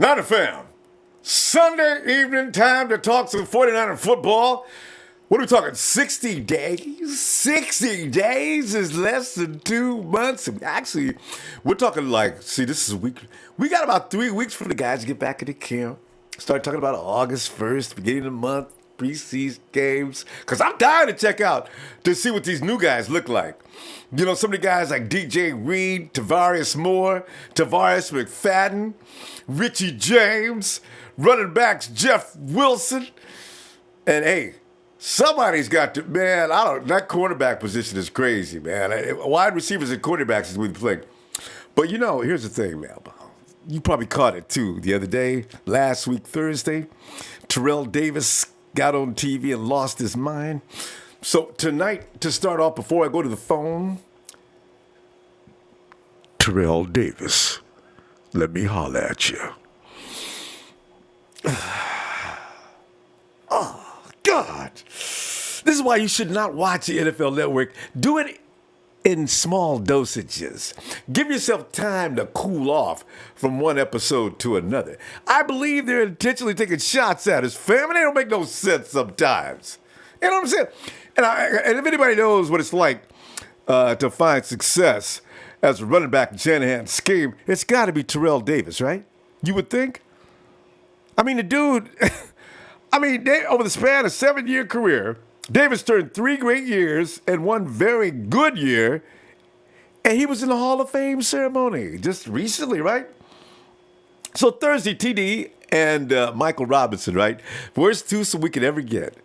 Not a fam. Sunday evening time to talk some 49er football. What are we talking? 60 days? 60 days is less than 2 months. Actually, we're talking this is a week. We got about 3 weeks for the guys to get back into camp. Start talking about August 1st, beginning of the month, preseason games. Because I'm dying to check out to see what these new guys look like. You know, some of the guys like DJ Reed, Tavarius Moore, Tavares McFadden, Richie James, running backs Jeff Wilson. And hey, somebody's got to, that cornerback position is crazy, man. Wide receivers and quarterbacks is what we play. But you know, here's the thing, man. You probably caught it too the other day, last week, Thursday. Terrell Davis got on TV and lost his mind. So tonight, to start off, before I go to the phone, Terrell Davis, let me holler at you. Oh, God. This is why you should not watch the NFL Network. Do it in small dosages. Give yourself time to cool off from one episode to another. I believe they're intentionally taking shots at us, fam, and they don't make no sense sometimes. You know what I'm saying? And if anybody knows what it's like to find success as a running back in Shanahan's scheme, it's got to be Terrell Davis, right? You would think? I mean, the dude, over the span of a 7-year career, Davis turned 3 great years and 1 very good year, and he was in the Hall of Fame ceremony just recently, right? So Thursday, TD and Michael Robinson, right? Worst twosome we could ever get.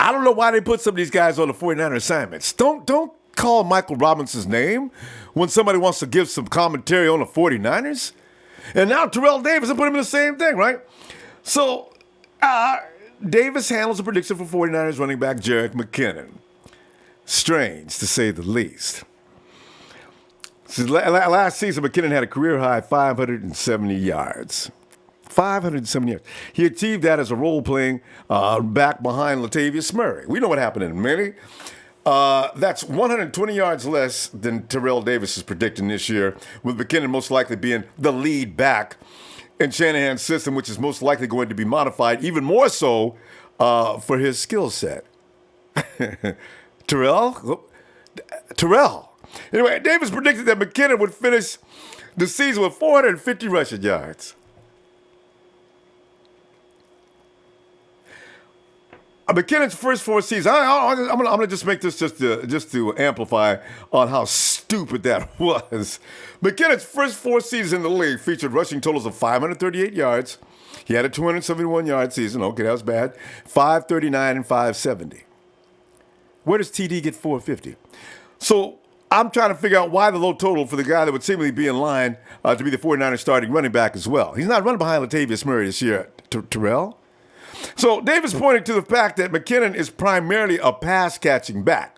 I don't know why they put some of these guys on the 49er assignments. Don't call Michael Robinson's name when somebody wants to give some commentary on the 49ers. And now Terrell Davis, I put him in the same thing, right? So Davis handles the prediction for 49ers running back Jerick McKinnon. Strange, to say the least. Last season, McKinnon had a career-high 570 yards. 570 yards. He achieved that as a role-playing back behind Latavius Murray. We know what happened in Mini. That's 120 yards less than Terrell Davis is predicting this year, with McKinnon most likely being the lead back in Shanahan's system, which is most likely going to be modified even more so for his skill set. Terrell? Anyway, Davis predicted that McKinnon would finish the season with 450 rushing yards. McKinnon's first 4 seasons, I'm gonna just make this just to amplify on how stupid that was. McKinnon's first 4 seasons in the league featured rushing totals of 538 yards. He had a 271-yard season. Okay, that was bad. 539 and 570. Where does TD get 450? So I'm trying to figure out why the low total for the guy that would seemingly be in line to be the 49ers starting running back as well. He's not running behind Latavius Murray this year, Terrell. So Davis pointed to the fact that McKinnon is primarily a pass-catching back.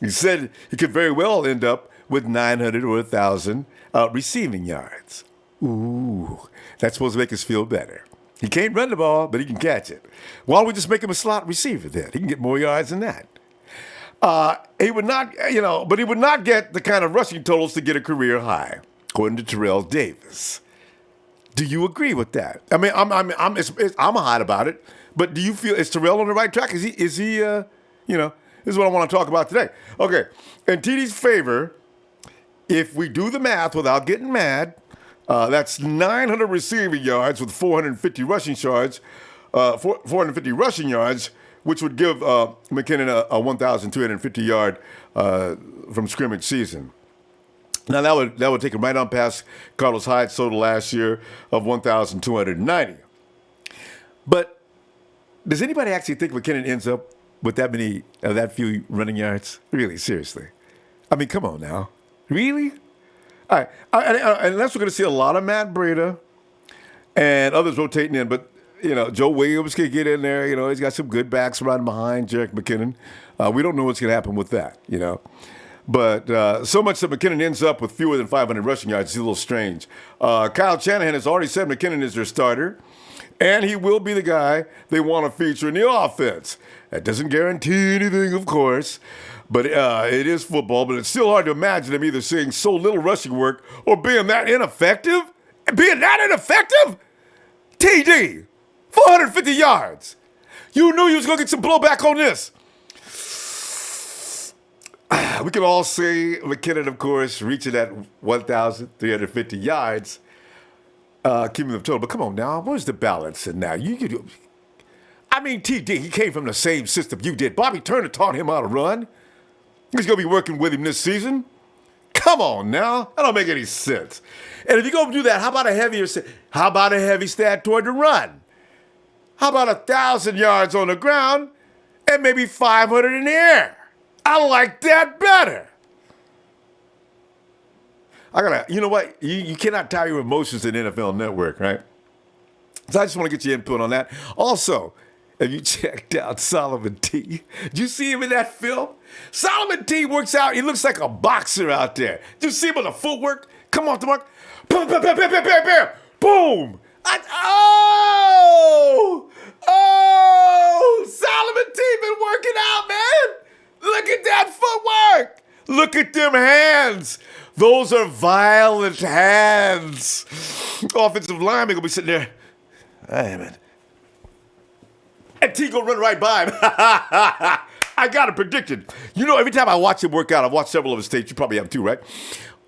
He said he could very well end up with 900 or 1,000 receiving yards. Ooh, that's supposed to make us feel better. He can't run the ball, but he can catch it. Why don't we just make him a slot receiver then? He can get more yards than that. He would not, but he would not get the kind of rushing totals to get a career high, according to Terrell Davis. Do you agree with that? I mean, I'm hot about it, but do you feel is Terrell on the right track? Is he? This is what I want to talk about today. Okay, in TD's favor, if we do the math without getting mad, that's 900 receiving yards with 450 rushing yards, 450 rushing yards, which would give McKinnon a 1,250 yard from scrimmage season. Now, that would take him right on past Carlos Hyde's total last year of 1,290. But does anybody actually think McKinnon ends up with that few running yards? Really, seriously? I mean, come on now. Really? All right. Unless we're going to see a lot of Matt Breida and others rotating in. But, Joe Williams can get in there. He's got some good backs running behind Jerick McKinnon. We don't know what's going to happen with that, But so much that McKinnon ends up with fewer than 500 rushing yards is a little strange. Kyle Shanahan has already said McKinnon is their starter, and he will be the guy they want to feature in the offense. That doesn't guarantee anything, of course, but it is football. But it's still hard to imagine him either seeing so little rushing work or being that ineffective. TD, 450 yards. You knew you was going to get some blowback on this. We can all say McKinnon, of course, reaching that 1,350 yards cumulative total. But come on now, where's the balance in now? TD, he came from the same system you did. Bobby Turner taught him how to run. He's going to be working with him this season. Come on now. That don't make any sense. And if you're going to do that, how about a heavy stat toward the run? How about 1,000 yards on the ground and maybe 500 in the air? I like that better. You know what? You cannot tie your emotions in NFL Network, right? So I just want to get your input on that. Also, have you checked out Solomon T? Did you see him in that film? Solomon T works out. He looks like a boxer out there. Did you see him with the footwork? Come off the mark. Boom, bam, bam, bam, bam, bam, bam. Boom. Solomon T been working out, man. Look at that footwork. Look at them hands. Those are violent hands. Offensive lineman gonna be sitting there. Hey, man. And T gonna run right by him. I got it predicted. You know, every time I watch him work out, I've watched several of his tapes. You probably have too, right?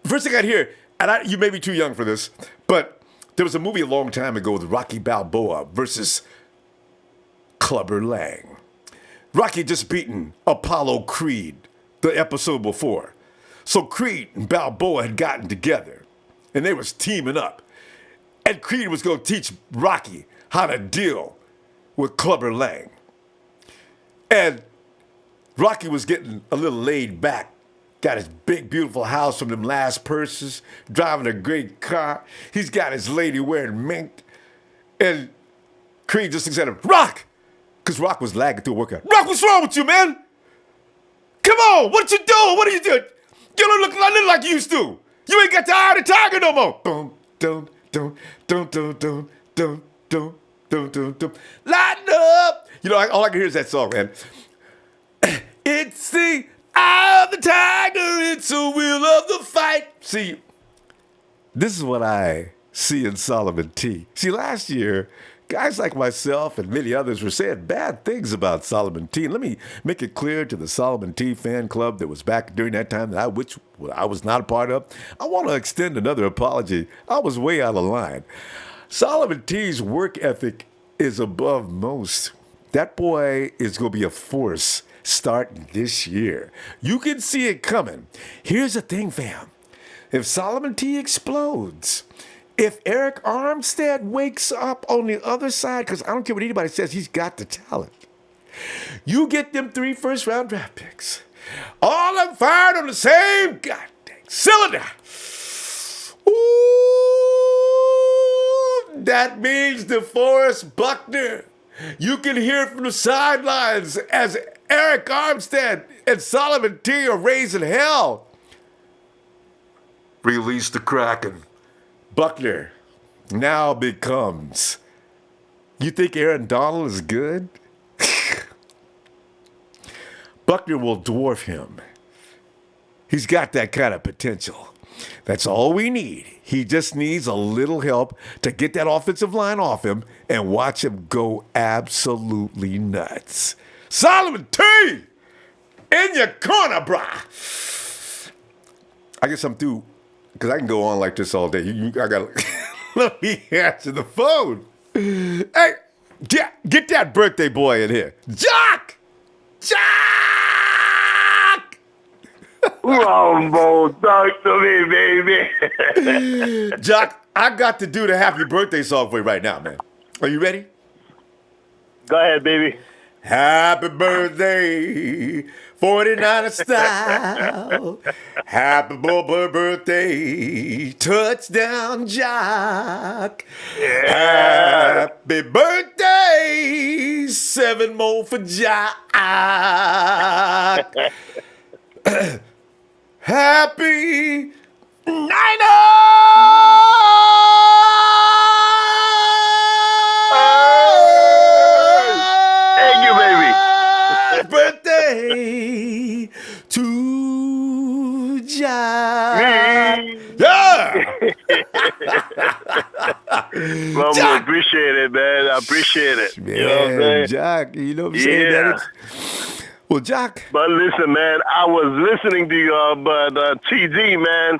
First thing I hear, and you may be too young for this, but there was a movie a long time ago with Rocky Balboa versus Clubber Lang. Rocky had just beaten Apollo Creed the episode before. So Creed and Balboa had gotten together, and they was teaming up. And Creed was going to teach Rocky how to deal with Clubber Lang. And Rocky was getting a little laid back. Got his big, beautiful house from them last purses, driving a great car. He's got his lady wearing mink. And Creed just looks at him, Rock! Because Rock was lagging through a workout. Rock, what's wrong with you, man? Come on, what you doing? What are you doing? You don't look like you used to. You ain't got the eye of the tiger no more. Boom, dum, dum, dum, dum, dum, dum, dum, dum, dum, dum. Lighten up. You know, all I can hear is that song, man. It's the eye of the tiger. It's the will of the fight. See, this is what I see in Solomon T. See, last year, guys like myself and many others were saying bad things about Solomon T. And let me make it clear to the Solomon T fan club that was back during that time which I was not a part of. I want to extend another apology. I was way out of line. Solomon T's work ethic is above most. That boy is going to be a force starting this year. You can see it coming. Here's the thing, fam. If Solomon T explodes, if Eric Armstead wakes up on the other side, because I don't care what anybody says, he's got the talent. You get them 3 first-round draft picks. All of them fired on the same goddamn cylinder. Ooh, that means DeForest Buckner. You can hear it from the sidelines as Eric Armstead and Solomon T are raising hell. Release the Kraken. Buckner now becomes, you think Aaron Donald is good? Buckner will dwarf him. He's got that kind of potential. That's all we need. He just needs a little help to get that offensive line off him and watch him go absolutely nuts. Solomon T! In your corner, brah! I guess I'm through. Because I can go on like this all day. I got to let me answer the phone. Hey, get that birthday boy in here. Jock! Jock! Ronbo, talk to me, baby. Jock, I got to do the happy birthday song for you right now, man. Are you ready? Go ahead, baby. Happy birthday, 49er style. Happy birthday, touchdown, Jock. Yeah. Happy birthday, 7 more for Jock. Happy birthday to Jack. Yeah. Ronbo, Jack! appreciate it, man. I appreciate it. Man, You know what I'm saying? Jack, you know what I'm saying? Yeah. Well, Jack. But listen, man, I was listening to you, but TD, man.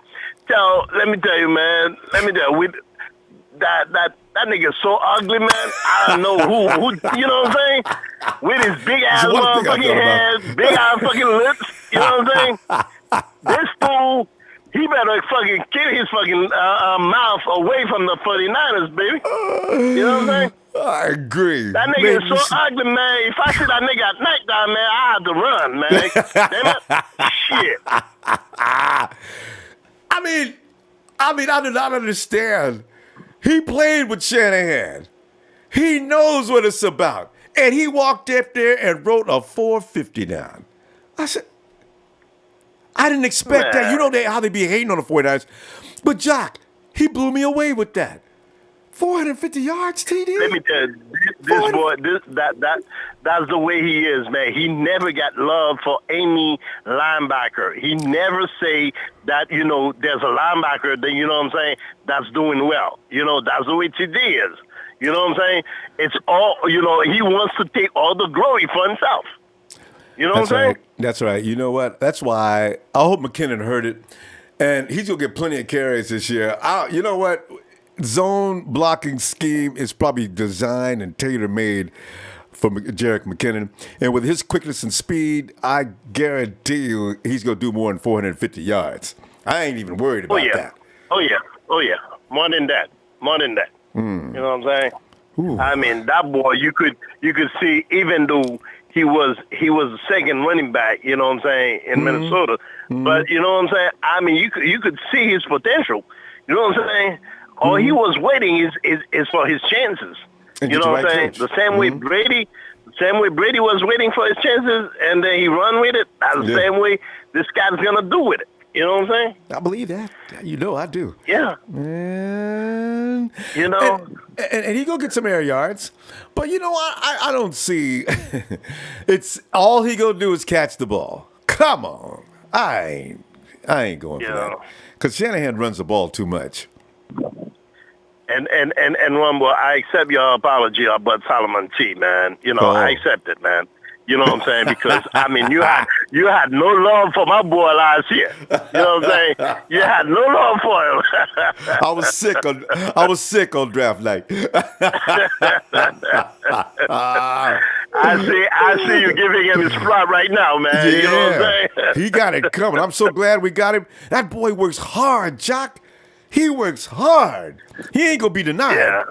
Let me tell you, man. That nigga's so ugly, man. I don't know who you know what I'm saying? With his big ass motherfucking head, big ass fucking lips, you know what I'm saying? This fool, he better fucking keep his fucking mouth away from the 49ers, baby. You know what I'm saying? I agree. That nigga is so ugly, man. If I see that nigga at night time, man, I have to run, man. Damn it. Shit. I do not understand. He played with Shanahan. He knows what it's about. And he walked up there and wrote a 450 down. I said, I didn't expect that. You know how they be hating on the 49ers. But, Jock, he blew me away with that. 450 yards, TD? Let me tell you, this boy, that's the way he is, man. He never got love for any linebacker. He never say that, you know, there's a linebacker that, you know what I'm saying, that's doing well. You know, that's the way TD is. You know what I'm saying? It's all, you know, he wants to take all the glory for himself. You know what I'm saying? That's right. You know what? That's why I hope McKinnon heard it. And he's going to get plenty of carries this year. You know what? Zone blocking scheme is probably designed and tailor-made for Jerick McKinnon. And with his quickness and speed, I guarantee you he's going to do more than 450 yards. I ain't even worried about that. Oh, yeah. More than that. You know what I'm saying? Ooh. I mean, that boy, you could see, even though he was the second running back, you know what I'm saying, in Minnesota. But you know what I'm saying? I mean, you could see his potential. You know what I'm saying? All he was waiting is for his chances. And you know what I'm saying? coach. The same way Brady was waiting for his chances, and then he run with it. That's the same way this guy's gonna do with it. You know what I'm saying? I believe that. You know I do. Yeah. And, you know. And he go get some air yards. But you know what? I don't see. It's all he gonna do is catch the ball. Come on. I ain't going for that. Because Shanahan runs the ball too much. And Ronbo, I accept your apology about Solomon T, man. You know, I accept it, man. You know what I'm saying? Because I mean, you had no love for my boy last year. You know what I'm saying? You had no love for him. I was sick on draft night. I see you giving him his flop right now, man. Yeah. You know what I'm saying? He got it coming. I'm so glad we got him. That boy works hard, Jock. He works hard. He ain't gonna be denied. Yeah.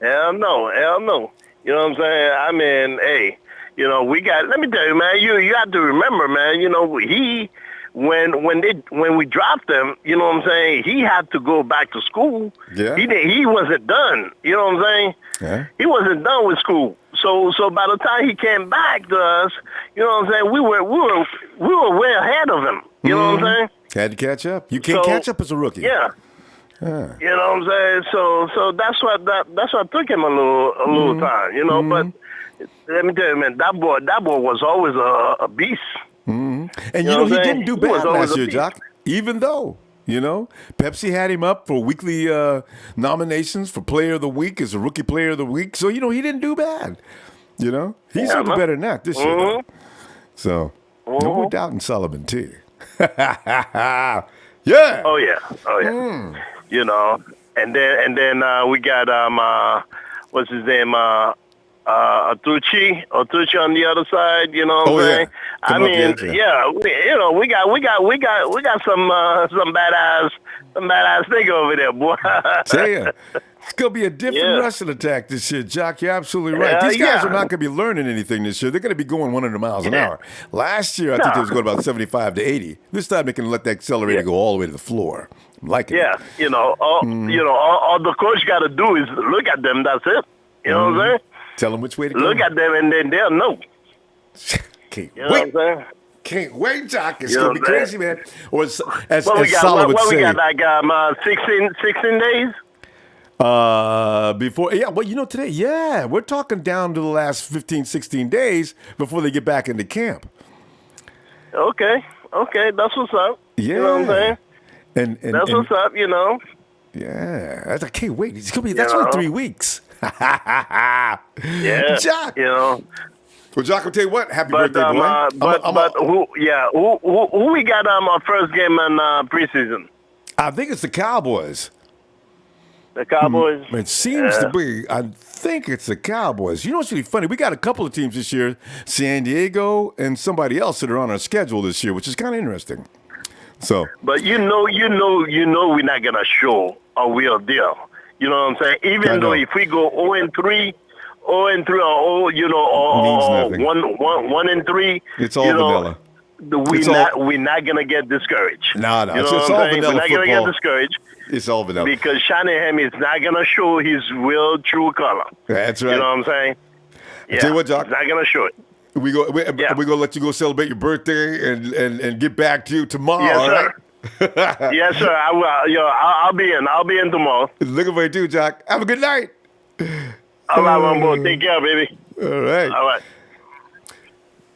Hell no. You know what I'm saying? I mean, hey, you know, let me tell you, man, you have to remember, man, you know, when we dropped him, you know what I'm saying, he had to go back to school. Yeah. He wasn't done. You know what I'm saying? Yeah. He wasn't done with school. So by the time he came back to us, you know what I'm saying, we were way ahead of him. You know what I'm saying? Had to catch up. You can't catch up as a rookie. Yeah. You know what I'm saying? So that's what took him a little time, you know. But let me tell you, man, that boy was always a beast. And you know he didn't do bad last year, Jock. Even though, you know, Pepsi had him up for weekly nominations for Player of the Week as a Rookie Player of the Week. So you know he didn't do bad. You know he's going to do better than that this year. Though. So no more doubt in Sullivan T. Yeah. Oh yeah. You know, and then we got what's his name, Atucci on the other side. You know what I'm saying? I mean, we got some badass nigga over there, boy. Tell you, it's gonna be a different rushing attack this year, Jock. You're absolutely right. These guys are not gonna be learning anything this year. They're gonna be going 100 miles an hour. Last year, I think they was going about 75 to 80. This time, they can let that accelerator go all the way to the floor. I'm liking it. You know, all the coach got to do is look at them. That's it. You know what I'm saying? Tell them which way to go. Look at them, and then they'll know. Can't You know what I'm saying? Can't wait, Jock. It's going to be crazy, man. Or as what Solid would say. We got, like 16 days? Before, well, you know, today, we're talking down to the last 15, 16 days before they get back into camp. Okay, that's what's up. Yeah. You know what I'm saying? And that's what's up, you know. Yeah, I can't wait. It's gonna be. You That's only know? 3 weeks. Yeah. Jock. You know. Well, Jock, I'll tell you what. Happy But birthday, boy. but who we got our first game in preseason? I think it's the Cowboys. The Cowboys. It seems to be. I think it's the Cowboys. You know what's really funny? We got a couple of teams this year, San Diego and somebody else that are on our schedule this year, which is kind of interesting. So, But you know, we're not gonna show a real deal. You know what I'm saying? Even though if we go 0-3, 0-3, or means nothing. 1-3, It's all vanilla. We're not gonna get discouraged. No, You know it's what I'm all saying? vanilla We're not football. gonna get discouraged It's all vanilla. because Shanahan is not gonna show his real true color. That's right. You know what I'm saying? Yeah. Tell you what, Jock. He's not gonna show it. We gonna let you go celebrate your birthday and get back to you tomorrow. Yes, all sir. right? Yes, sir. I will. I'll be in. I'll be in tomorrow. Looking for you too, Jock. Have a good night. All right, Ronbo. Take care, baby. All right. All right.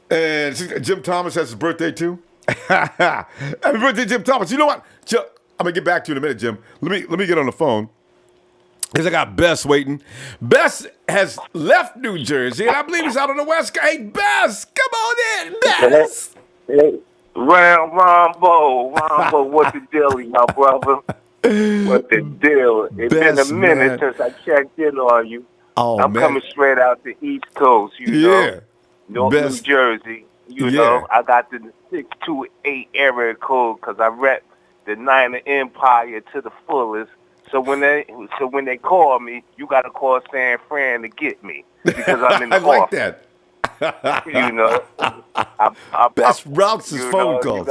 And Jim Thomas has his birthday too. Happy birthday, Jim Thomas. You know what? I'm gonna get back to you in a minute, Jim. Let me get on the phone. Because I got Bess waiting. Bess has left New Jersey, and I believe he's out on the West Coast. Hey, Bess, come on in, Bess. Hey, Ronbo, what the deal, my brother? What the deal? It's been Best, a minute man. since I checked in on you. Oh, I'm man. coming straight out the East Coast, you Yeah. know, New Best. Jersey. You Yeah. know, I got the 628 area code because I rep the Niner Empire to the fullest. So when they call me, you got to call San Fran to get me because I'm in the I like office. that. You know, Best routes his you phone know, calls.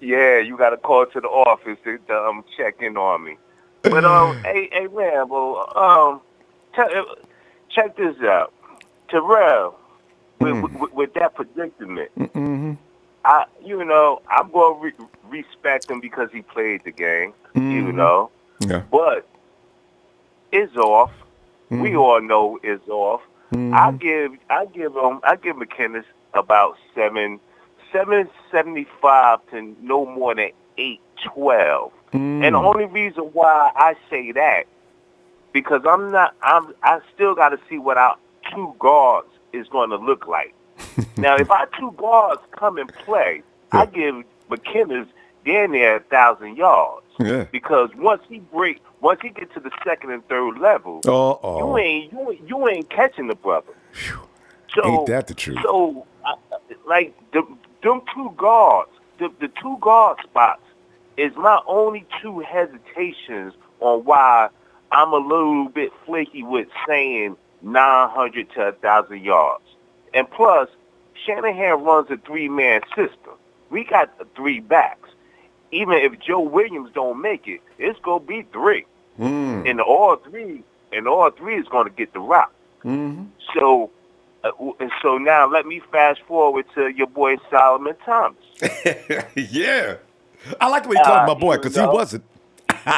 you got to call to the office to check in on me. But hey Rambo, check this out, Terrell, with that predicament, I'm going to respect him because he played the game, you know, Yeah. but it's off. We all know it's off. I give McKinnon about 775 to no more than 812. And the only reason why I say that because I still got to see what our two guards is going to look like. Now, if our two guards come and play, I give McKinnon damn near 1,000 yards. Yeah. Because once he gets to the second and third level, you ain't catching the brother. So, ain't that the truth? So, like them two guards, the two guard spots is my only two hesitations on why I'm a little bit flaky with saying 900 to 1,000 yards. And plus, Shanahan runs a three-man system. We got the three backs. Even if Joe Williams don't make it, it's gonna be three, and all three is gonna get the rock. So now let me fast forward to your boy Solomon Thomas. Yeah, I like the way you called him my boy because he wasn't.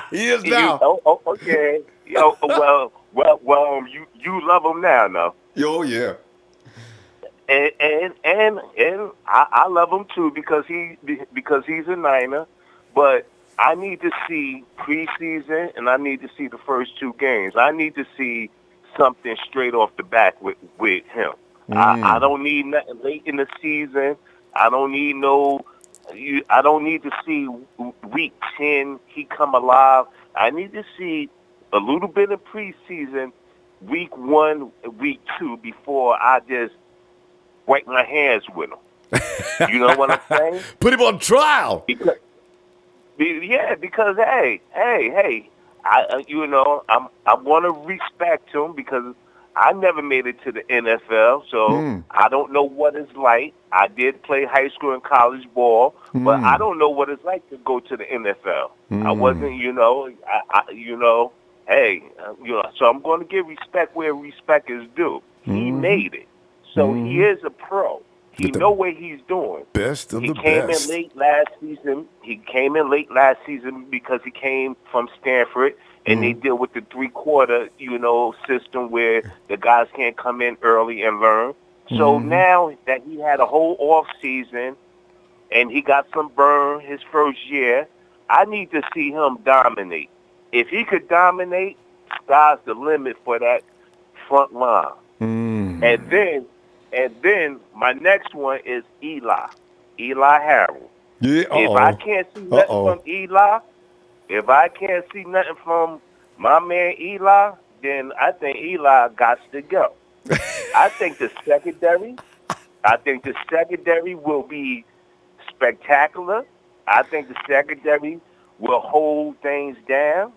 He is now. Okay. You love him now. Oh yeah. And I love him too because he's a Niner, but I need to see preseason and I need to see the first two games. I need to see something straight off the back with him. I don't need nothing late in the season. I don't need to see week 10 he come alive. I need to see a little bit of preseason, week 1, week 2 before I just wipe my hands with him. You know what I'm saying? Put him on trial. Because hey, I want to respect him because I never made it to the NFL, so I don't know what it's like. I did play high school and college ball, but I don't know what it's like to go to the NFL. I wasn't, so I'm going to give respect where respect is due. He made it, so he is a pro. He know what he's doing. Best of the best. He came in late last season because he came from Stanford, and they deal with the 3-quarter, system where the guys can't come in early and learn. So now that he had a whole off season and he got some burn his first year, I need to see him dominate. if he could dominate, sky's the limit for that front line. And then my next one is Eli Harold. Yeah. If I can't see nothing from Eli, if I can't see nothing from my man Eli, then I think Eli got to go. I think the secondary will be spectacular. I think the secondary will hold things down.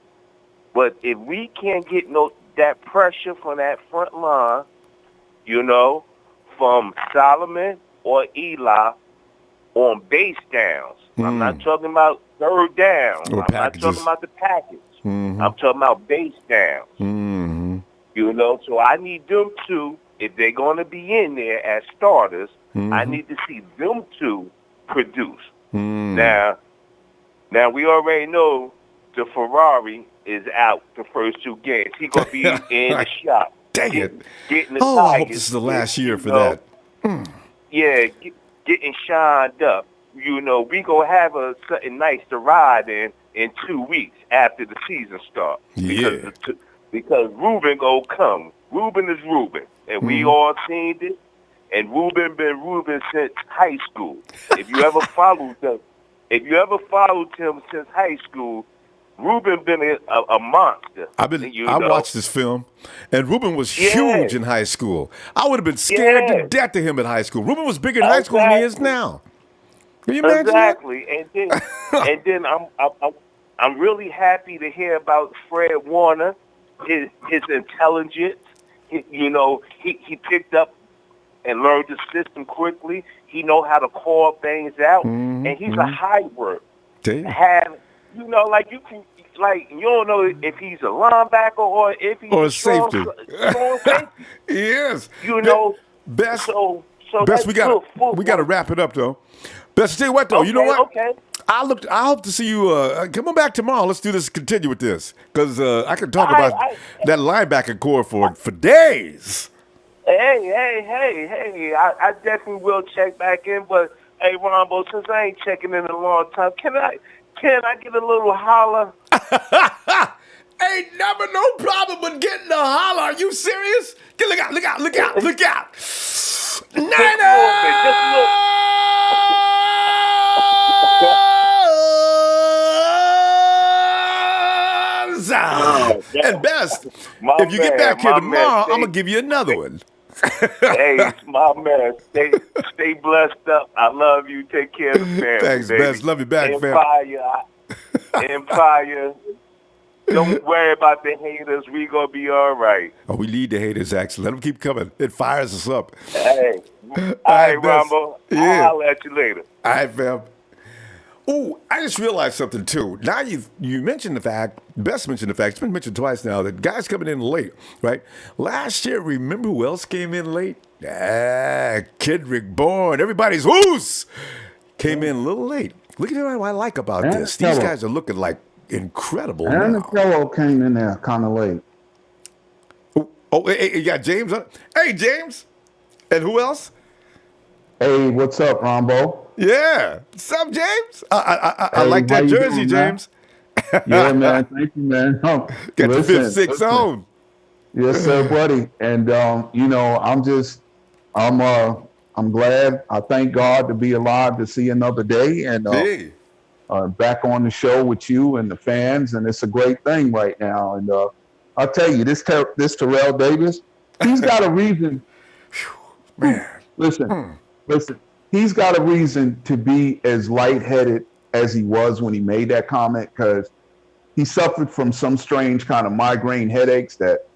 But if we can't get that pressure from that front line, from Solomon or Eli on base downs. I'm not talking about third down. I'm not talking about the package. I'm talking about base downs. So I need them two, if they're going to be in there as starters, I need to see them two produce. Now we already know the Ferrari is out the first two games. He's going to be in the shop. Dang it. Getting the I Tigers, hope this is the last year for that. Yeah, getting shined up. We going to have something nice to ride in 2 weeks after the season starts. Yeah. Because Ruben going to come. Ruben is Ruben. And we all seen it. And Ruben been Ruben since high school. If you ever followed him since high school, Ruben been a monster. I watched this film, and Ruben was huge in high school. I would have been scared to death of him in high school. Ruben was bigger in high school than he is now. Can you imagine exactly. That? And then I'm really happy to hear about Fred Warner, his intelligence. He picked up and learned the system quickly. He know how to call things out, and he's a hybrid. You don't know if he's a linebacker or if he's a strong safety. Yes. Best. So Best. We got to wrap it up though. Best. Tell you what though. Okay, you know what? Okay. I hope to see you. Come on back tomorrow. Let's do this. Continue with this because I can talk about that linebacker core for days. Hey! I definitely will check back in, but hey, Ronbo, since I ain't checking in a long time, can I get a little holler? Ain't never no problem with getting a holler. Are you serious? Look out! Niners! And Best, if you get back here tomorrow, I'm going to give you another one. Hey, my man, stay blessed up. I love you. Take care of the family. Thanks, baby. Best. Love you back, Empire. Don't worry about the haters. We going to be all right. Oh, we need the haters, actually. Let them keep coming. It fires us up. Hey. All right, Ronbo. Yeah. I'll let you later. All right, fam. Oh, I just realized something, too. Now you mentioned the fact, Best mentioned the fact, it's been mentioned twice now, that guys coming in late, right? Last year, remember who else came in late? Kendrick Bourne. Everybody's who's came in a little late. Look at what I like about this. These guys are looking like incredible now. And the fellow came in there kind of late. Hey, you got James on? Hey, James. And who else? Hey, what's up, Ronbo? Yeah. What's up, James? I like that jersey, doing, James. Yeah, man. Thank you, man. Got the 5th, 6th on. Yes, sir, buddy. And, I'm glad. I thank God to be alive to see another day and back on the show with you and the fans. And it's a great thing right now. And I'll tell you, this Terrell Davis, he's got a reason. Man. Listen. He's got a reason to be as lightheaded as he was when he made that comment because he suffered from some strange kind of migraine headaches that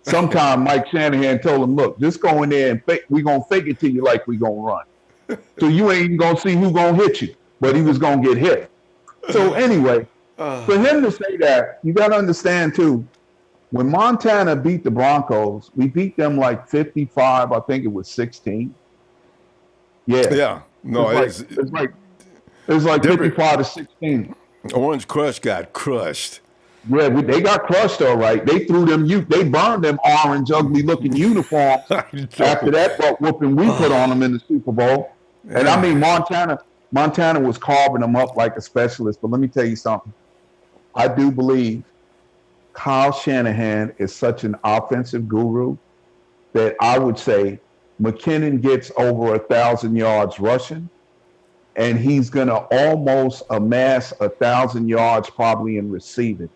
sometime Mike Shanahan told him, look, just go in there and we're going to fake it to you like we're going to run. So you ain't even going to see who's going to hit you, but he was going to get hit. So anyway, for him to say that, you got to understand too, when Montana beat the Broncos, we beat them like 55, I think it was 16. Yeah. No, it's like 55 to 16. Orange Crush got crushed. Yeah, they got crushed all right. They threw them. They burned them orange, ugly-looking uniforms after that butt whooping we put on them in the Super Bowl. Yeah. And I mean, Montana was carving them up like a specialist. But let me tell you something. I do believe Kyle Shanahan is such an offensive guru that I would say McKinnon gets over 1,000 yards rushing, and he's going to almost amass 1,000 yards probably in receiving,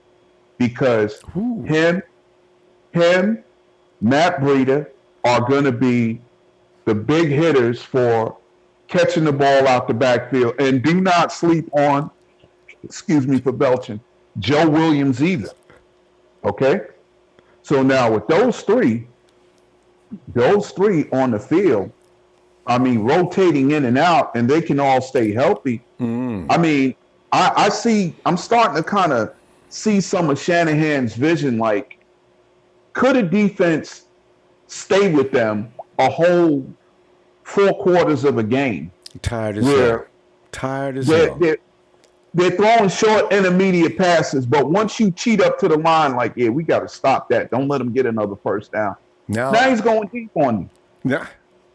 because him, Matt Breida are going to be the big hitters for catching the ball out the backfield. And do not sleep on, excuse me for belching, Joe Williams either. Okay? So now with those three on the field, I mean, rotating in and out, and they can all stay healthy. I mean, I'm starting to kind of see some of Shanahan's vision. Like, could a defense stay with them a whole 4 quarters of a game? Tired as hell. They're throwing short intermediate passes, but once you cheat up to the line, like, yeah, we got to stop that. Don't let him get another first down. Now he's going deep on you.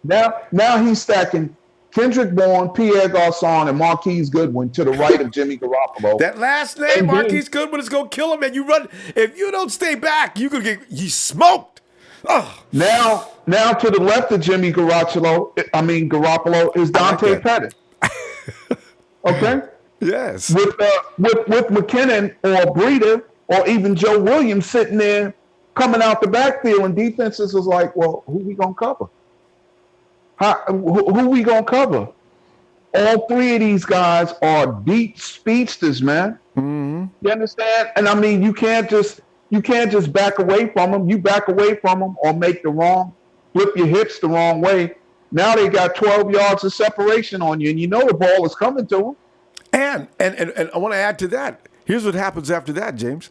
Now he's stacking Kendrick Bourne, Pierre Garçon, and Marquise Goodwin to the right of Jimmy Garoppolo. That last name, Marquise Goodwin, is going to kill him, and you run. If you don't stay back, you could get smoked. Oh. Now to the left of Jimmy Garoppolo is Dante Pettis. Okay. Yes. With McKinnon or Breida or even Joe Williams sitting there coming out the backfield, and defenses is like, well, who we gonna cover? Who we gonna cover? All 3 of these guys are deep speedsters, man. Mm-hmm. You understand? And I mean, you can't just back away from them. You back away from them or flip your hips the wrong way. Now they got 12 yards of separation on you, and you know the ball is coming to them. And I want to add to that. Here's what happens after that, James.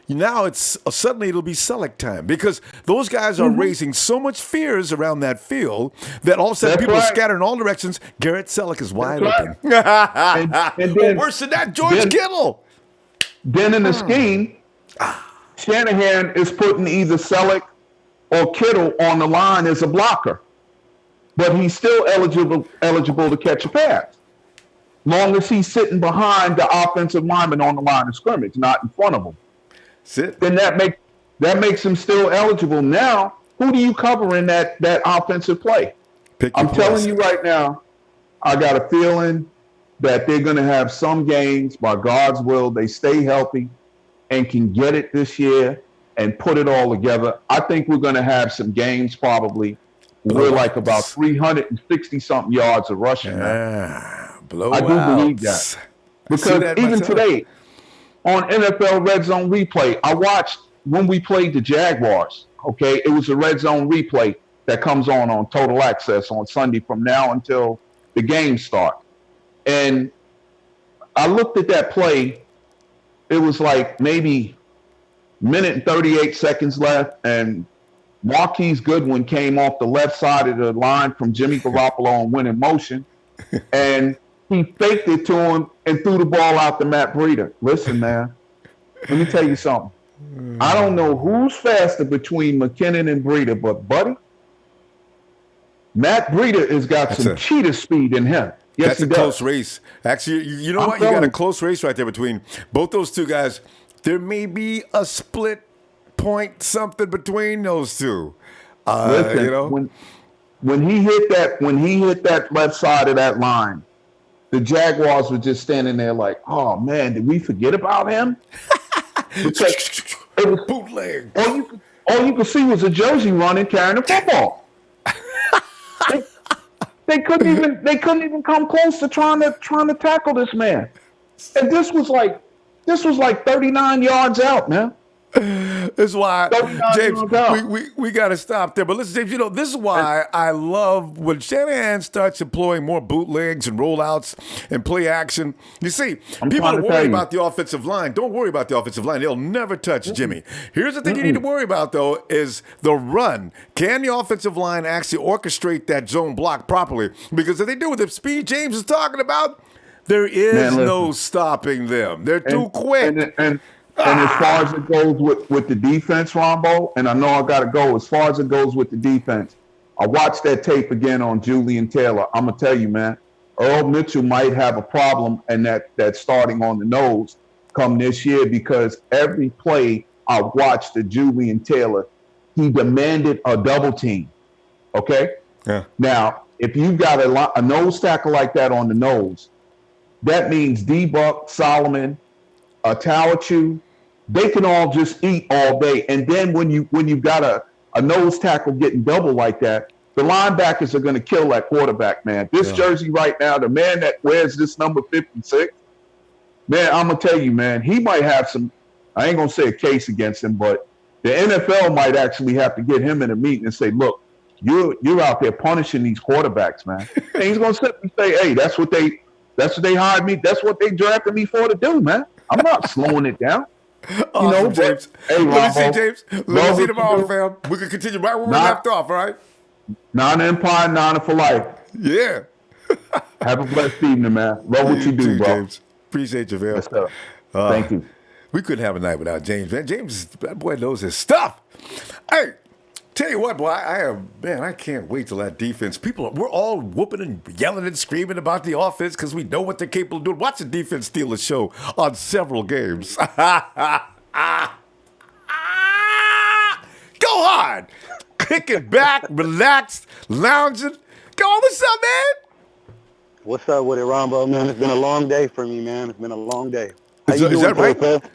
Now suddenly it'll be Selleck time, because those guys are raising so much fears around that field that all of a sudden people are scattered in all directions. Garrett Selleck is wide open. And then, worse than that, George Kittle. Then in the scheme, Shanahan is putting either Selleck or Kittle on the line as a blocker, but he's still eligible to catch a pass, long as he's sitting behind the offensive lineman on the line of scrimmage, not in front of him. Then that makes him still eligible. Now, who do you cover in that offensive play? I'm telling you right now, I got a feeling that they're going to have some games, by God's will, they stay healthy and can get it this year and put it all together. I think we're going to have some games probably we're like about 360-something yards of rushing. I do believe that. Because even today, on NFL Red Zone Replay, I watched when we played the Jaguars, okay? It was a Red Zone Replay that comes on Total Access on Sunday from now until the game starts. And I looked at that play. It was like maybe minute and 38 seconds left, and Marquise Goodwin came off the left side of the line from Jimmy Garoppolo and went in motion, and he faked it to him and threw the ball out to Matt Breida. Listen, man, let me tell you something. I don't know who's faster between McKinnon and Breida, but buddy, Matt Breida has got some cheetah speed in him. Yes, that's a close race. Actually, you know what? You got a close race right there between both those two guys. There may be a split point something between those two. Listen, you know, when he hit that left side of that line, the Jaguars were just standing there like, oh man, did we forget about him? Because it was bootleg. All you could see was a jersey running carrying the football. They couldn't even come close to trying to tackle this man. And this was like 39 yards out, man. This is why, James, we got to stop there. But listen, James, you know, this is why I love when Shanahan starts employing more bootlegs and rollouts and play action. You see, people are worried about the offensive line. Don't worry about the offensive line. They'll never touch Jimmy. Here's the thing you need to worry about, though, is the run. Can the offensive line actually orchestrate that zone block properly? Because if they do with the speed James is talking about, there is no stopping them. They're too quick. And as far as it goes with the defense, Ronbo, and I know I got to go, as far as it goes with the defense, I watched that tape again on Julian Taylor. I'm going to tell you, man, Earl Mitchell might have a problem and that starting on the nose come this year, because every play I watched the Julian Taylor. He demanded a double team. Okay. Yeah. Now, if you've got a nose tackle like that on the nose, that means D-Buck, Solomon, Talachu, they can all just eat all day. And then when you've got a nose tackle getting double like that, the linebackers are going to kill that quarterback, man. This jersey right now, the man that wears this number 56, man, I'm going to tell you, man, he might have some, I ain't going to say a case against him, but the NFL might actually have to get him in a meeting and say, look, you're out there punishing these quarterbacks, man. And he's going to simply say, hey, that's what they hired me. That's what they drafted me for to do, man. I'm not slowing it down. Awesome, James. Hey, let me see, James. Let me see tomorrow, fam. We can continue right where we left off, all right? Non-empire, nine for life. Yeah. Have a blessed evening, man. Love what you do, too, bro. James. Appreciate you, man. Yes, sir. Thank you. We couldn't have a night without James, man. James, that boy knows his stuff. Hey, tell you what, boy, I can't wait till that defense. We're all whooping and yelling and screaming about the offense because we know what they're capable of doing. Watch the defense steal the show on several games. Go hard. Kicking back, relaxed, lounging. Go on, what's up, man? What's up with it, Ronbo, man? It's been a long day for me, man. It's been a long day. How Is you doing, that right? Pep?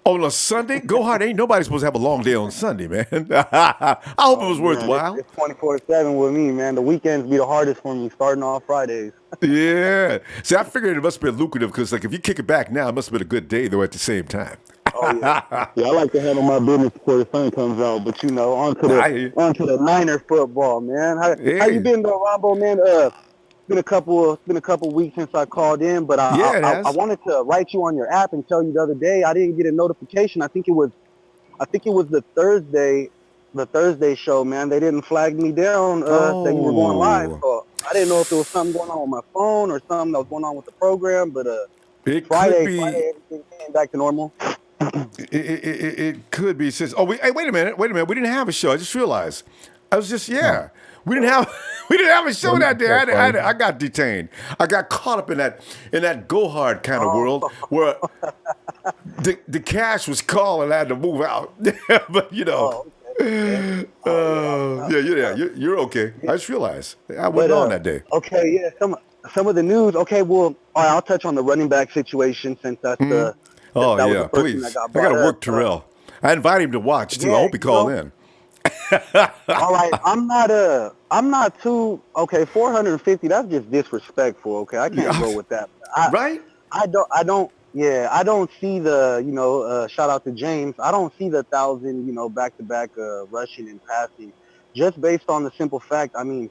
On a Sunday? Go hard. Ain't nobody supposed to have a long day on Sunday, man. I hope it was worthwhile. It's 24/7 with me, man. The weekends be the hardest for me, starting off Fridays. Yeah. See, I figured it must be lucrative because, like, if you kick it back now, it must have been a good day, though, at the same time. Oh, yeah. Yeah, I like to handle my business before the sun comes out. But, on to the Niner football, man. How you been, though, Ronbo, man? Been a couple weeks since I called in, but I wanted to write you on your app and tell you the other day I didn't get a notification. I think it was the Thursday show, man. They didn't flag me down that you were going live. So I didn't know if there was something going on with my phone or something that was going on with the program. But Friday everything came back to normal. It could be since. Wait a minute. We didn't have a show. I just realized. We didn't have a show that day. I got detained. I got caught up in that go hard kind of world where the cash was calling. I had to move out. But you're okay. I just realized I wasn't on that day. Okay, yeah. Some of the news. Okay, well, all right, I'll touch on the running back situation since that's the. That was the first thing that got brought I got to work up. Terrell. I invited him to watch too. I hope he called in. All right, I'm not too okay. 450. That's just disrespectful. Okay, I can't go with that. Right? I don't. Yeah, I don't see the. Shout out to James. I don't see the 1,000. Back-to-back rushing and passing. Just based on the simple fact. I mean,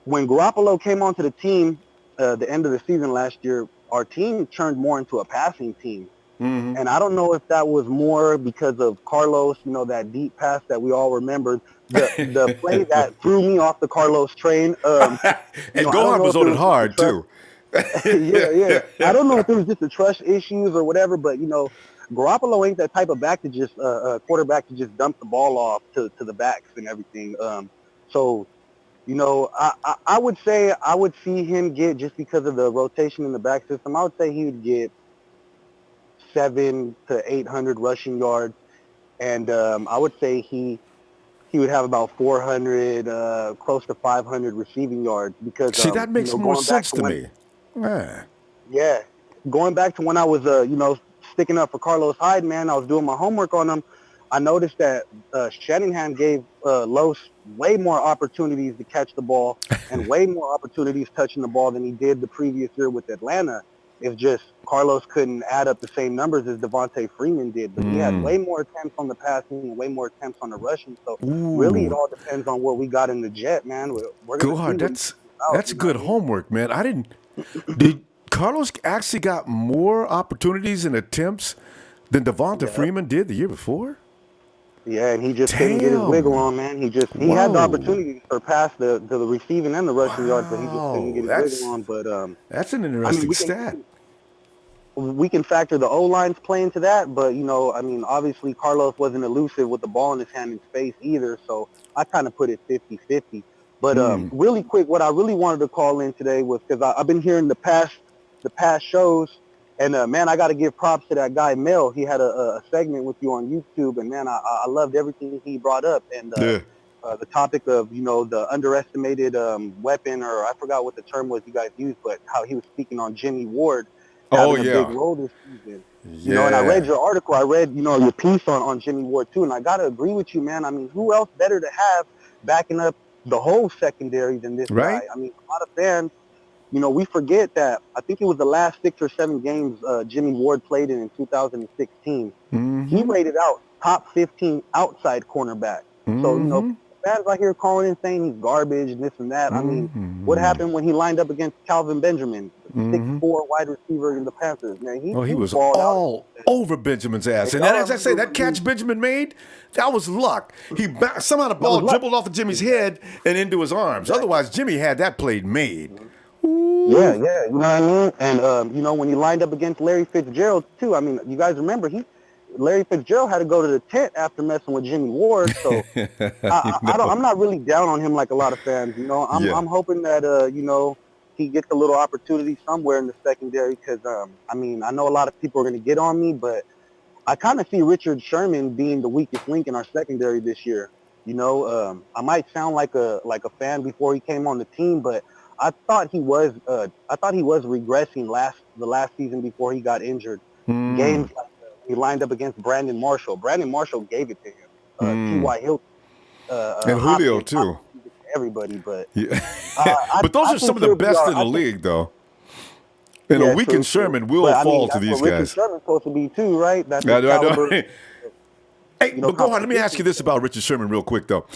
when Garoppolo came onto the team, the end of the season last year, our team turned more into a passing team. Mm-hmm. And I don't know if that was more because of Carlos, that deep pass that we all remember, the play that threw me off the Carlos train. And Gohan was on it hard, too. Yeah. I don't know if it was just the trust issues or whatever, but, Garoppolo ain't that type of back to just quarterback to just dump the ball off to the backs and everything. So, I would say I would see him get, just because of the rotation in the back system, I would say he would get 700 to 800 rushing yards, and I would say he would have about 400, close to 500 receiving yards. Because that makes more sense to me. Yeah, going back to when I was sticking up for Carlos Hyde, man, I was doing my homework on him. I noticed that Shanahan gave Los way more opportunities to catch the ball and way more opportunities touching the ball than he did the previous year with Atlanta. It's just Carlos couldn't add up the same numbers as Devontae Freeman did, but he had way more attempts on the passing and way more attempts on the rushing. So really, it all depends on what we got in the jet, man. Go hard. That's good homework, man. Did Carlos actually got more opportunities and attempts than Devontae Freeman did the year before? Yeah, and he just couldn't get his wiggle on, man. He had the opportunity to surpass the receiving and the rushing yards, but he just couldn't get his wiggle on. But that's an interesting stat. We can factor the O-lines play into that, but, obviously Carlos wasn't elusive with the ball in his hand in space either, so I kind of put it 50-50. But really quick, what I really wanted to call in today was because I've been hearing the past shows, And man, I got to give props to that guy Mel. He had a segment with you on YouTube, and man, I loved everything he brought up. And the topic of the underestimated weapon, or I forgot what the term was you guys used, but how he was speaking on Jimmy Ward having a big role this season. Yeah. And I read your article. I read your piece on Jimmy Ward too, and I got to agree with you, man. I mean, who else better to have backing up the whole secondary than this guy? I mean, a lot of fans, we forget that I think it was the last 6 or 7 games Jimmy Ward played in 2016. He rated out top 15 outside cornerback. So, fans out here calling and saying he's garbage and this and that. I mean, what happened when he lined up against Calvin Benjamin, 6'4" wide receiver in the Panthers? Man, he was all over Benjamin's ass. And as I say, that catch Benjamin made, that was luck. Somehow the ball dribbled off of Jimmy's head and into his arms. Otherwise, Jimmy had that play made. Yeah, you know what I mean? And, when he lined up against Larry Fitzgerald, too, I mean, you guys remember, Larry Fitzgerald had to go to the tent after messing with Jimmy Ward, so I'm not really down on him like a lot of fans. I'm hoping that he gets a little opportunity somewhere in the secondary because I know a lot of people are going to get on me, but I kind of see Richard Sherman being the weakest link in our secondary this year. I might sound like a fan before he came on the team, but I thought he was regressing the last season before he got injured. Games like he lined up against Brandon Marshall. Brandon Marshall gave it to him. T.Y. Hilton. And Julio, too. Everybody, but... but those are some of the best in the league, though. And a weakened Sherman will fall to these guys. Richard Sherman's supposed to be, too, right? That's the caliber. Hey, but go on. Let me ask you this about Richard Sherman real quick, though.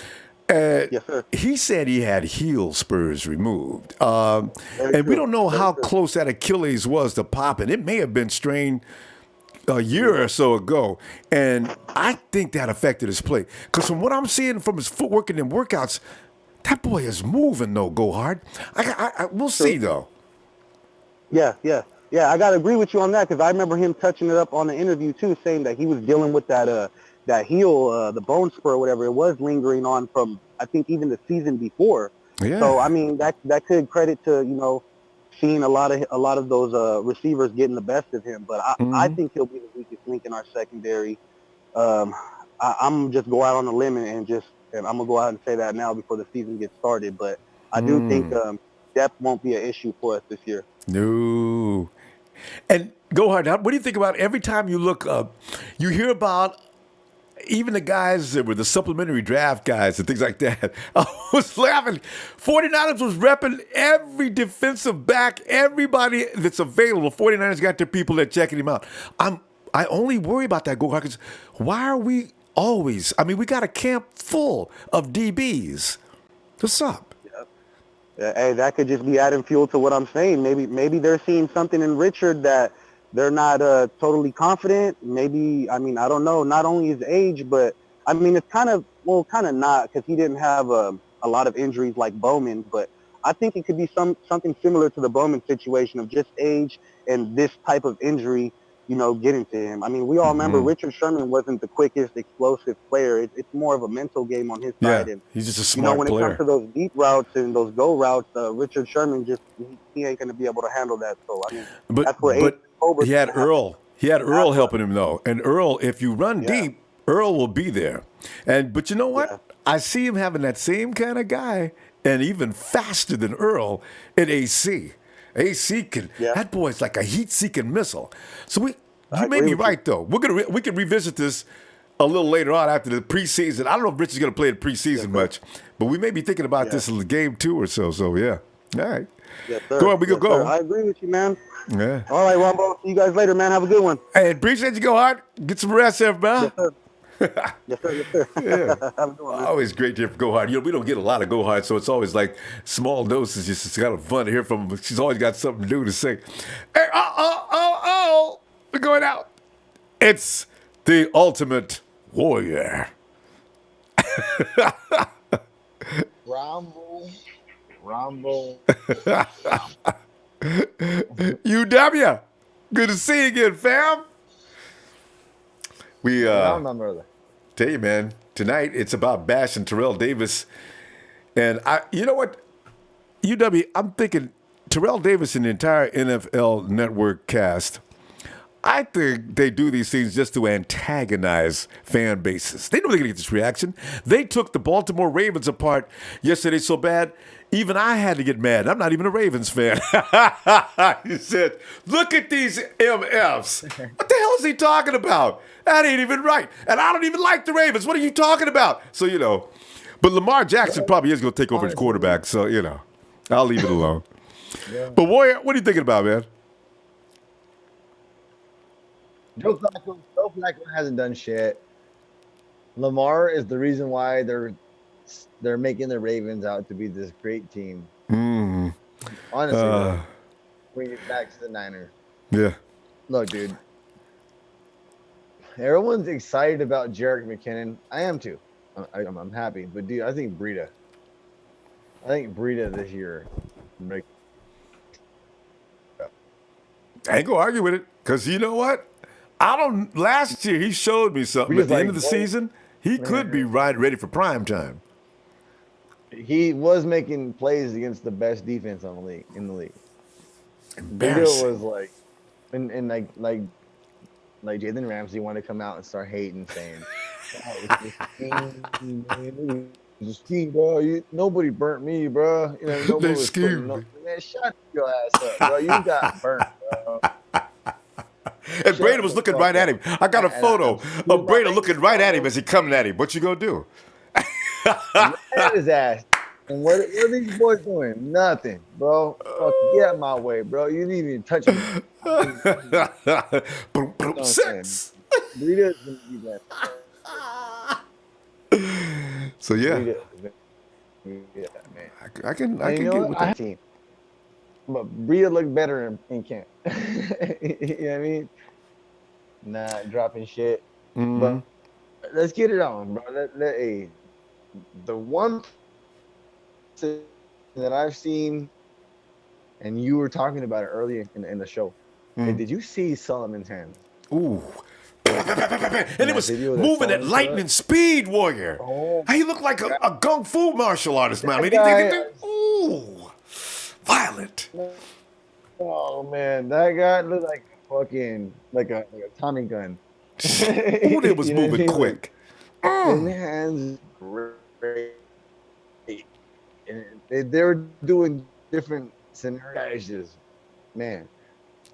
Yes, sir. He said he had heel spurs removed. And we don't know how close that Achilles was to popping. It may have been strained a year or so ago. And I think that affected his play. Because from what I'm seeing from his footwork and workouts, that boy is moving, though, Gohard. We'll see, though. Yeah, I got to agree with you on that because I remember him touching it up on the interview, too, saying that he was dealing with that heel, the bone spur or whatever, it was lingering on from, I think, even the season before. Yeah. So, I mean, that could credit to, seeing a lot of those receivers getting the best of him. But I think he'll be the weakest link in our secondary. I'm just go out on a limb and I'm going to go out and say that now before the season gets started. But I do think depth won't be an issue for us this year. No. And Gohard, what do you think about every time you look up, you hear about even the guys that were the supplementary draft guys and things like that? I was laughing. 49ers was repping every defensive back, everybody that's available. 49ers got their people that checking him out. I only worry about that, Gohard, because why are we always, we got a camp full of DBs. What's up? Hey, that could just be adding fuel to what I'm saying. Maybe they're seeing something in Richard that they're not totally confident. Maybe, I don't know, not only his age, but, it's kind of not because he didn't have a lot of injuries like Bowman, but I think it could be something similar to the Bowman situation of just age and this type of injury, getting to him. We all remember Richard Sherman wasn't the quickest, explosive player. It's more of a mental game on his side. And, he's just a smart when player. It comes to those deep routes and those go routes, Richard Sherman he ain't going to be able to handle that. So, that's where he had Earl. He had Earl helping him, though. And Earl, if you run deep, Earl will be there. But you know what? Yeah. I see him having that same kind of guy and even faster than Earl at AC. AC that boy's like a heat-seeking missile. So you may be right, though. We can revisit this a little later on after the preseason. I don't know if Rich is going to play the preseason much, but we may be thinking about this in game 2 or so. So, yeah. All right. Yes, sir. Go on, we can go. Sir. I agree with you, man. Yeah. All right, Ronbo. See you guys later, man. Have a good one. Hey, appreciate you, Gohard. Get some rest, everybody. Yes, sir. Yes, sir. Yeah. Have a good one, man. Always great to hear from Gohard. We don't get a lot of Gohard, so it's always like small doses. It's kind of fun to hear from him. She's always got something new to say. Hey, we're going out. It's the Ultimate Warrior. Ronbo. UW. Good to see you again, fam. I remember that. Tell you, man, tonight it's about bashing Terrell Davis. And you know what? UW, I'm thinking Terrell Davis and the entire NFL Network cast I think they do these things just to antagonize fan bases. They know they're going to get this reaction. They took the Baltimore Ravens apart yesterday so bad, even I had to get mad. I'm not even a Ravens fan. He said, look at these MFs. What the hell is he talking about? That ain't even right. And I don't even like the Ravens. What are you talking about? So, but Lamar Jackson probably is going to take over as quarterback. So, I'll leave it alone. Yeah. But Warrior, what are you thinking about, man? Joe Flacco hasn't done shit. Lamar is the reason why they're making the Ravens out to be this great team. Honestly, bring it back to the Niners. Yeah. Look, dude. Everyone's excited about Jerick McKinnon. I am too. I'm happy. But, dude, I think Breida this year. I ain't going to argue with it. Because you know what? Last year, he showed me something. At the end of the season, he could be ready for prime time. He was making plays against the best defense in the league. Embarrassing. Was like, and like Jalen Ramsey wanted to come out and start hating, saying, bro. Nobody burnt me, bro. Nobody was putting man, shut your ass up, bro. You got burnt, bro. And Brady was looking right at him. I got a photo of Brady looking right at him as he coming at him. What you gonna do? At his ass. And what are these boys doing? Nothing, bro. Fuck, get out of my way, bro. You didn't even touch me. Boom, boom, six. Breida is gonna be that. So yeah, man. I can get with that. Team. But Breida looked better in camp. You know what I mean? Not dropping shit. Mm-hmm. But let's get it on, bro. The one that I've seen, and you were talking about it earlier in the show. Hey, did you see Solomon's hands? Ooh. And it was moving at lightning speed, Warrior. Oh, he looked like a kung fu martial artist, man. Ooh, violent. Oh man, that guy looked like a Tommy gun. Ooh, it was moving quick. His hands great. And they were doing different scenarios. Just, man,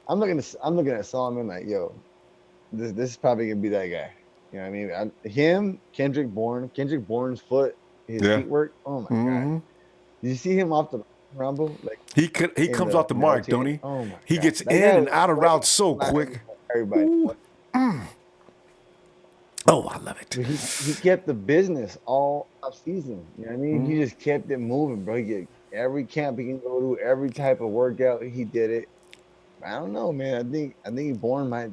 I'm looking at Solomon like, yo, this is probably gonna be that guy. You know what I mean? Him, Kendrick Bourne's foot, his feet work. Oh my god! Did you see him off the Rumble? Like he comes off the mark, don't he? Oh my he god. gets in and out of routes so quick. Everybody. Oh, I love it. He kept the business all off season. You know what I mean? He just kept it moving, bro. Every camp he can go to, every type of workout, he did it. I don't know, man. I think Bourne might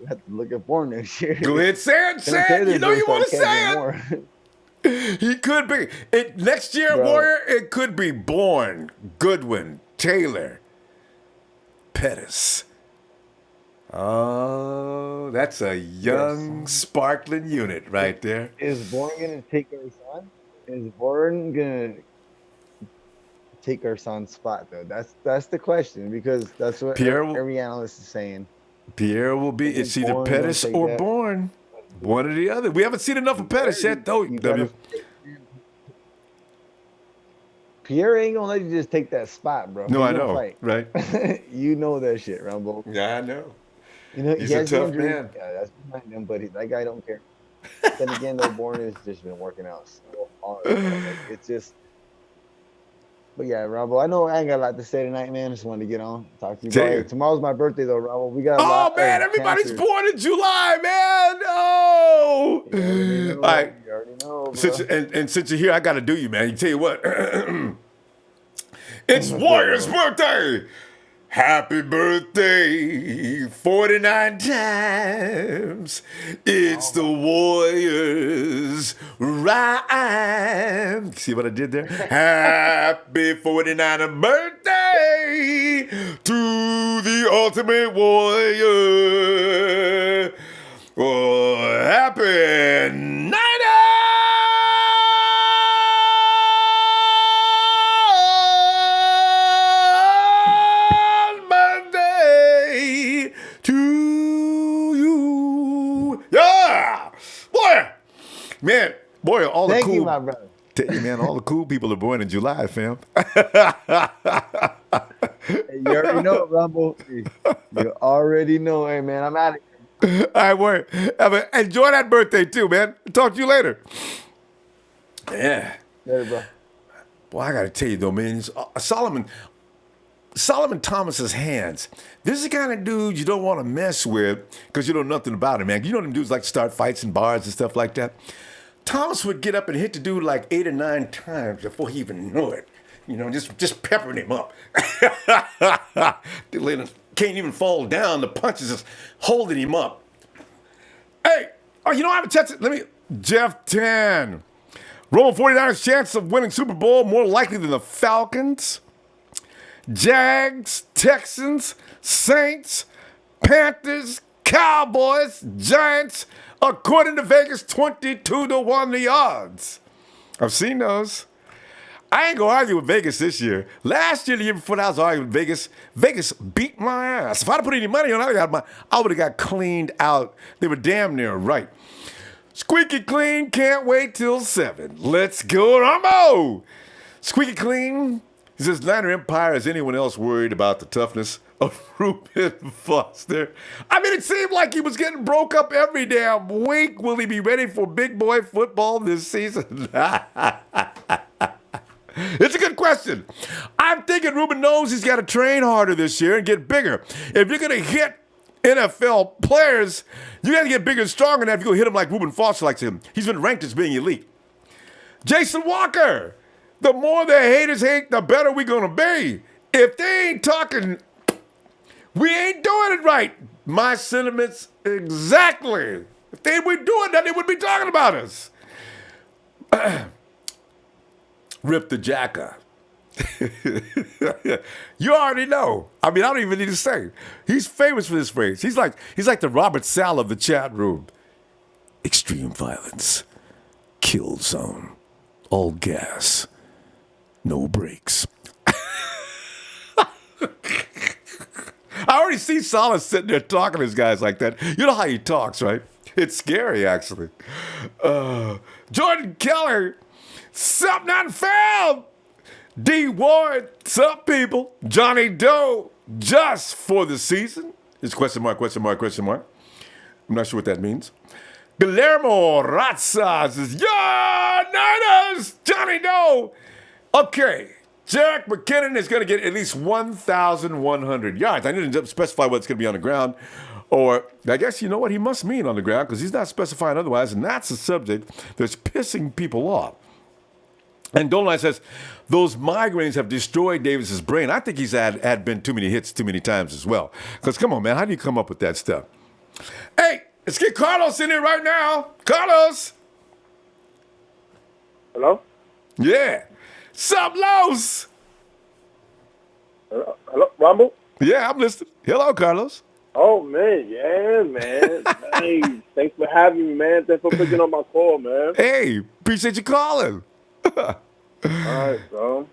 have to look at Bourne next year. Go ahead, say it. You know you want to say it. He could be. Next year, bro. Warrior, it could be Bourne, Goodwin, Taylor, Pettis. Oh, that's a young, sparkling unit right there. Is Bourne going to take our son? Is Bourne going to take our son's spot, though? That's the question, because that's what every analyst is saying. Pierre will be. It's either Pettis or Bourne. One or the other. We haven't seen enough of Pettis yet, though. Pierre ain't gonna let you just take that spot, bro. No, I know. Right. You know that shit, Ronbo. Yeah, I know. He's a tough man. Yeah, that's behind him, but that guy don't care. Then again, though, Bourne has just been working out so hard. It's just. But yeah, Ronbo, I know I ain't got a lot to say tonight, man. Just wanted to get on, talk to you. Hey, tomorrow's my birthday, though, Ronbo. We got. Oh man, everybody's born in July, man. Oh. All right. You already know, since you're here, I got to do you, man. You tell you what. It's Warrior's birthday. Happy birthday 49 times. It's the Warriors rhyme. See what I did there? Happy 49th birthday to the Ultimate Warrior. Oh, happy 90. To Man, boy, all the Thank cool. you, my brother. Tell you, man, all the cool people are born in July, fam. Hey, you already know, Rumble. You already know, hey man. I'm out of here. All right, boy. Enjoy that birthday too, man. Talk to you later. Yeah. Later, bro. Boy, I gotta tell you though, man. Solomon Thomas's hands. This is the kind of dude you don't want to mess with because you know nothing about him, man. You know them dudes like to start fights in bars and stuff like that. Thomas would get up and hit the dude like 8 or 9 times before he even knew it. You know, just peppering him up. Can't even fall down. The punches just holding him up. Hey, you know I haven't touched it. Jeff 10. Roman 49ers chance of winning Super Bowl more likely than the Falcons. Jags, Texans, Saints, Panthers, Cowboys, Giants. According to Vegas, 22-1 the odds. I've seen those. I ain't gonna argue with Vegas this year. Last year, the year before, I was arguing with Vegas. Vegas beat my ass. If I'd have put any money on it, I would have got cleaned out. They were damn near right. Squeaky clean, can't wait till 7. Let's go, Ronbo! Squeaky clean. He says, Niner Empire, is anyone else worried about the toughness of Reuben Foster? I mean, it seemed like he was getting broke up every damn week. Will he be ready for big boy football this season? It's a good question. I'm thinking Reuben knows he's got to train harder this year and get bigger. If you're going to hit NFL players, you got to get bigger and stronger than if you go hit him like Reuben Foster likes him. He's been ranked as being elite. Jason Walker. The more the haters hate, the better we're going to be. If they ain't talking, we ain't doing it right. My sentiments exactly. If they were doing that, they would be talking about us. Rip the Jacker. You already know. I mean, I don't even need to say. He's famous for this phrase. He's like the Robert Sala of the chat room. Extreme violence. Kill zone. All gas. No brakes. I already see Sala sitting there talking to his guys like that. You know how he talks, right? It's scary, actually. Jordan Keller. Something unfound. D. Ward. Sup, people? Johnny Doe. Just for the season? It's question mark, question mark, question mark. I'm not sure what that means. Guillermo Razza says, yeah, Niners, Johnny Doe. Okay, Jerick McKinnon is going to get at least 1,100 yards. I need to specify what's going to be on the ground. Or I guess you know what he must mean on the ground because he's not specifying otherwise, and that's a subject that's pissing people off. And Dolomite says, those migraines have destroyed Davis's brain. I think he's had been too many hits too many times as well. Because come on, man, how do you come up with that stuff? Hey, let's get Carlos in here right now. Carlos. Hello? Yeah. Sup, Los? Hello, Ronbo? Yeah, I'm listening. Hello, Carlos. Oh, man, yeah, man. Hey, thanks for having me, man. Thanks for picking up my call, man. Hey, appreciate you calling. All right, bro.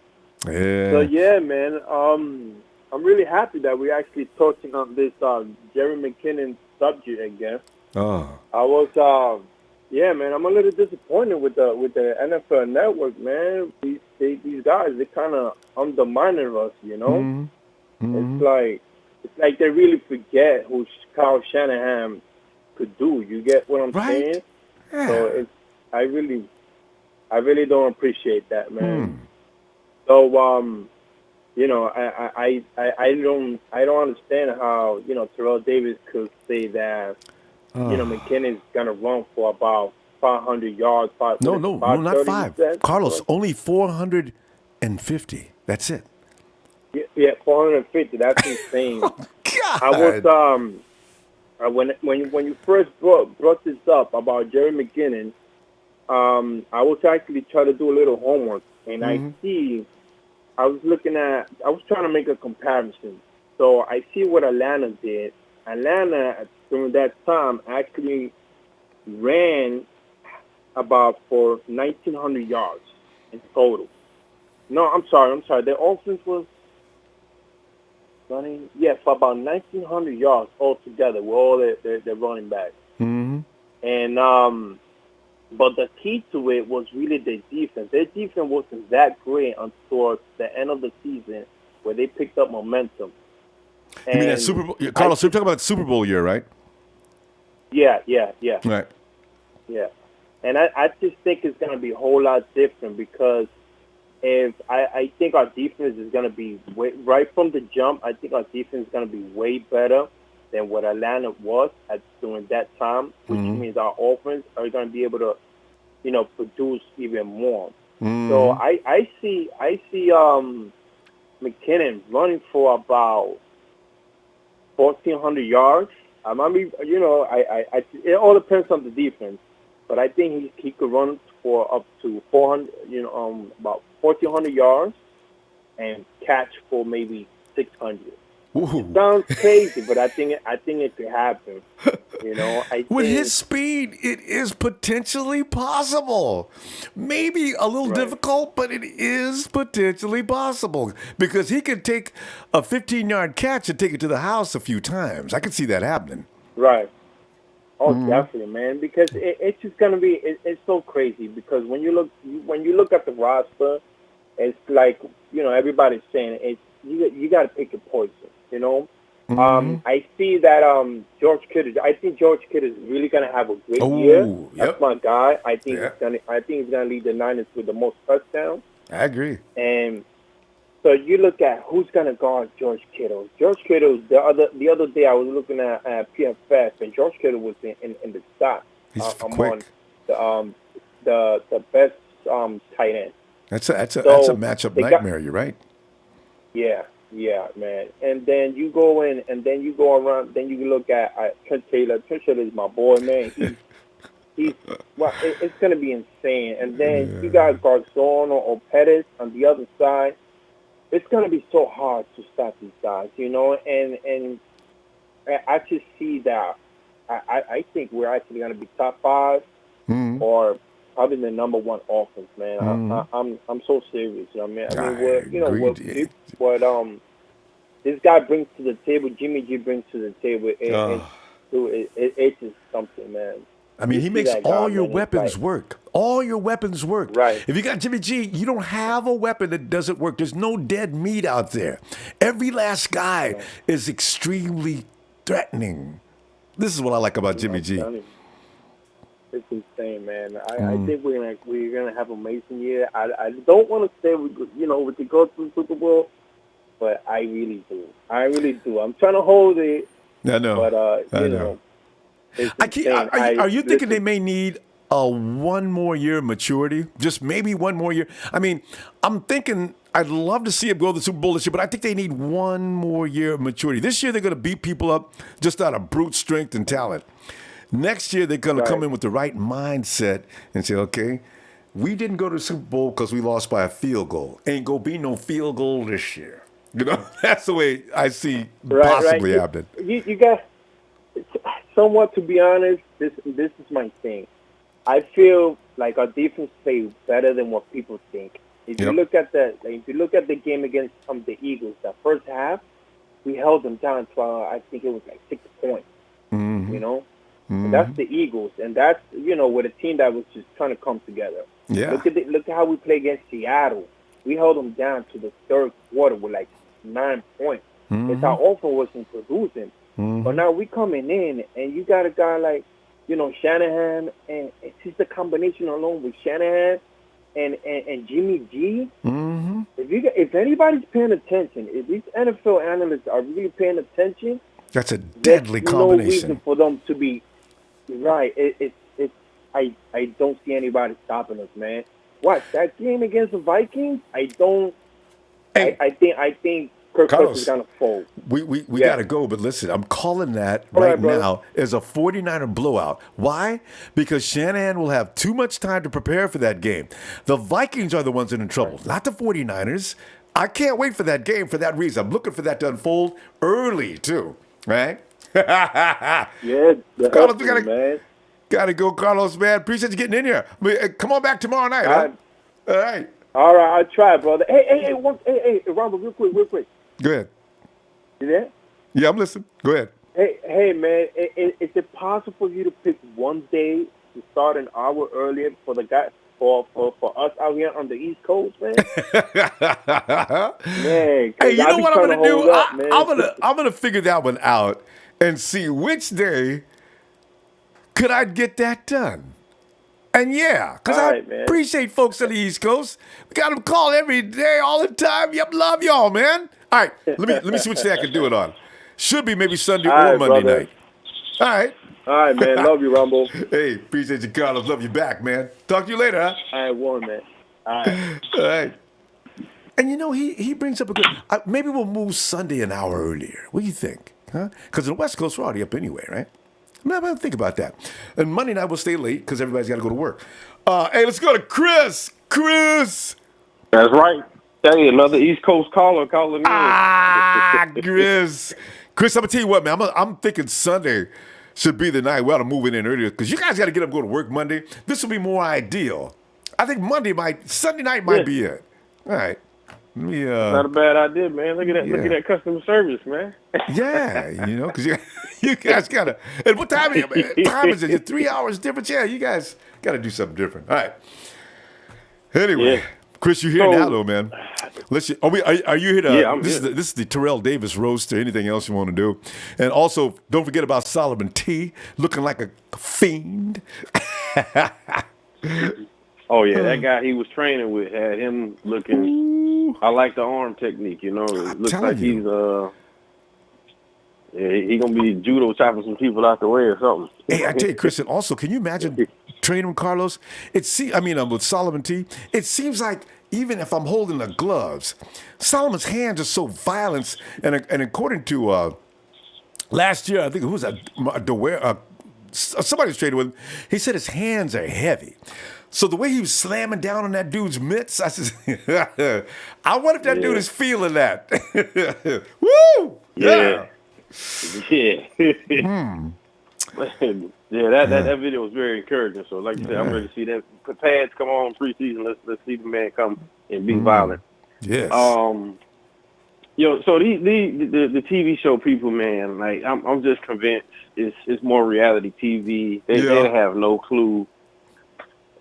Yeah. So, yeah, man, I'm really happy that we're actually touching on this Jerick McKinnon subject again. Oh. I was, yeah, man, I'm a little disappointed with the NFL Network, man. These guys, they kind of undermining us, you know? Mm-hmm. It's like they really forget who Kyle Shanahan could do. You get what I'm saying? Yeah. So I really don't appreciate that, man. So you know, I don't understand how, you know, Terrell Davis could say that you know McKinnon's gonna run for about 500 yards. No, not 5. Carlos, only 450. That's it. Yeah, 450. That's insane. Oh, God. I was when you first brought this up about Jerick McKinnon, I was actually trying to do a little homework, and I was trying to make a comparison. So I see what Atlanta did. Atlanta during that time actually ran about for 1,900 yards in total. No, I'm sorry. Their offense was running, for about 1,900 yards altogether with all their running backs. Mm-hmm. And But the key to it was really their defense. Their defense wasn't that great until the end of the season, where they picked up momentum. You mean that Super Bowl? Carlos, you're talking about Super Bowl year, right? Yeah. Right. Yeah. And I just think it's going to be a whole lot different because if I think our defense is going to be right from the jump. I think our defense is going to be way better than what Atlanta was during that time, which means our offense are going to be able to, produce even more. So I see McKinnon running for about 1,400 yards. I mean, it all depends on the defense, but I think he could run for up to 400, about 1,400 yards, and catch for maybe 600. It sounds crazy, but I think it could happen. With his speed, it is potentially possible. Maybe a little difficult, but it is potentially possible because he could take a 15-yard catch and take it to the house a few times. I could see that happening. Right. Oh, definitely, man. Because it's just gonna be it's so crazy because when you look at the roster, it's like everybody's saying it's you got to pick a poison. I see that George Kittle. I think George Kittle is really gonna have a great year. That's my guy. I think he's gonna lead the Niners with the most touchdowns. I agree. And so you look at who's gonna guard George Kittle. George Kittle. The other day I was looking at PFF, and George Kittle was in the stats. He's quick. The best tight end. That's a matchup nightmare. You're right. Yeah, man. And then you go in, and then you go around. Then you look at Trent Taylor. Trent Taylor is my boy, man. It's gonna be insane. And then you got Garzon or Pettis on the other side. It's gonna be so hard to stop these guys, And I just see that. I think we're actually gonna be top 5 or probably the number 1 offense, man. I'm so serious. What this guy brings to the table, Jimmy G brings to the table, it's just something, man. I mean, he makes all your weapons work. All your weapons work. Right. If you got Jimmy G, you don't have a weapon that doesn't work. There's no dead meat out there. Every last guy is extremely threatening. This is what I like about Jimmy G. It's insane, man. I think we're gonna have an amazing year. I don't want to say we could go to the Super Bowl, but I really do. I'm trying to hold it. I know. But I know. Are you thinking they may need one more year of maturity? Just maybe one more year? I mean, I'm thinking I'd love to see them go to the Super Bowl this year, but I think they need one more year of maturity. This year they're going to beat people up just out of brute strength and talent. Next year they're going to come in with the right mindset and say, okay, we didn't go to the Super Bowl because we lost by a field goal. Ain't going to be no field goal this year. That's the way I see possibly happening. You got somewhat, to be honest, this is my thing. I feel like our defense plays better than what people think. If you look at the game against the Eagles, that first half, we held them down to I think it was like 6 points. And that's the Eagles, and that's with a team that was just trying to come together. Yeah. Look at how we play against Seattle. We held them down to the third quarter with like 9 points. It's our offense wasn't producing. But now we coming in, and you got a guy like Shanahan, and it's just a combination alone with Shanahan and Jimmy G. If anybody's paying attention, if these NFL analysts are really paying attention, that's a deadly combination. No reason for them to be right. I don't see anybody stopping us, man. Watch that game against the Vikings. I think Kirk Cousins is gonna fold. We gotta go, but listen, I'm calling that right now as a 49er blowout. Why? Because Shanahan will have too much time to prepare for that game. The Vikings are the ones in trouble, not the 49ers. I can't wait for that game for that reason. I'm looking for that to unfold early too. Right? Carlos, we gotta go, Carlos, man. Appreciate you getting in here. Come on back tomorrow night, huh? All right. All right, I'll try, brother. Hey, Ronbo, real quick. Go ahead. You there? Yeah, I'm listening. Go ahead. Hey, man, is it possible for you to pick one day to start an hour earlier for the guy for us out here on the East Coast, man. Man, hey, you know what I'm gonna do? I'm gonna figure that one out and see which day could I get that done. And yeah, because appreciate folks on the East Coast. We got them call every day, all the time. Yep, love y'all, man. All right, let me see which day I can do it on. Should be maybe Sunday or Monday night. All right. All right, man. Love you, Rumble. Hey, appreciate you, Carlos. Love you back, man. Talk to you later, huh? All right, one, man. All right. All right. And you know, he brings up a good. Maybe we'll move Sunday an hour earlier. What do you think? Huh? Because on the West Coast, we're already up anyway, right? I'm think about that. And Monday night we'll stay late because everybody's got to go to work. Hey, let's go to Chris. Chris. That's right. Hey, another East Coast caller calling in. Chris. Chris, I'm gonna tell you what, man. I'm thinking Sunday should be the night. We ought to move it in earlier because you guys got to get up and go to work Monday. This will be more ideal. I think Sunday night might be it. All right. Not a bad idea, man. Look at that. Yeah. Look at that customer service, man. Yeah, you know, because you guys gotta. And what time is it? You're 3 hours difference. Yeah, you guys gotta do something different. All right. Anyway, Chris, you're here now, though, man. Are you here to? Yeah, this is the Terrell Davis roast or anything else you want to do, and also don't forget about Solomon T. looking like a fiend. Oh yeah, that guy he was training with had him looking. Ooh. I like the arm technique. You know, it looks like he's he gonna be judo chopping some people out the way or something. Hey, I tell you, Chris, and also, can you imagine training with Carlos? With Solomon T. It seems like even if I'm holding the gloves, Solomon's hands are so violent, and according to last year, I think it was somebody was trading with him. He said his hands are heavy. So the way he was slamming down on that dude's mitts, I said, I wonder if that dude is feeling that. Woo! Yeah. Yeah, that video was very encouraging. So like you said, I'm ready to see that. Put pads come on preseason. Let's see the man come and be violent. Yes. So the TV show people, man, like I'm just convinced it's more reality TV. They have no clue.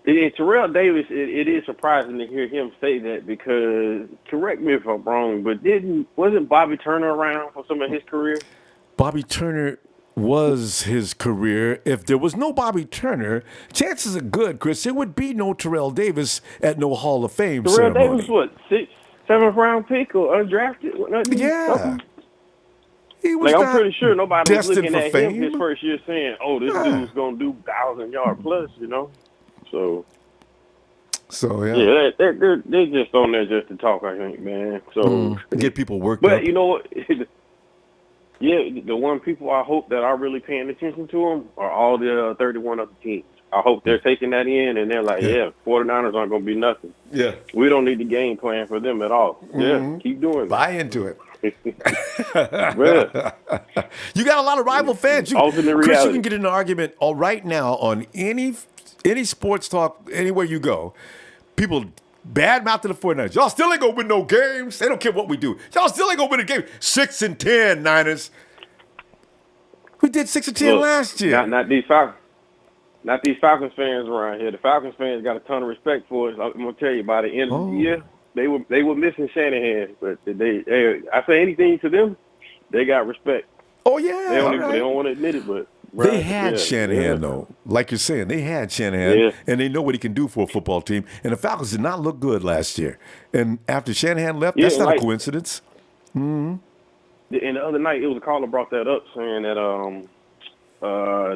And Terrell Davis, it is surprising to hear him say that because, correct me if I'm wrong, but wasn't Bobby Turner around for some of his career? Bobby Turner was his career. If there was no Bobby Turner, chances are good, Chris, there would be no Terrell Davis at no Hall of Fame ceremony. Terrell Davis, what, 6th, 7th round pick or undrafted? Yeah. He was I'm pretty sure nobody was looking at fame. him his first year saying, oh, this dude's going to do 1,000-yard plus, you know? So yeah, they're just on there just to talk, I think, man. So get people worked but up. You know what? The one people I hope that are really paying attention to them are all the 31 other teams. I hope they're taking that in and they're like, 49ers aren't going to be nothing. Yeah, we don't need the game plan for them at all. Yeah, keep doing it. Buy into it. You got a lot of rival fans. Chris, you can get in an argument right now on any sports talk, anywhere you go, people badmouthing the 49ers. Y'all still ain't going to win no games. They don't care what we do. Y'all still ain't going to win a game. 6-10, Niners. We did 6-10 last year. Not these Falcons. Not these Falcons fans around here. The Falcons fans got a ton of respect for us. I'm going to tell you, by the end of the year, they were missing Shanahan. But I say anything to them, they got respect. Oh, yeah. They don't want to admit it, but. They had Shanahan, though. Like you're saying, they had Shanahan, and they know what he can do for a football team. And the Falcons did not look good last year. And after Shanahan left, that's not a coincidence. Mm-hmm. And the other night, it was a caller brought that up, saying that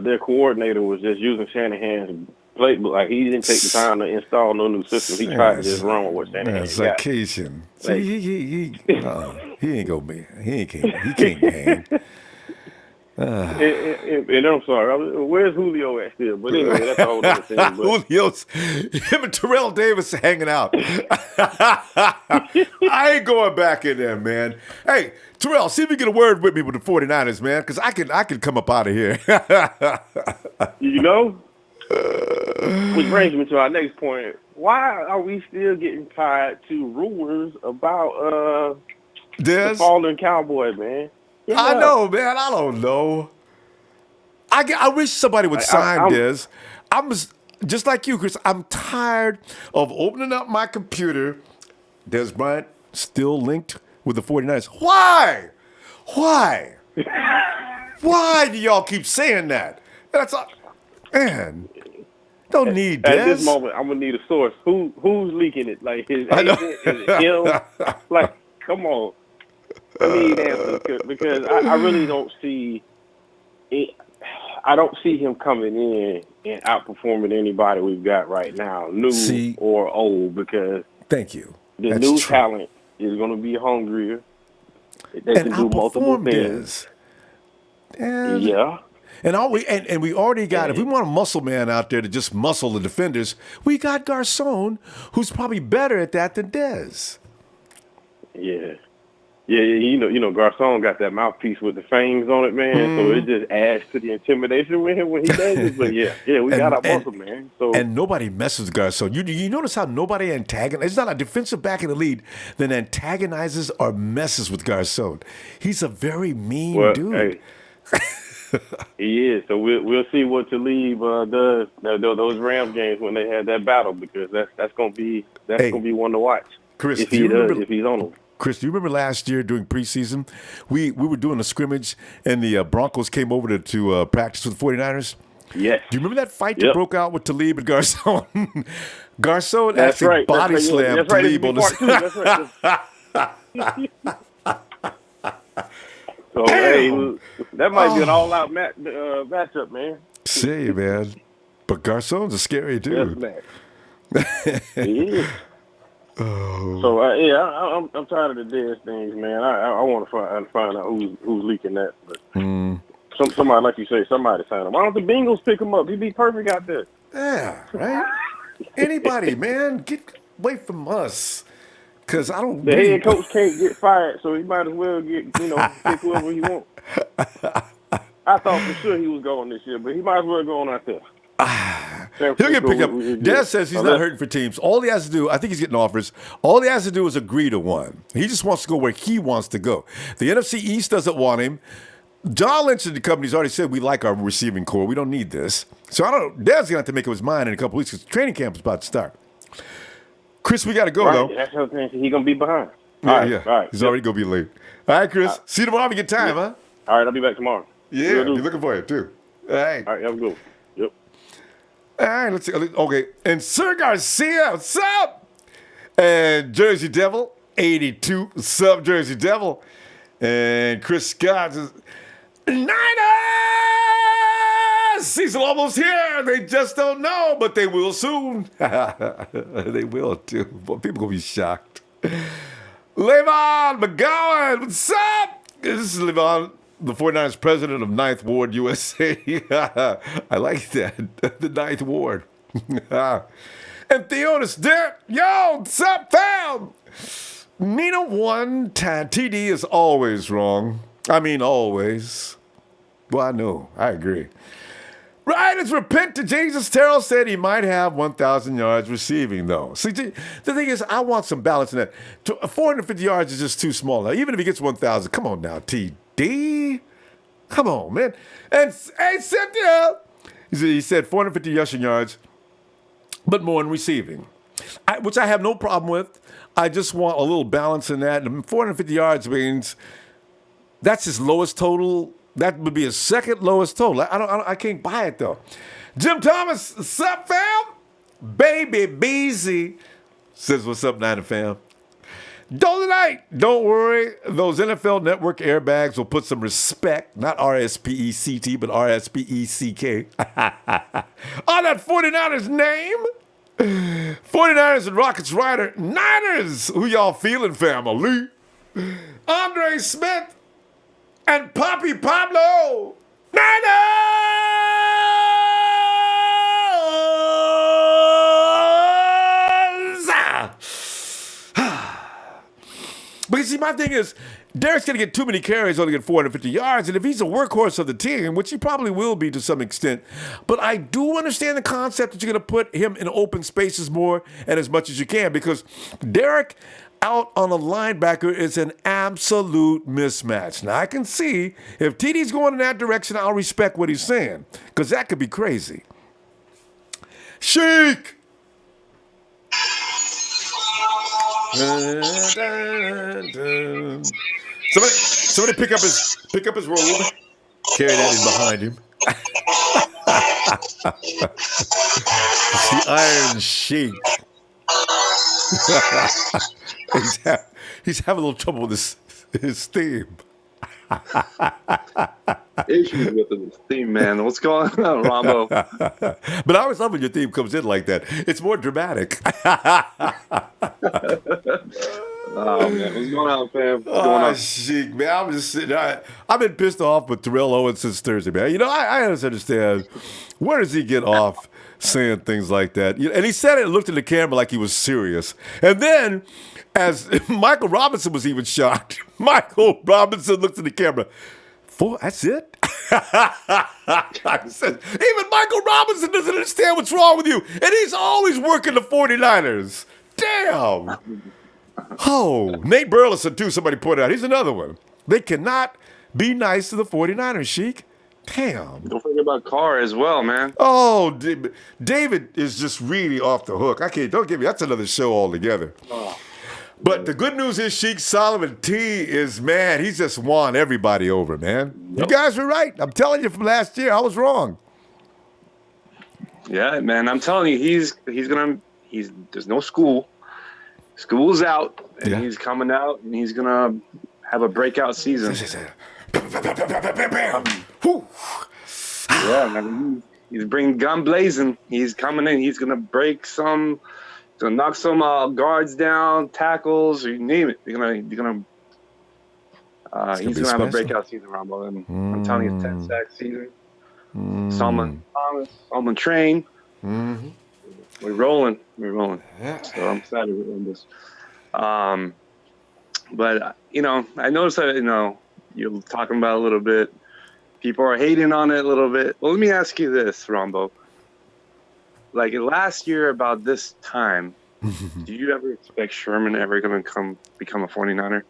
their coordinator was just using Shanahan's playbook. Like, he didn't take the time to install no new system. He tried to just run with what Shanahan got. Vacation. See, he ain't gonna be. He can't hang. And I'm sorry, where's Julio at still? But anyway, that's a whole other thing. Julio's, him and Terrell Davis are hanging out. I ain't going back in there, man. Hey, Terrell, see if you get a word with me with the 49ers, man, because I can come up out of here. You know? Which brings me to our next point. Why are we still getting tied to rumors about the fallen Cowboy, man? Yeah. I know, man. I don't know. I wish somebody would sign Dez. just like you, Chris, I'm tired of opening up my computer. Dez Bryant still linked with the 49ers. Why? Why? Why do y'all keep saying that? That's all. Man, don't need Dez. At this moment, I'm gonna need a source. Who's leaking it? Like his agent? Is it him? Like, come on. I need answers because I really don't see it. I don't see him coming in and outperforming anybody we've got right now, new or old. Because thank you. The new talent is going to be hungrier. They can do multiple things. Yeah. And we already got, if we want a muscle man out there to just muscle the defenders, we got Garcon, who's probably better at that than Dez. Yeah. Yeah, you know, Garcon got that mouthpiece with the fangs on it, man. So it just adds to the intimidation with him when he does it. But yeah, we got our muscle, man. So nobody messes with Garcon. You notice how nobody antagonizes? It's not a defensive back in the lead that antagonizes or messes with Garcon. He's a very mean dude. Hey. He is. So we'll see what Talib does those Rams games when they had that battle, because that's gonna be one to watch. Chris, if he's on them. Chris, do you remember last year during preseason, we were doing a scrimmage and the Broncos came over to practice with the 49ers? Yes. Do you remember that fight that broke out with Talib and Garcon? Garcon actually body slammed Talib on the So, hey, that might be an all-out matchup, man. See, man. But Garcon's a scary dude. Yes, man. He is. Oh. So I'm tired of the Dez things, man. I want to find out who's leaking that. But somebody, like you say, somebody sign him. Why don't the Bengals pick him up? He'd be perfect out there. Yeah, right. Anybody, man, get away from us. Because I don't. The head coach can't get fired, so he might as well pick whoever he wants. I thought for sure he was going this year, but he might as well go on out there. He'll get picked up. Dez says he's not hurting for teams. All he has to do, I think he's getting offers. All he has to do is agree to one. He just wants to go where he wants to go. The NFC East doesn't want him. John Lynch and the company's already said we like our receiving core. We don't need this. So I don't. Dez's gonna have to make up his mind in a couple weeks because training camp is about to start. Chris, we got to go though. That's what I'm saying. He's gonna be behind. All right. He's already gonna be late. All right, Chris. See you tomorrow if you get time, huh? All right, I'll be back tomorrow. Yeah, be looking for you too. All right. All right, have a good one. Yep. All right, let's see. Okay, and Sir Garcia, what's up? And Jersey Devil, 82, what's up, Jersey Devil? And Chris Scott says, Niners! Season almost here. They just don't know, but they will soon. They will too. Boy, people gonna be shocked. Levon McGowan, what's up? This is Levon, the 49ers president of 9th Ward, USA. I like that. The 9th Ward. And Theonis Dirt. Yo, what's up, fam? Nina one TD is always wrong. I mean, always. Well, I know. I agree. Riders repent to Jesus. Terrell said he might have 1,000 yards receiving, though. See, the thing is, I want some balance in that. 450 yards is just too small. Now, even if he gets 1,000, come on now, TD. Come on, man. And hey, Cynthia, he said 450 rushing yards, but more in receiving, which I have no problem with. I just want a little balance in that. And 450 yards means that's his lowest total. That would be his second lowest total. I can't buy it, though. Jim Thomas, what's up, fam? Baby Beezy says, what's up, Niner fam? Dolomite, don't worry. Those NFL Network airbags will put some respect, not R-S-P-E-C-T, but R-S-P-E-C-K, on that 49ers name. 49ers and Rockets rider, Niners. Who y'all feeling, family? Andre Smith and Poppy Pablo. Niners! But see, my thing is, Derek's going to get too many carries, only get 450 yards, and if he's a workhorse of the team, which he probably will be to some extent, but I do understand the concept that you're going to put him in open spaces more and as much as you can, because Derek out on a linebacker is an absolute mismatch. Now, I can see if TD's going in that direction, I'll respect what he's saying, because that could be crazy. Sheik! Somebody pick up his robe. Carry that in behind him. The Iron Sheik. he's having a little trouble with his theme. Issues with the theme, man. What's going on, Ronbo? But I always love when your theme comes in like that. It's more dramatic. Oh, man. What's going on, fam? What's going on? Sheik, man. I'm just sitting. I've been pissed off with Terrell Owens since Thursday, man. You know, I don't understand. Where does he get off saying things like that? And he said it and looked at the camera like he was serious. And then, as Michael Robinson was even shocked, Michael Robinson looked at the camera. That's it? I said, even Michael Robinson doesn't understand what's wrong with you. And he's always working the 49ers. Damn. Oh, Nate Burleson, too, somebody pointed out. He's another one. They cannot be nice to the 49ers, Sheik. Damn. Don't forget about Carr as well, man. Oh, David is just really off the hook. Don't get me, that's another show altogether. Oh. But the good news is Sheik Solomon T is, man, he's just won everybody over, man. Yep. You guys were right. I'm telling you from last year, I was wrong. Yeah, man, I'm telling you, there's no school. School's out, and he's coming out, and he's gonna have a breakout season. Yeah, man, he's bringing gun blazing. He's coming in. He's gonna knock some guards down, tackles, you name it. He's gonna have a breakout season, Ronbo. And I'm telling you, 10-sack season. Solomon Thomas, Solomon Train. Mm-hmm. We're rolling. Yeah. So I'm excited with this. But I noticed that you're talking about a little bit. People are hating on it a little bit. Well, let me ask you this, Ronbo. Like last year about this time, do you ever expect Sherman ever going to become a 49er?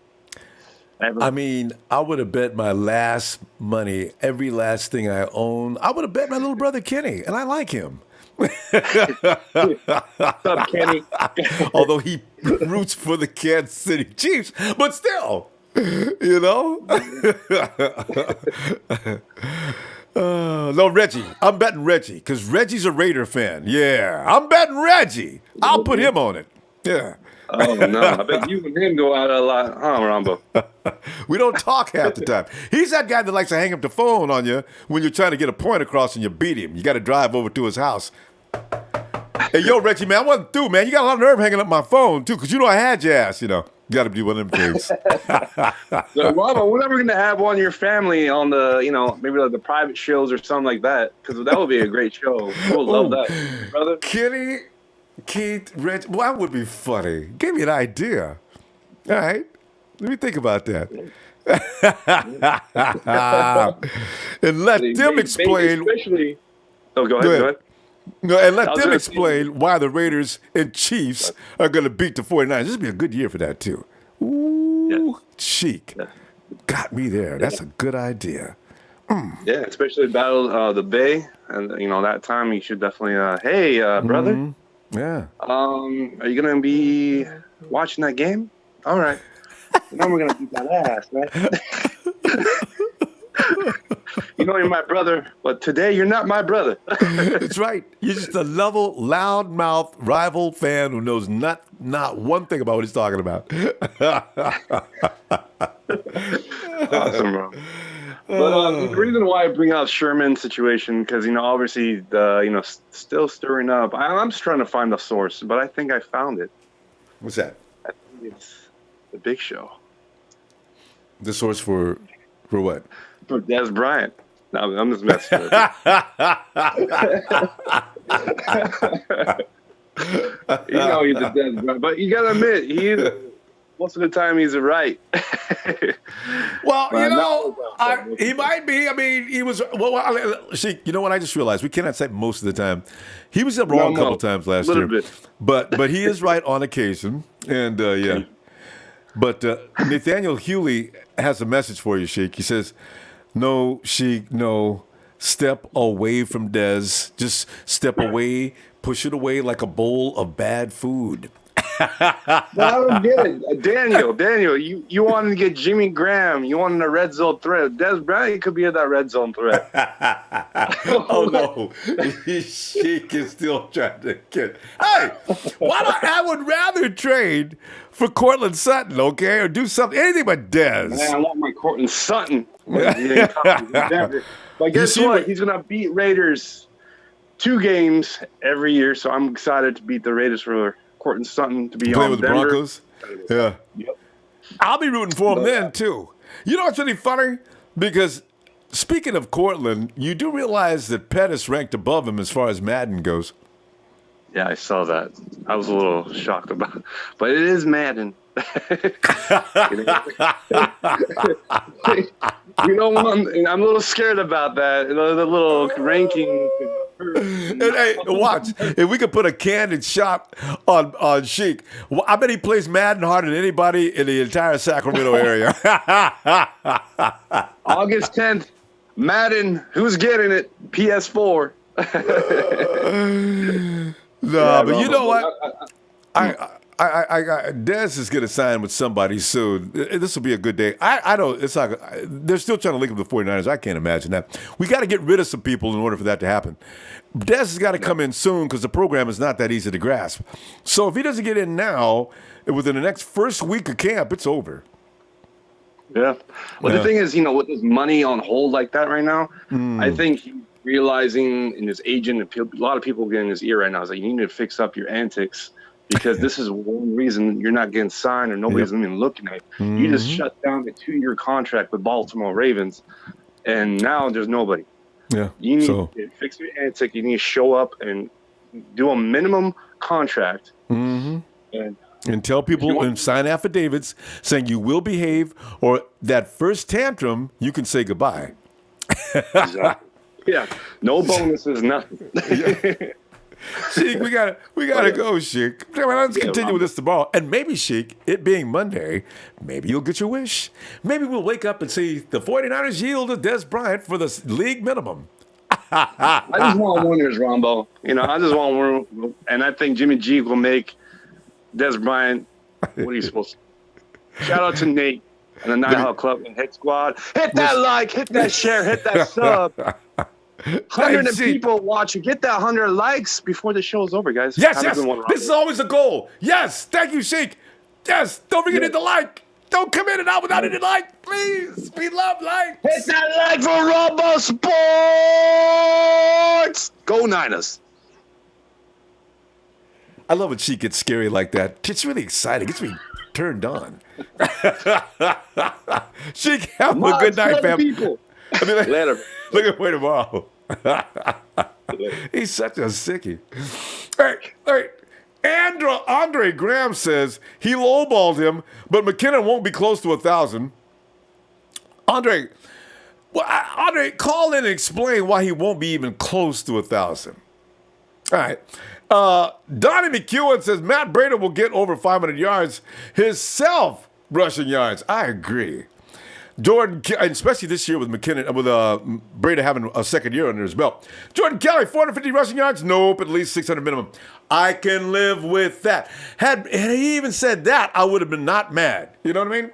Ever? I mean, I would have bet my last money, every last thing I own. I would have bet my little brother Kenny, and I like him. What's up, Kenny? Although he roots for the Kansas City Chiefs, but still, no, Reggie. I'm betting Reggie because Reggie's a Raider fan. Yeah, I'm betting Reggie. I'll put him on it. Yeah. Oh, no. I bet you and him go out a lot, huh, Ronbo? We don't talk half the time. He's that guy that likes to hang up the phone on you when you're trying to get a point across and you beat him. You got to drive over to his house. Hey, yo, Reggie, man, I wasn't through, man. You got a lot of nerve hanging up my phone, too, because I had your ass, You got to be one of them things. So, Ronbo, we're never going to have one of your family on the, maybe like the private shows or something like that, because that would be a great show. I would love that, brother. Kenny, Keith, Reggie, well, that would be funny. Give me an idea. All right. Let me think about that. And let them explain. Go ahead. No, and let them explain why the Raiders and Chiefs are going to beat the 49ers. This would be a good year for that, too. Ooh, Sheik. Yeah. Got me there. That's a good idea. Yeah, especially Battle the Bay. And, that time you should definitely, hey, brother. Mm-hmm. Yeah. Are you going to be watching that game? All right. Now we're going to beat that ass, man. You're my brother, but today you're not my brother. That's right. You're just a loudmouth rival fan who knows not one thing about what he's talking about. Awesome, bro. But the reason why I bring out Sherman's situation, because, obviously, still stirring up. I'm just trying to find the source, but I think I found it. What's that? I think it's the Big Show. The source for what? For Dez Bryant. No, I'm just messing with you. He's a Dez Bryant. But you got to admit, most of the time he's right. Well, he might be. I mean, he was. See, you know what? I just realized we cannot say most of the time. He was wrong a couple times last year. Bit. But he is right on occasion. And, yeah. But Nathaniel Hewley has a message for you, Sheik. He says, no, Sheik, no. Step away from Dez. Just step away. push it away like a bowl of bad food. I don't get it. Daniel, you wanted to get Jimmy Graham. You wanted a red zone threat. Dez Bryant could be in that red zone threat. Oh, no. Sheik is still trying to get. Hey, I would rather trade for Cortland Sutton, okay, or do something, anything but Dez. Man, I want my Cortland Sutton. But guess what? He's going to beat Raiders 2 games every year, so I'm excited to beat the Raiders for Cortland Sutton to be play on with Denver. the Broncos. Yeah. Yep. I'll be rooting for him then, too. You know what's really funny? Because speaking of Cortland, you do realize that Pettis ranked above him as far as Madden goes. Yeah, I saw that. I was a little shocked about it. But it is Madden. You know what? I'm a little scared about that. The little ranking. And hey, watch. If we could put a candid shot on Sheik, I bet he plays Madden harder than anybody in the entire Sacramento area. August 10th, Madden. Who's getting it? PS4. No, but you know what? Dez is going to sign with somebody soon. This will be a good day. I don't. It's like they're still trying to link him to the 49ers. I can't imagine that. We got to get rid of some people in order for that to happen. Dez has got to come in soon because the program is not that easy to grasp. So if he doesn't get in now, within the next first week of camp, it's over. Yeah. Well, the thing is, with his money on hold like that right now, I think he's realizing, and his agent, a lot of people get in his ear right now, is like, you need to fix up your antics. Because this is one reason you're not getting signed or nobody's even looking at you. You just shut down the 2-year contract with Baltimore Ravens, and now there's nobody. Yeah. You need to fix your antic. You need to show up and do a minimum contract. And tell people and sign affidavits saying you will behave, or that first tantrum, you can say goodbye. Exactly. Yeah. No bonuses, nothing. Sheik, we gotta go, Sheik. Let's continue with this tomorrow. And maybe, Sheik, it being Monday, maybe you'll get your wish. Maybe we'll wake up and see the 49ers yield to Dez Bryant for the league minimum. I just want winners, Ronbo. I just want one. And I think Jimmy G will make Dez Bryant what he's supposed to. Shout out to Nate and the Night Hawk Club and Hit Squad. Hit that like, hit that share, hit that sub. 100 people watching. Get that 100 likes before the show's over, guys. Yes. This is always a goal. Yes. Thank you, Sheik. Yes. Don't forget to hit the like. Don't come in and out without hitting like. Please. We love likes. Hit that like for Ronbo Sports. Go Niners. I love when Sheik gets scary like that. It's really exciting. It gets me turned on. Sheik, have a good night, fam. Later. Looking for tomorrow. He's such a sickie. All right. Andre Graham says he lowballed him, but McKinnon won't be close to 1,000. Andre, call in and explain why he won't be even close to 1,000. All right. Donnie McEwen says Matt Breida will get over 500 yards himself rushing yards. I agree. Jordan, especially this year with McKinnon, with Breida having a second year under his belt. Jordan Kelly, 450 rushing yards? Nope, at least 600 minimum. I can live with that. Had he even said that, I would have been not mad. You know what I mean?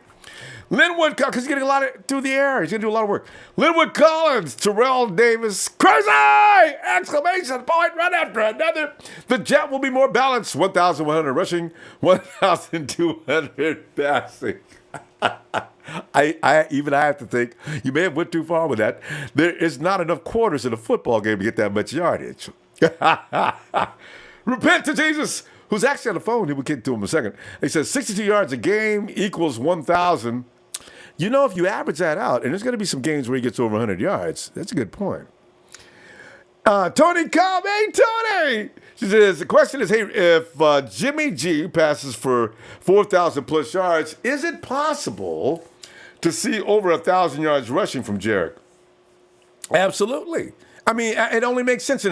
Linwood, because he's getting a lot through the air. He's going to do a lot of work. Linwood Collins, Terrell Davis, crazy! Exclamation point, right after another. The Jet will be more balanced. 1,100 rushing, 1,200 passing. I have to think you may have went too far with that. There is not enough quarters in a football game to get that much yardage. Repent to Jesus, who's actually on the phone. We'll get to him in a second. He says 62 yards a game equals 1,000. If you average that out, and there's going to be some games where he gets over 100 yards. That's a good point. Tony Cobb, hey, Tony! She says, the question is, hey, if Jimmy G passes for 4,000 plus yards, is it possible to see over 1,000 yards rushing from Jerick? Absolutely. I mean, it only makes sense.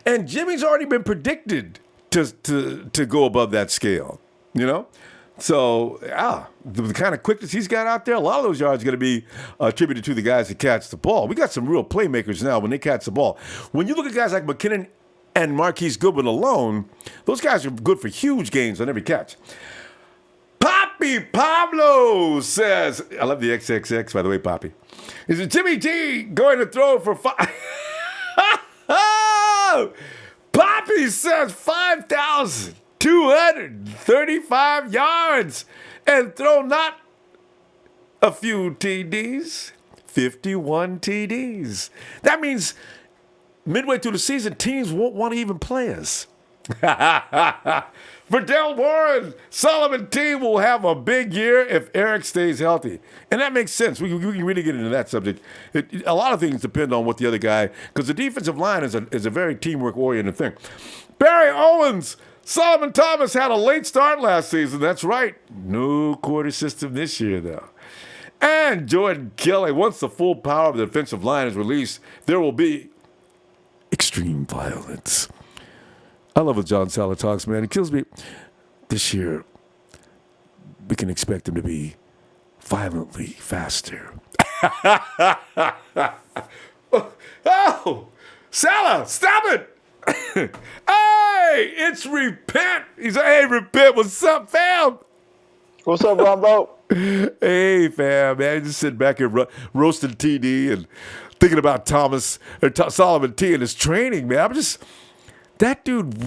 And Jimmy's already been predicted to go above that scale, So, the kind of quickness he's got out there, a lot of those yards are going to be attributed to the guys that catch the ball. We got some real playmakers now when they catch the ball. When you look at guys like McKinnon and Marquise Goodwin alone, those guys are good for huge gains on every catch. Poppy Pablo says, I love the XXX, by the way, Poppy. Is it Jimmy G going to throw for 5? Poppy says 5,235 yards and throw not a few TDs, 51 TDs. That means midway through the season, teams won't want to even play us. For Del Warren, Solomon team will have a big year if Eric stays healthy. And that makes sense. We can really get into that subject. A lot of things depend on what the other guy, because the defensive line is a very teamwork-oriented thing. Barry Owens, Solomon Thomas had a late start last season. That's right. No quarter system this year, though. And Jordan Kelly, once the full power of the defensive line is released, there will be extreme violence. I love what John Sala talks, man. It kills me. This year, we can expect him to be violently faster. Oh, Sala, stop it. Hey, it's Repent. He's like, hey, Repent, what's up, fam? What's up, Ronbo? Hey, fam, man. Just sitting back here roasting TD and thinking about Solomon T and his training, man. That dude,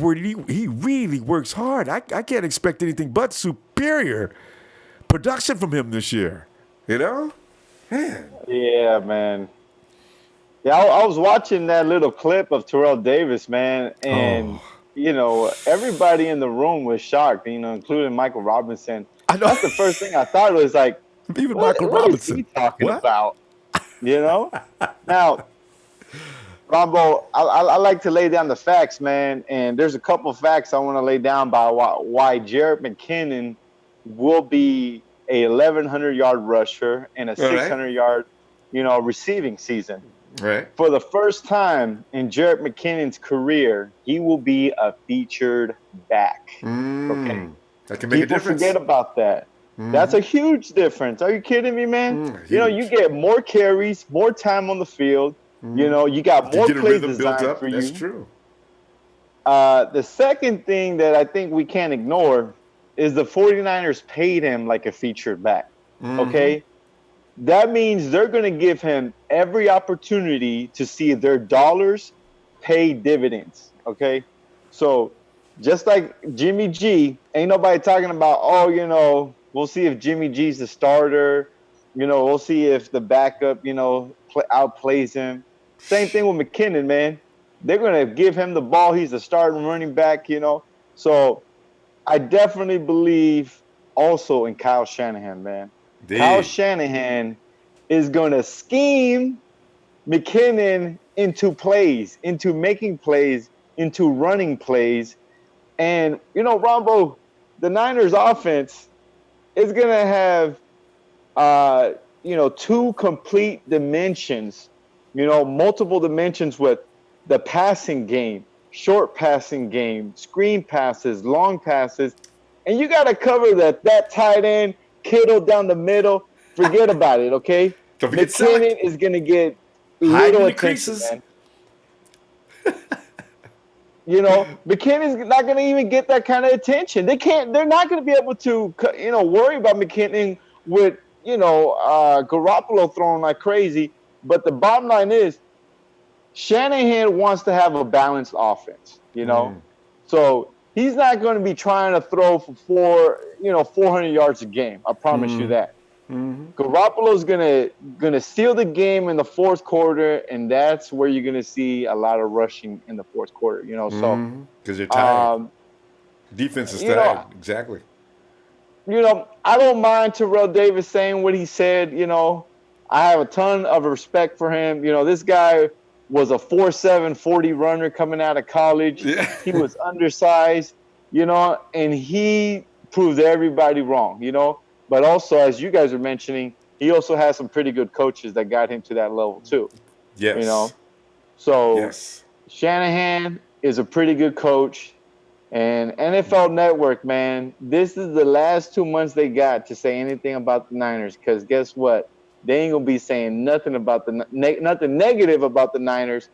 he really works hard. I can't expect anything but superior production from him this year. You know? Man. Yeah, man. Yeah, I was watching that little clip of Terrell Davis, man, and, everybody in the room was shocked, including Michael Robinson. I know. That's the first thing I thought was like, even Michael Robinson. What is he talking about? Now, Ronbo, I like to lay down the facts, man, and there's a couple facts I want to lay down by why Jerick McKinnon will be a 1,100-yard rusher and a 600-yard, receiving season. Right. For the first time in Jerick McKinnon's career, he will be a featured back. Okay. That can make a difference. People forget about that. That's a huge difference. Are you kidding me, man? You get more carries, more time on the field. You got more plays designed for you. That's true. The second thing that I think we can't ignore is the 49ers paid him like a featured back. Okay? That means they're going to give him every opportunity to see their dollars pay dividends. Okay? So just like Jimmy G, ain't nobody talking about, we'll see if Jimmy G's the starter. We'll see if the backup, outplays him. Same thing with McKinnon, man. They're going to give him the ball. He's the starting running back, So I definitely believe also in Kyle Shanahan, man. Kyle Shanahan is going to scheme McKinnon into plays, into making plays, into running plays. And, Ronbo, the Niners offense is going to have, two complete dimensions, multiple dimensions with the passing game, short passing game, screen passes, long passes. And you got to cover that tight end, Kittle down the middle. Forget about it, okay? McKinnon is going to get little attention, man. McKinnon's not going to even get that kind of attention. They're not going to be able to, worry about McKinnon with, Garoppolo throwing like crazy. But the bottom line is Shanahan wants to have a balanced offense, So he's not going to be trying to throw for 400 yards a game. I promise you that. Garoppolo's gonna steal the game in the fourth quarter, and that's where you're gonna see a lot of rushing in the fourth quarter. So because they're tired. Defense is tired. Exactly. I don't mind Terrell Davis saying what he said. I have a ton of respect for him. This guy was a 4.7 40 runner coming out of college. Yeah. He was undersized, and he proved everybody wrong, But also, as you guys are mentioning, he also has some pretty good coaches that got him to that level too. Yes. So Shanahan is a pretty good coach. And NFL Network, man, this is the last 2 months they got to say anything about the Niners, because guess what? They ain't gonna be saying nothing about nothing negative about the Niners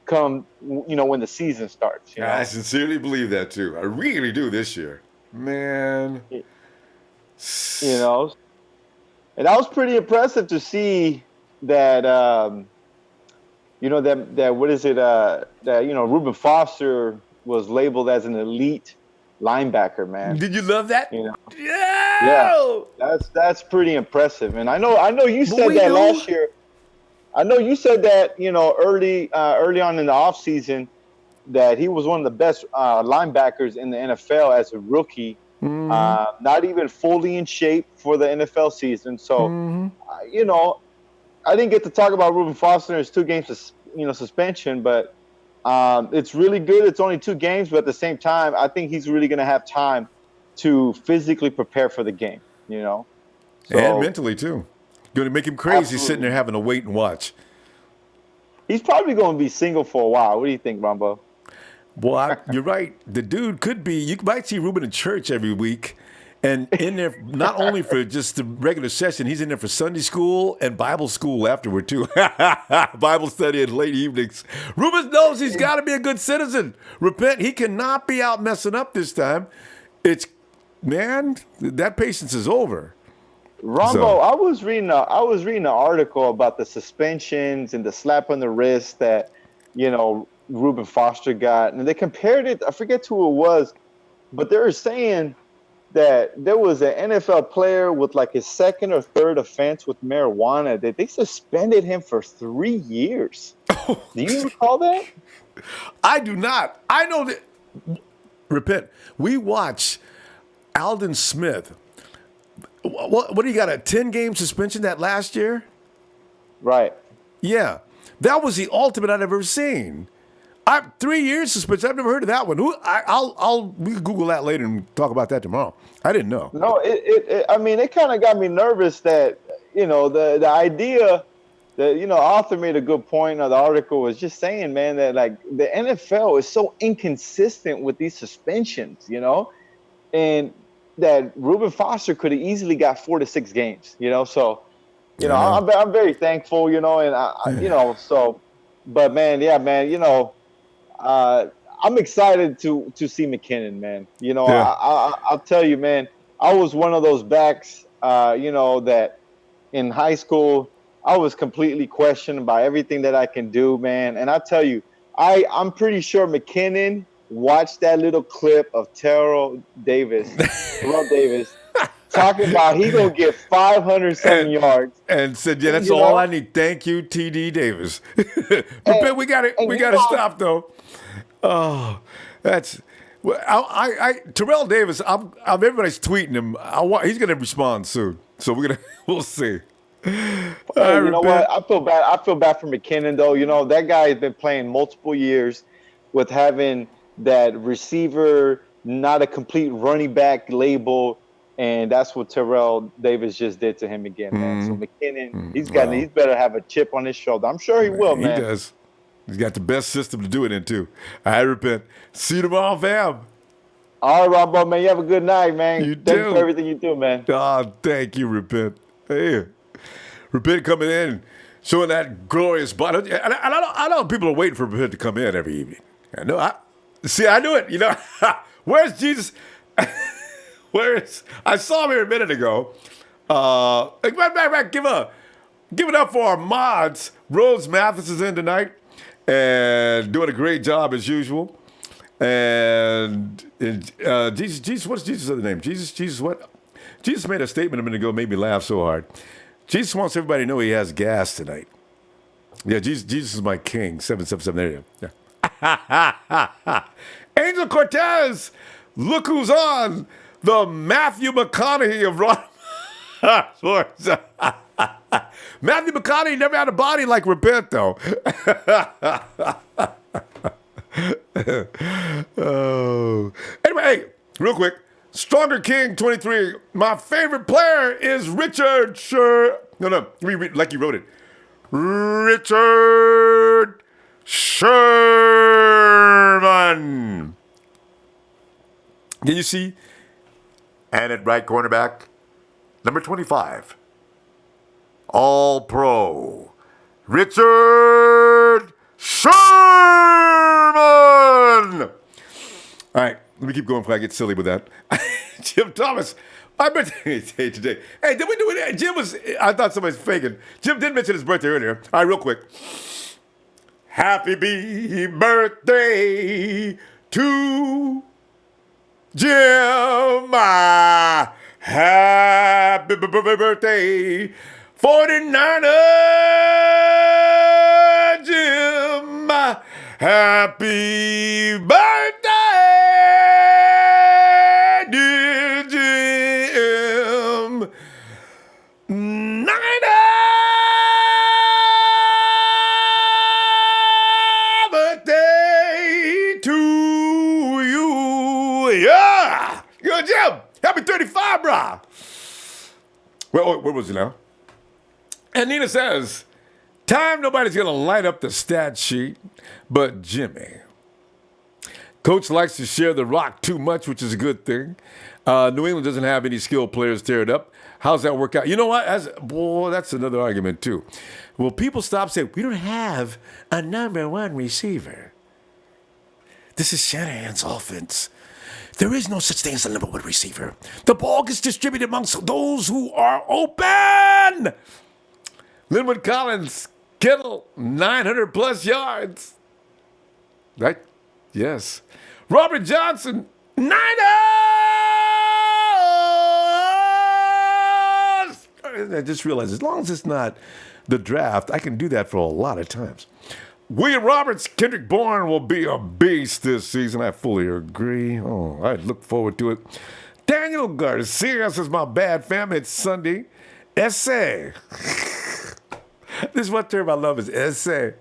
come when the season starts. I sincerely believe that too. I really do this year, man. And that was pretty impressive to see that. That what is it? That Reuben Foster was labeled as an elite linebacker, man. Did you love that? Yeah, that's pretty impressive. And I know you said that last year. I know you said that early on in the offseason that he was one of the best linebackers in the NFL as a rookie. Not even fully in shape for the NFL season. So, I didn't get to talk about Reuben Foster in his 2 games, suspension, but it's really good. It's only 2 games, but at the same time, I think he's really going to have time to physically prepare for the game. So, and mentally too. Going to make him crazy Absolutely. sitting there having to wait and watch. He's probably going to be single for a while. What do you think, Ronbo? Boy, you're right. The dude could be. You might see Reuben in church every week, and in there not only for just the regular session, he's in there for Sunday school and Bible school afterward too. Bible study in late evenings. Reuben knows he's got to be a good citizen. Repent. He cannot be out messing up this time. That patience is over. Ronbo, I was reading an article about the suspensions and the slap on the wrist that Reuben Foster got, and they compared it. I forget who it was, but they were saying that there was an NFL player with like his 2nd or 3rd offense with marijuana that they suspended him for 3 years. Do you recall that? I do not. I know that. Repent. We watch Aldon Smith. What do you got, a 10-game suspension that last year? Right. Yeah. That was the ultimate I've ever seen. 3 years suspension. I've never heard of that one. We can Google that later and talk about that tomorrow. I didn't know. No, it kind of got me nervous that, the idea that, author made a good point of the article was just saying, man, that like the NFL is so inconsistent with these suspensions, and that Reuben Foster could have easily got 4 to 6 games, so, I'm very thankful, and so, but man, yeah, man, I'm excited to see McKinnon, man. I'll tell you, man, I was one of those backs, that in high school, I was completely questioned by everything that I can do, man. And I tell you, I'm pretty sure McKinnon watched that little clip of Terrell Davis, talking about he gonna get 500-something yards, and said, "Yeah, that's all I need. Thank you, TD Davis." But we got to stop though. Oh, that's. Terrell Davis. Everybody's tweeting him. He's gonna respond soon, so we'll see. Hey, you know what? I feel bad for McKinnon though. That guy has been playing multiple years with having that receiver, not a complete running back label, and that's what Terrell Davis just did to him again, man. So McKinnon, he's better have a chip on his shoulder. I'm sure he will, man. He does. He's got the best system to do it in too. I repent. See you tomorrow, fam. All right, Ronbo, man. You have a good night, man. Thank you for everything you do, man. Oh, thank you, Repent. Hey, Repent coming in, showing that glorious body. And I know people are waiting for Repent to come in every evening. I knew it. Where's Jesus? I saw him here a minute ago. Give it up for our mods. Rose Mathis is in tonight and doing a great job as usual. And Jesus, what's Jesus' other name? Jesus what? Jesus made a statement a minute ago, made me laugh so hard. Jesus wants everybody to know he has gas tonight. Yeah, Jesus is my king. 777, there you go. Yeah. Angel Cortez, look who's on. The Matthew McConaughey of Ron Sports. Matthew McConaughey never had a body like Repent, though. Oh. Anyway, hey, real quick. Stronger King 23. My favorite player is Richard No, read like you wrote it. Richard Sherman. Can you see? And at right cornerback, number 25. All Pro. Richard Sherman. All right, let me keep going before I get silly with that. Jim Thomas, my birthday today. Hey, did we do it? Jim was, I thought somebody's faking. Jim did mention his birthday earlier. All right, real quick. Happy birthday to Jim. Happy birthday, 49er Jim. Happy birthday, dear Jim. Niner birthday to you. Yeah. Yo, Jim. Happy 35, brah. Well, where was he now? And Nina says, time nobody's going to light up the stat sheet but Jimmy. Coach likes to share the rock too much, which is a good thing. New England doesn't have any skilled players tear it up. How's that work out? You know what? That's another argument, too. Well, people stop saying, we don't have a number one receiver. This is Shanahan's offense. There is no such thing as a number one receiver. The ball gets distributed amongst those who are open. Linwood Collins, Kittle, 900-plus yards. Right? Yes. Robert Johnson, Niners! I just realized, as long as it's not the draft, I can do that for a lot of times. William Roberts, Kendrick Bourne will be a beast this season. I fully agree. Oh, I look forward to it. Daniel Garcia says, my bad, fam. It's Sunday. Essay. This is what term I love is essay.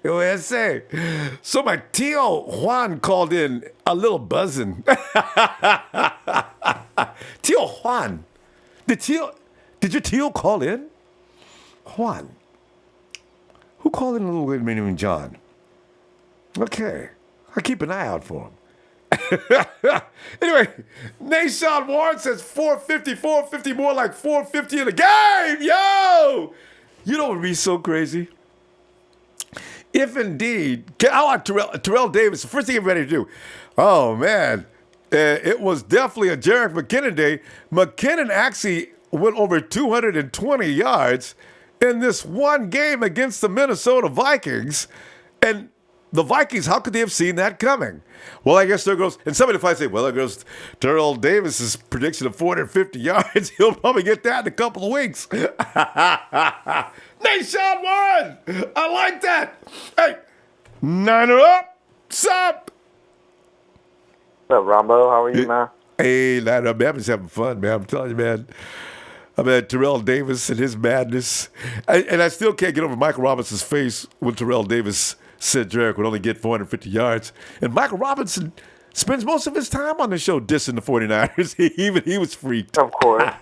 Yo, essay. So my Tio Juan called in a little buzzing. Tio Juan. Did your Tio call in? Juan. Who called in a little bit named John? Okay. I'll keep an eye out for him. Anyway, Nashawn Warren says 450, more like 450 in the game. Yo! You know what would be so crazy? If indeed, I like Terrell Davis, the first thing you're ready to do. Oh, man. It was definitely a Jerick McKinnon day. McKinnon actually went over 220 yards in this one game against the Minnesota Vikings. And the Vikings, how could they have seen that coming? Well, I guess there goes, and somebody might say, well, there goes Terrell Davis's prediction of 450 yards. He'll probably get that in a couple of weeks. Nashawn Warren, I like that. Hey, Niner up, sup? What's up, Ronbo? How are you, man? Hey, Niner up, man. I'm just having fun, man. I'm telling you, man. I mean, Terrell Davis and his madness. And I still can't get over Michael Robinson's face when Terrell Davis said Jerick would only get 450 yards. And Michael Robinson spends most of his time on the show dissing the 49ers. He was freaked. Of course.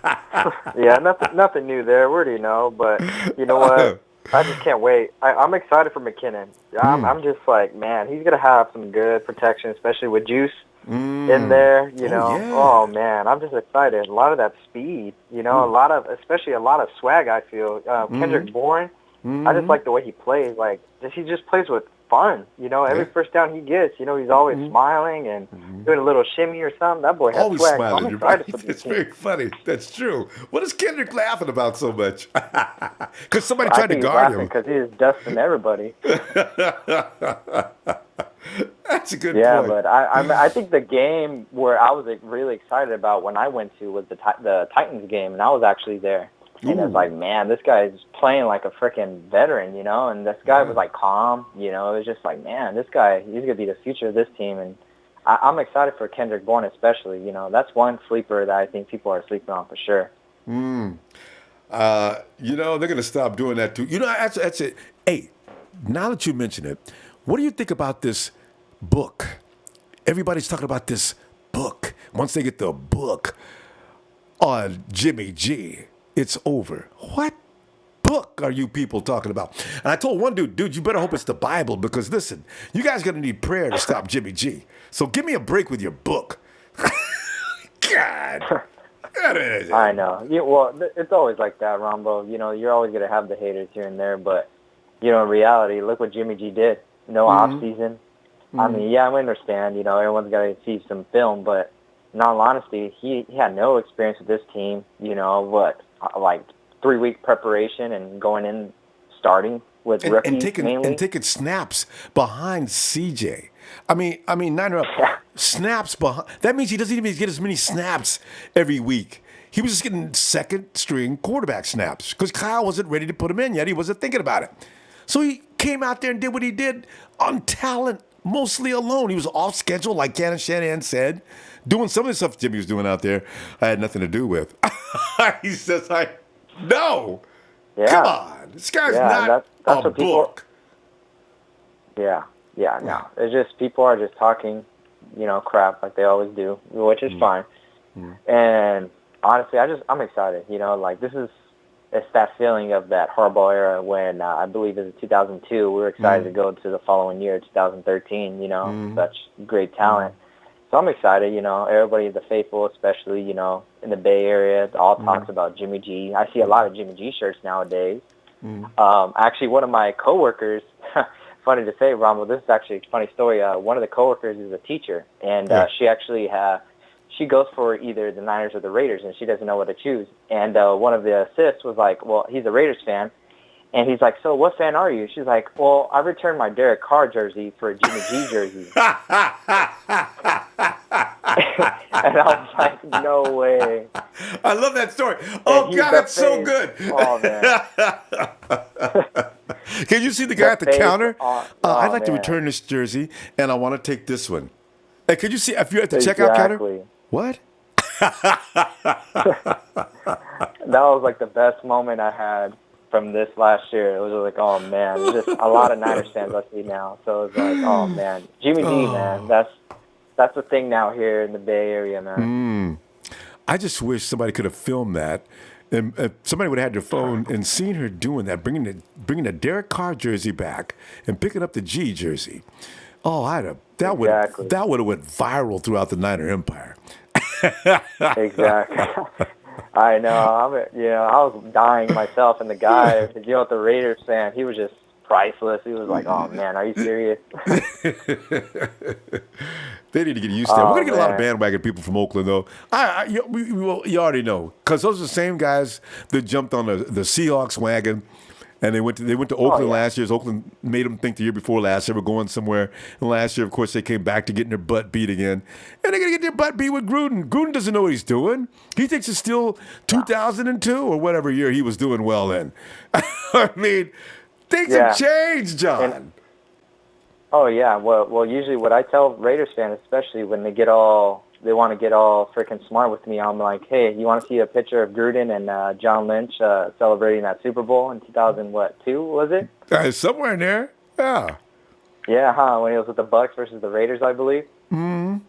Yeah, nothing new there. We already know. But you know what? I just can't wait. I'm excited for McKinnon. I'm just like, man, he's going to have some good protection, especially with Juice in there, you know. Yeah. Oh, man, I'm just excited. A lot of that speed, you know, especially a lot of swag, I feel. Kendrick Bourne, I just like the way he plays. Like, he just plays with fun, you know. Every first down he gets, you know, he's always smiling and doing a little shimmy or something. That boy has always swag. smiling. I'm excited for this It's team. very funny. That's true. What is Kendrick laughing about so much? Because somebody I tried to think he's guard laughing him. because he is dusting everybody. That's a good Yeah, point. but I think the game where I was really excited about when I went to was the Titans game, and I was actually there. And it's like, man, this guy's playing like a freaking veteran, you know, and this guy was like calm, you know. It was just like, man, this guy, he's going to be the future of this team. And I'm excited for Kendrick Bourne especially, you know. That's one sleeper that I think people are sleeping on for sure. You know, they're going to stop doing that too. You know, that's it. Hey, now that you mention it, what do you think about this book? Everybody's talking about this book. Once they get the book on Jimmy G, it's over. What book are you people talking about? And I told one dude, you better hope it's the Bible because, listen, you guys going to need prayer to stop Jimmy G. So give me a break with your book. God. I know. Yeah, well, it's always like that, Ronbo. You know, you're always going to have the haters here and there. But, you know, in reality, look what Jimmy G did. no off season. I mean, yeah, I understand. You know, everyone's got to see some film, but in all honesty, he had no experience with this team. You know, like 3-week preparation and going in starting with rookies mainly. And taking snaps behind CJ. I mean, Niner up snaps behind. That means he doesn't even get as many snaps every week. He was just getting second string quarterback snaps because Kyle wasn't ready to put him in yet. He wasn't thinking about it. So he came out there and did what he did on talent, mostly alone. He was off schedule, like Shanahan said, doing some of the stuff Jimmy was doing out there I had nothing to do with. He's just like, no. Yeah. Come on. This guy's not that's a book. Yeah, no. It's just people are just talking, you know, crap like they always do, which is fine. And honestly, I'm excited. You know, like it's that feeling of that Harbaugh era when I believe it was 2002. We were excited to go to the following year, 2013. You know, such great talent. So I'm excited. You know, everybody, the faithful, especially, you know, in the Bay Area, all talks about Jimmy G. I see a lot of Jimmy G shirts nowadays. Actually, one of my coworkers. Funny to say, Ronbo, this is actually a funny story. One of the coworkers is a teacher, and she actually she goes for either the Niners or the Raiders, and she doesn't know what to choose. And one of the assists was like, well, he's a Raiders fan. And he's like, so what fan are you? She's like, well, I returned my Derek Carr jersey for a Jimmy G jersey. And I was like, no way. I love that story. Oh, God, that's so good. Oh, man. Can you see the guy at the counter? I'd like to return this jersey, and I want to take this one. Hey, could you see if you're at the checkout counter? What? That was like the best moment I had from this last year. It was like, oh man, just a lot of Niners fans I see now. So it was like, oh man, Jimmy G, man, that's the thing now here in the Bay Area, man. I just wish somebody could have filmed that, and somebody would have had their phone and seen her doing that, bringing the Derek Carr jersey back and picking up the G jersey. Oh, that would have went viral throughout the Niner Empire. Exactly. I know. I was dying myself, and the guy, the Raiders fan, he was just priceless. He was like, "Oh man, are you serious?" They need to get used to that. We're gonna get a lot of bandwagon people from Oakland, though. You already know, because those are the same guys that jumped on the Seahawks wagon. And they went to Oakland last year. Oakland made them think the year before last they were going somewhere. And last year, of course, they came back to getting their butt beat again. And they're going to get their butt beat with Gruden. Gruden doesn't know what he's doing. He thinks it's still 2002 or whatever year he was doing well in. I mean, things have changed, John. Oh, yeah. Well, usually what I tell Raiders fans, especially when they want to get all freaking smart with me, I'm like, hey, you want to see a picture of Gruden and John Lynch celebrating that Super Bowl in 2002, was it? Somewhere in there, yeah. Yeah, when he was with the Bucs versus the Raiders, I believe. Mm-hmm.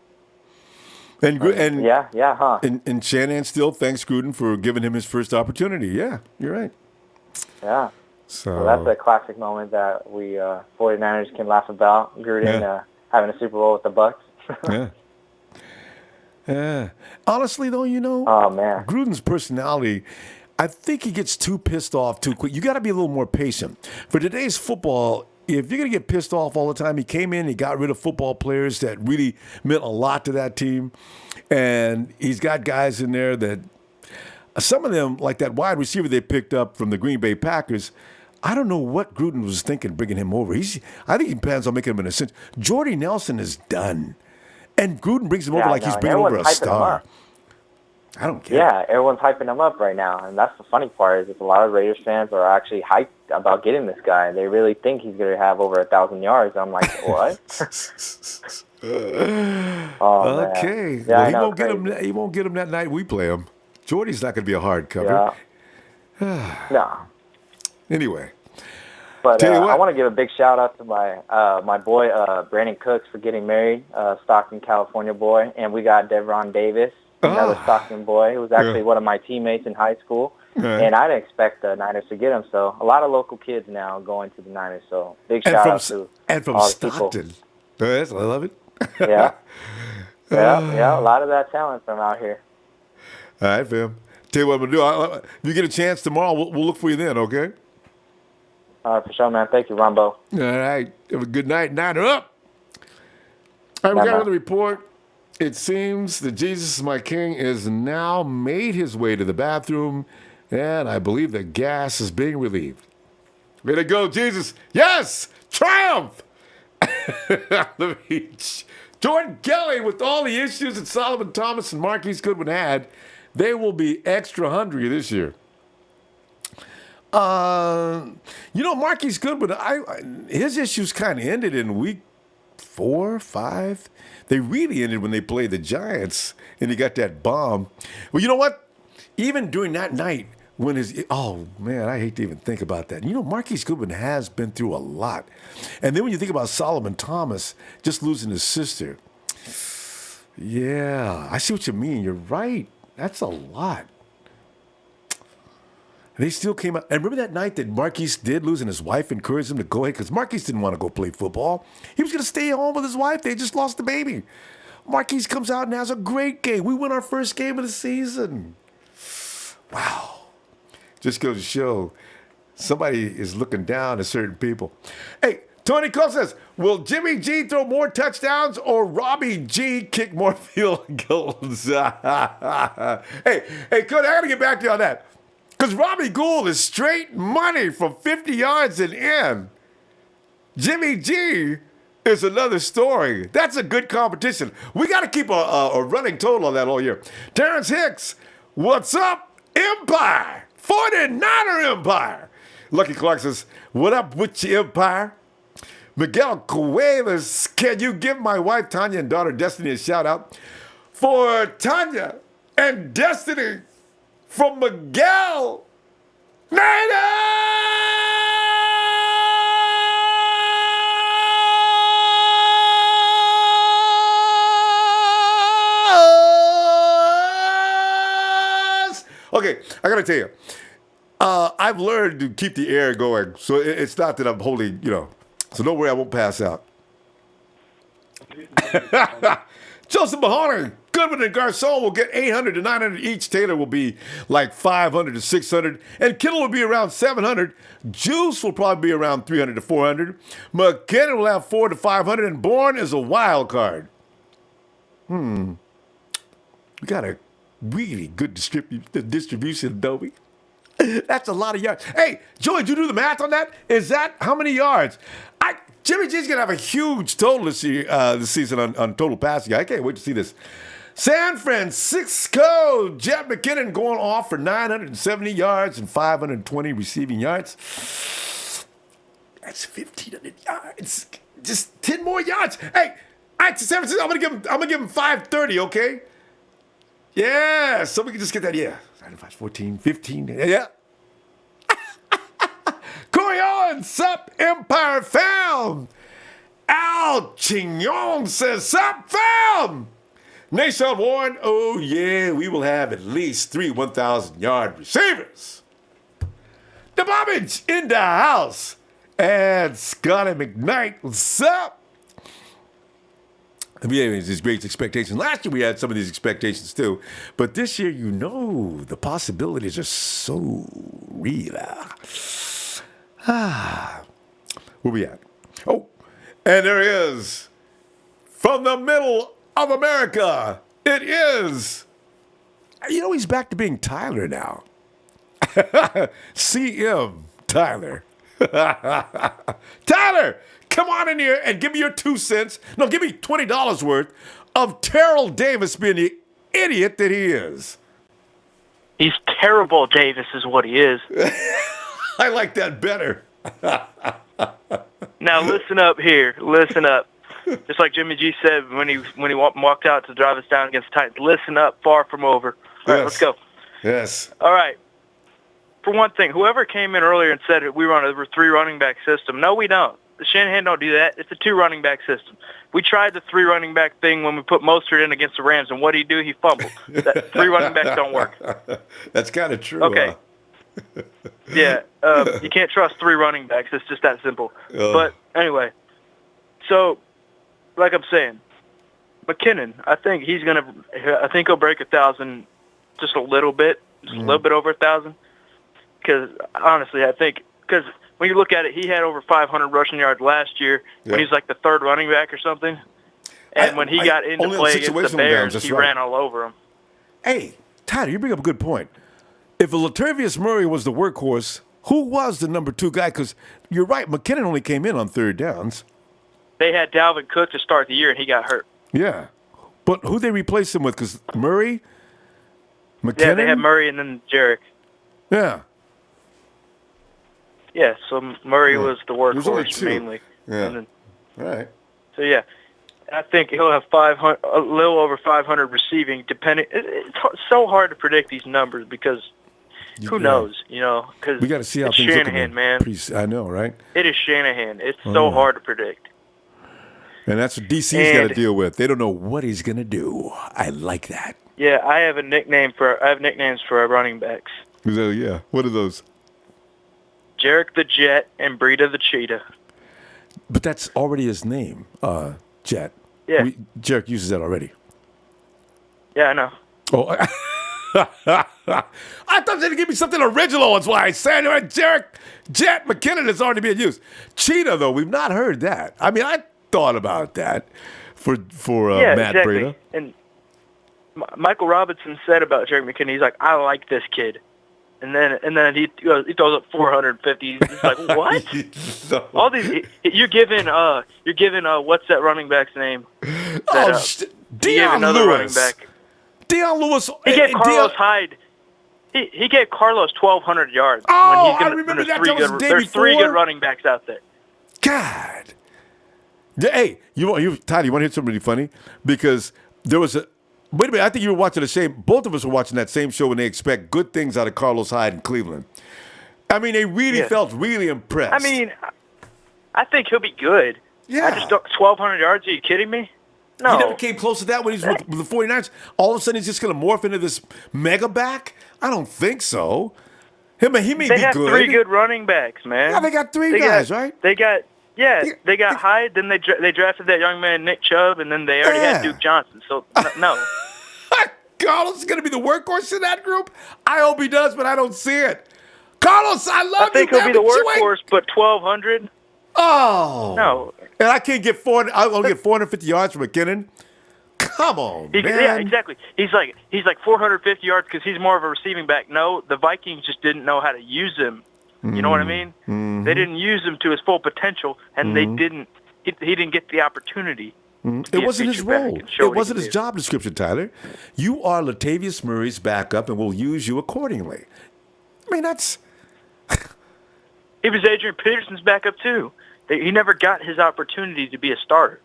And Shanahan still thanks Gruden for giving him his first opportunity. Yeah, you're right. Yeah. So that's a classic moment that we 49ers can laugh about, Gruden having a Super Bowl with the Bucs. Yeah. Yeah. Honestly, though, oh man, Gruden's personality, I think he gets too pissed off too quick. You got to be a little more patient. For today's football, if you're going to get pissed off all the time, he came in, he got rid of football players that really meant a lot to that team. And he's got guys in there that, some of them, like that wide receiver they picked up from the Green Bay Packers, I don't know what Gruden was thinking bringing him over. I think he plans on making him an assistant. Jordy Nelson is done. And Gruden brings him over like he's bringing over a star. I don't care. Yeah, everyone's hyping him up right now. And that's the funny part is a lot of Raiders fans are actually hyped about getting this guy. They really think he's going to have over 1,000 yards. I'm like, what? Okay. Yeah, well, he won't get him that night we play him. Jordy's not going to be a hard cover. Yeah. No. Anyway. But I want to give a big shout out to my boy Brandon Cooks for getting married, Stockton, California boy, and we got Terrell Davis, another Stockton boy, who was actually one of my teammates in high school, and I didn't expect the Niners to get him. So a lot of local kids now going to the Niners. So big shout out to all Stockton. People. Yes, I love it. Yeah, a lot of that talent from out here. All right, fam. Tell you what I'm gonna do. If you get a chance tomorrow, we'll look for you then. Okay. All right, for sure, man. Thank you, Ronbo. All right. Have a good night. Niner up. All right, we got another report. It seems that Jesus is my King is now made his way to the bathroom, and I believe that gas is being relieved. Way to go, Jesus. Yes! Triumph! On the beach. Jordan Kelly, with all the issues that Solomon Thomas and Marquise Goodwin had, they will be extra hungry this year. Marquise Goodwin, his issues kind of ended in week 4, 5. They really ended when they played the Giants and he got that bomb. Well, you know what? Even during that night, oh man, I hate to even think about that. Marquise Goodwin has been through a lot. And then when you think about Solomon Thomas just losing his sister, yeah, I see what you mean. You're right. That's a lot. They still came out. And remember that night that Marquise did lose and his wife encouraged him to go ahead because Marquise didn't want to go play football. He was going to stay home with his wife. They just lost the baby. Marquise comes out and has a great game. We win our first game of the season. Wow. Just goes to show somebody is looking down at certain people. Hey, Tony Cole says, will Jimmy G throw more touchdowns or Robbie G kick more field goals? Hey, Cody, I got to get back to you on that. Because Robbie Gould is straight money from 50 yards and in. Jimmy G is another story. That's a good competition. We got to keep a running total on that all year. Terrence Hicks, what's up, Empire? 49er Empire. Lucky Clark says, what up with you, Empire? Miguel Cuevas, can you give my wife Tanya and daughter Destiny a shout out? For Tanya and Destiny from Miguel Okay, I gotta tell you, I've learned to keep the air going, so it's not that I'm holding, so don't worry, I won't pass out. Joseph Mahoney, Goodwin and Garcon will get 800 to 900 each. Taylor will be like 500 to 600, and Kittle will be around 700. Juice will probably be around 300 to 400. McKinnon will have 400 to 500, and Bourne is a wild card. We got a really good distribution, Dobie. That's a lot of yards. Hey, Joey, did you do the math on that? Is that how many yards? Jimmy G's going to have a huge total this season on total passing. I can't wait to see this. San Francisco, Jerick McKinnon going off for 970 yards and 520 receiving yards. That's 1,500 yards. Just 10 more yards. Hey, San Francisco, I'm gonna give him 530, okay? Yeah, so we can just get that, 14, 15, yeah. Corey Owens, sup, Empire fam. Al Chignon says, sup, fam. Nation Warren, oh yeah, we will have at least 3 1,000-yard receivers. The Bobbage in the house. And Scotty McKnight, what's up? We had these great expectations. Last year we had some of these expectations too. But this year, the possibilities are so real. Where we at? Oh, and there is, from the middle of America, it is, he's back to being Tyler now. CM Tyler. Tyler, come on in here and give me your 2 cents. No, give me $20 worth of Terrell Davis being the idiot that he is. He's terrible, Davis is what he is. I like that better. Now listen up here. Listen up. Just like Jimmy G said when he walked out to drive us down against the Titans. Listen up, far from over. All right, let's go. Yes. All right. For one thing, whoever came in earlier and said we run a 3 running back system, no, we don't. The Shanahan don't do that. It's a 2 running back system. We tried the 3 running back thing when we put Mostert in against the Rams, and what did he do? He fumbled. That 3 running backs don't work. That's kind of true. Okay. Huh? Yeah. You can't trust 3 running backs. It's just that simple. But anyway, so like I'm saying, McKinnon, I think he'll break 1,000 just a little bit, just a little bit over 1,000. Because honestly, I think because when you look at it, he had over 500 rushing yards last year when he was like the third running back or something. And when he got into play against the Bears, he ran all over him. Hey, Tyler, you bring up a good point. If Latavius Murray was the workhorse, who was the number 2 guy? Because you're right, McKinnon only came in on third downs. They had Dalvin Cook to start the year, and he got hurt. Yeah. But who they replaced him with? Because Murray, McKinnon? Yeah, they had Murray and then Jerick. Yeah. Yeah, so Murray was the workhorse mainly. Yeah. Then, all right. So, yeah. I think he'll have a little over 500 receiving, depending. It's so hard to predict these numbers because who knows, because we got to see how it's things Shanahan, man. I know, right? It is Shanahan. It's so hard to predict. And that's what DC's got to deal with. They don't know what he's going to do. I like that. Yeah, I have nicknames for our running backs. Yeah. What are those? Jerick the Jet and Breida the Cheetah. But that's already his name, Jet. Yeah. Jerick uses that already. Yeah, I know. Oh, I thought they'd give me something original. That's why I said Jerick Jet McKinnon is already being used. Cheetah, though, we've not heard that. I mean, I thought about that for Matt exactly. Breida. And Michael Robinson said about Jerick McKinnon, he's like, I like this kid. And then he throws up 450. He's like, what? No. All these you're giving what's that running back's name? Deion Lewis. Deion Lewis. He gave Carlos Hyde. He gave Carlos 1,200 yards. Oh, when he's I remember that. There's 3 good running backs out there. God. Hey, Todd, you want to hear something really funny? Because there was wait a minute, I think you were watching both of us were watching that same show when they expect good things out of Carlos Hyde in Cleveland. I mean, they really felt really impressed. I mean, I think he'll be good. Yeah. I just don't, 1,200 yards, are you kidding me? No. He never came close to that when he was with the 49ers. All of a sudden, he's just going to morph into this mega back? I don't think so. He may be good. They have 3 good running backs, man. Yeah, they got 3 guys, right? They got Hyde, then they drafted that young man, Nick Chubb, and then they already had Duke Johnson. So, no. Carlos is going to be the workhorse in that group? I hope he does, but I don't see it. Carlos, I love you, I think he'll be the workhorse, but 1,200? Oh. No. And I can't get 400. I'll get 450 yards from McKinnon. Come on, man. Yeah, exactly. He's like 450 yards because he's more of a receiving back. No, the Vikings just didn't know how to use him. You know what I mean? Mm-hmm. They didn't use him to his full potential, and they didn't. He didn't get the opportunity. It wasn't his role. It wasn't his job description, Tyler. You are Latavius Murray's backup, and we'll use you accordingly. I mean, that's... He was Adrian Peterson's backup, too. He never got his opportunity to be a starter.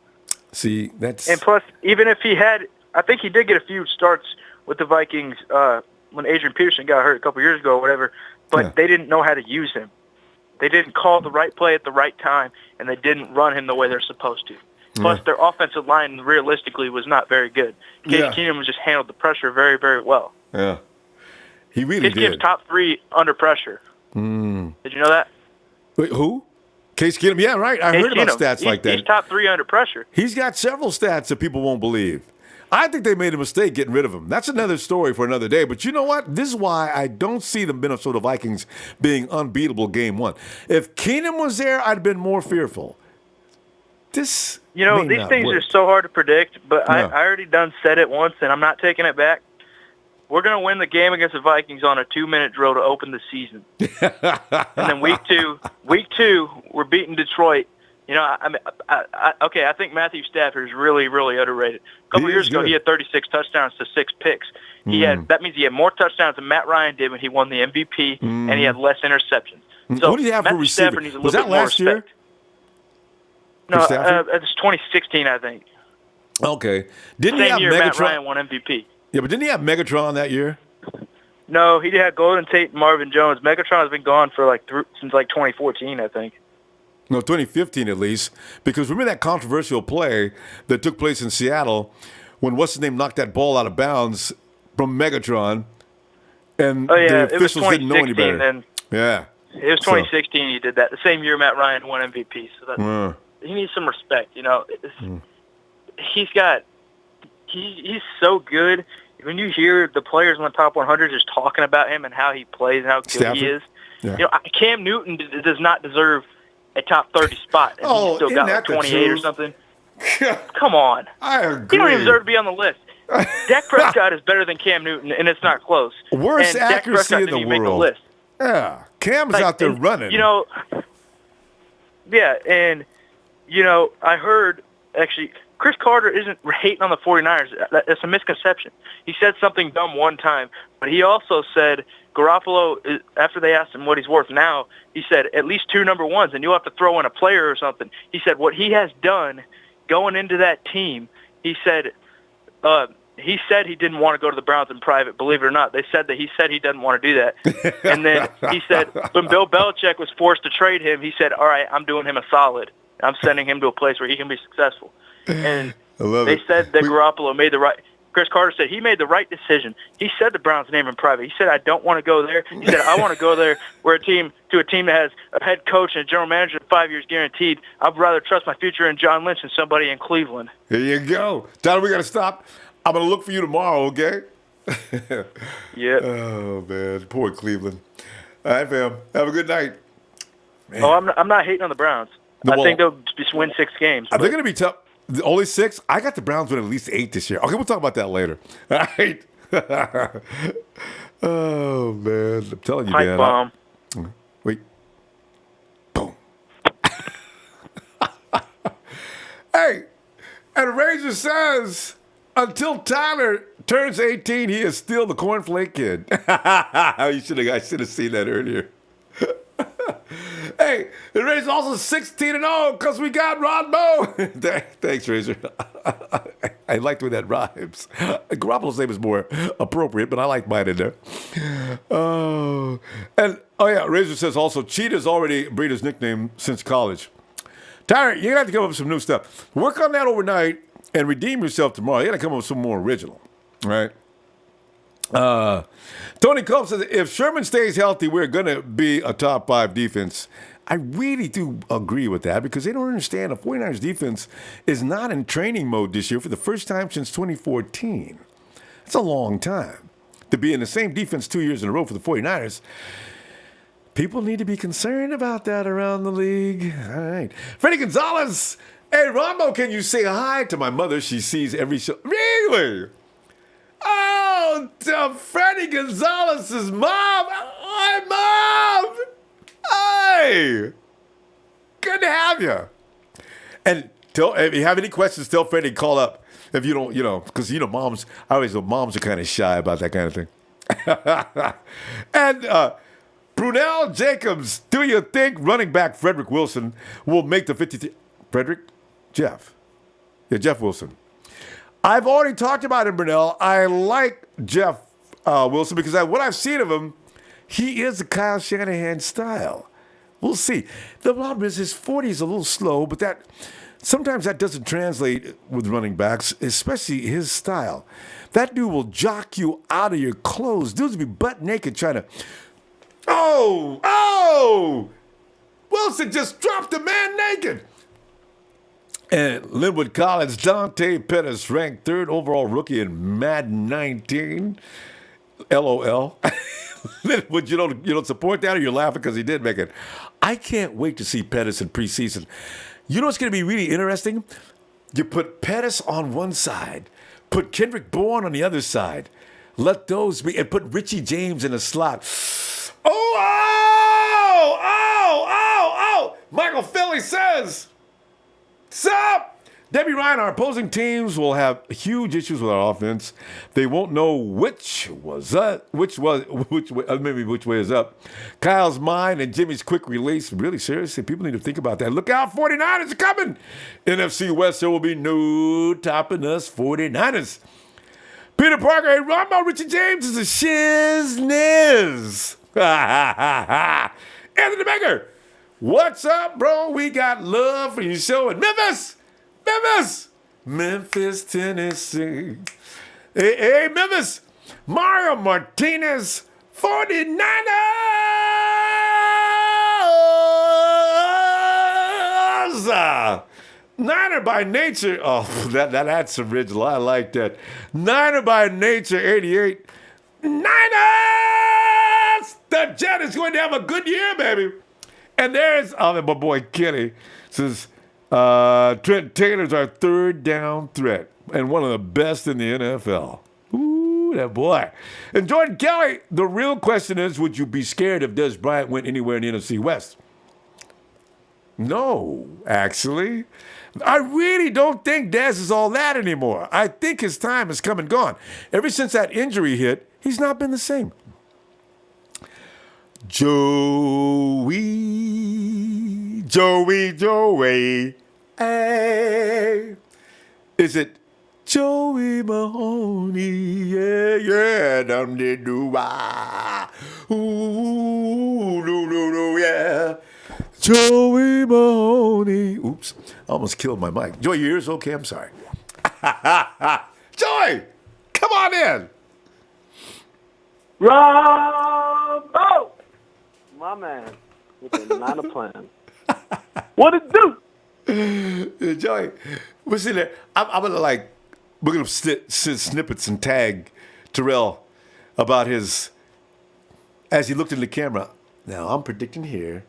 See, that's... And plus, even if he had... I think he did get a few starts with the Vikings when Adrian Peterson got hurt a couple years ago or whatever, but they didn't know how to use him. They didn't call the right play at the right time, and they didn't run him the way they're supposed to. Plus, their offensive line, realistically, was not very good. Case Keenum just handled the pressure very, very well. Yeah. He really did. Case Keenum's top 3 under pressure. Did you know that? Wait, who? Case Keenum? Yeah, right. I heard about stats like that. He's top 3 under pressure. He's got several stats that people won't believe. I think they made a mistake getting rid of him. That's another story for another day. But you know what? This is why I don't see the Minnesota Vikings being unbeatable game 1. If Keenum was there, I'd have been more fearful. These things are so hard to predict, but I already said it once, and I'm not taking it back. We're going to win the game against the Vikings on a 2-minute drill to open the season. And then week two, we're beating Detroit. I think Matthew Stafford is really, really underrated. A couple years ago, he had 36 touchdowns to 6 picks. That means he had more touchdowts than Matt Ryan did when he won the MVP, and he had less interceptions. So who do you have for Matthew receiver? Stafford needs a Was little that bit more last year? respect. No, it's 2016, I think. Okay. Didn't he Same have year Megatron? Matt Ryan won MVP. Yeah, but didn't he have Megatron that year? No, he had Golden Tate and Marvin Jones. Megatron has been gone for since 2014, I think. No, 2015 at least. Because remember that controversial play that took place in Seattle when what's-his-name knocked that ball out of bounds from Megatron, and the officials didn't know any better. Then. Yeah. It was 2016 he did that. The same year Matt Ryan won MVP. So he needs some respect, He's so good. When you hear the players in the top 100 just talking about him and how he plays and how good he is, Yeah. Cam Newton does not deserve a top 30 spot. And he's still got like 28 or something. Come on. I agree. He don't even deserve to be on the list. Dak Prescott is better than Cam Newton, and it's not close. Worst and accuracy in the didn't even make the world. list. Yeah, Cam's out there running. Yeah, and, I heard, actually, Chris Carter isn't hating on the 49ers. That's a misconception. He said something dumb one time, but he also said Garoppolo, after they asked him what he's worth now, he said at least 2 number ones, and you'll have to throw in a player or something. He said what he has done going into that team, he said he didn't want to go to the Browns in private, believe it or not. He said he doesn't want to do that. And then he said when Bill Belichick was forced to trade him, he said, all right, I'm doing him a solid. I'm sending him to a place where he can be successful. And they said that Garoppolo made the right – Chris Carter said he made the right decision. He said the Browns' name in private. He said, I don't want to go there. He said, I want to go there to a team that has a head coach and a general manager 5 years guaranteed. I'd rather trust my future in John Lynch than somebody in Cleveland. Here you go. Tyler, we got to stop. I'm going to look for you tomorrow, okay? Yeah. Oh, man. Poor Cleveland. All right, fam. Have a good night. Man. Oh, I'm not hating on the Browns. I think they'll just win 6 games. Are they going to be tough? Only 6? I got the Browns winning at least 8 this year. Okay, we'll talk about that later. All right. Oh, man. I'm telling you, Pipe man. bomb. Wait. Boom. Hey, and Razor says, until Tyler turns 18, he is still the cornflake kid. I should have seen that earlier. Hey, the Razor also 16-0 because we got Ronbo. Thanks, Razor. I like the way that rhymes. Garoppolo's name is more appropriate, but I like mine in there. Razor says also, Cheetah's already Breeder's nickname since college. Tyler, you're going to have to come up with some new stuff. Work on that overnight and redeem yourself tomorrow. You got to come up with some more original, right? Tony Combs says, if Sherman stays healthy, we're going to be a top 5 defense. I really do agree with that because they don't understand the 49ers defense is not in training mode this year for the first time since 2014. That's a long time to be in the same defense 2 years in a row for the 49ers. People need to be concerned about that around the league. All right. Freddie Gonzalez. Hey, Ronbo, can you say hi to my mother? She sees every show. Really? Oh, to Freddie Gonzalez's mom. Hi, Mom. Hey. Good to have you. And if you have any questions, tell Freddie to call up. If you don't, because, moms, I always know moms are kind of shy about that kind of thing. And Brunel Jacobs, do you think running back Frederick Wilson will make the 53? Frederick? Jeff. Yeah, Jeff Wilson. I've already talked about him, Brunel. I like Jeff Wilson because what I've seen of him, he is a Kyle Shanahan style. We'll see. The problem is his 40 is a little slow, but sometimes that doesn't translate with running backs, especially his style. That dude will jock you out of your clothes. Dudes will be butt naked trying to... Oh! Wilson just dropped a man naked. And Linwood College, Dante Pettis, ranked 3rd overall rookie in Madden 19. LOL. Linwood, you don't support that or you're laughing because he did make it. I can't wait to see Pettis in preseason. You know what's going to be really interesting? You put Pettis on one side, put Kendrick Bourne on the other side. Let those be, and put Richie James in a slot. Oh! Michael Philly says, sup? Debbie Ryan, our opposing teams will have huge issues with our offense. They won't know which way is up. Kyle's mind and Jimmy's quick release. Really, seriously, people need to think about that. Look out, 49ers are coming. NFC West, there will be no topping us 49ers. Peter Parker, hey, Ronbo, Richie James is a shizniz. Anthony Baker, what's up, bro? We got love for your show in Memphis, Tennessee. Hey, Memphis. Mario Martinez, 49ers. Niner by nature. Oh, that's original. I like that. Niner by nature, 88. Niners! Yes, the Jet is going to have a good year, baby. And there's my boy Kenny says Trent Taylor's our third down threat and one of the best in the NFL. Ooh, that boy. And Jordan Kelly, the real question is, would you be scared if Dez Bryant went anywhere in the NFC West? No, actually. I really don't think Dez is all that anymore. I think his time has come and gone. Ever since that injury hit, he's not been the same. Joey, hey. Is it Joey Mahoney? Yeah, dum-de-doo-wah. Ooh, no, yeah. Joey Mahoney. Oops, I almost killed my mic. Joey, your ears okay? I'm sorry. Joey, come on in. Ronbo! My man, with the not a plan. What it do? Joey, we're sitting there. I'm gonna we're gonna snippets and tag Terrell about his, as he looked in the camera. Now I'm predicting here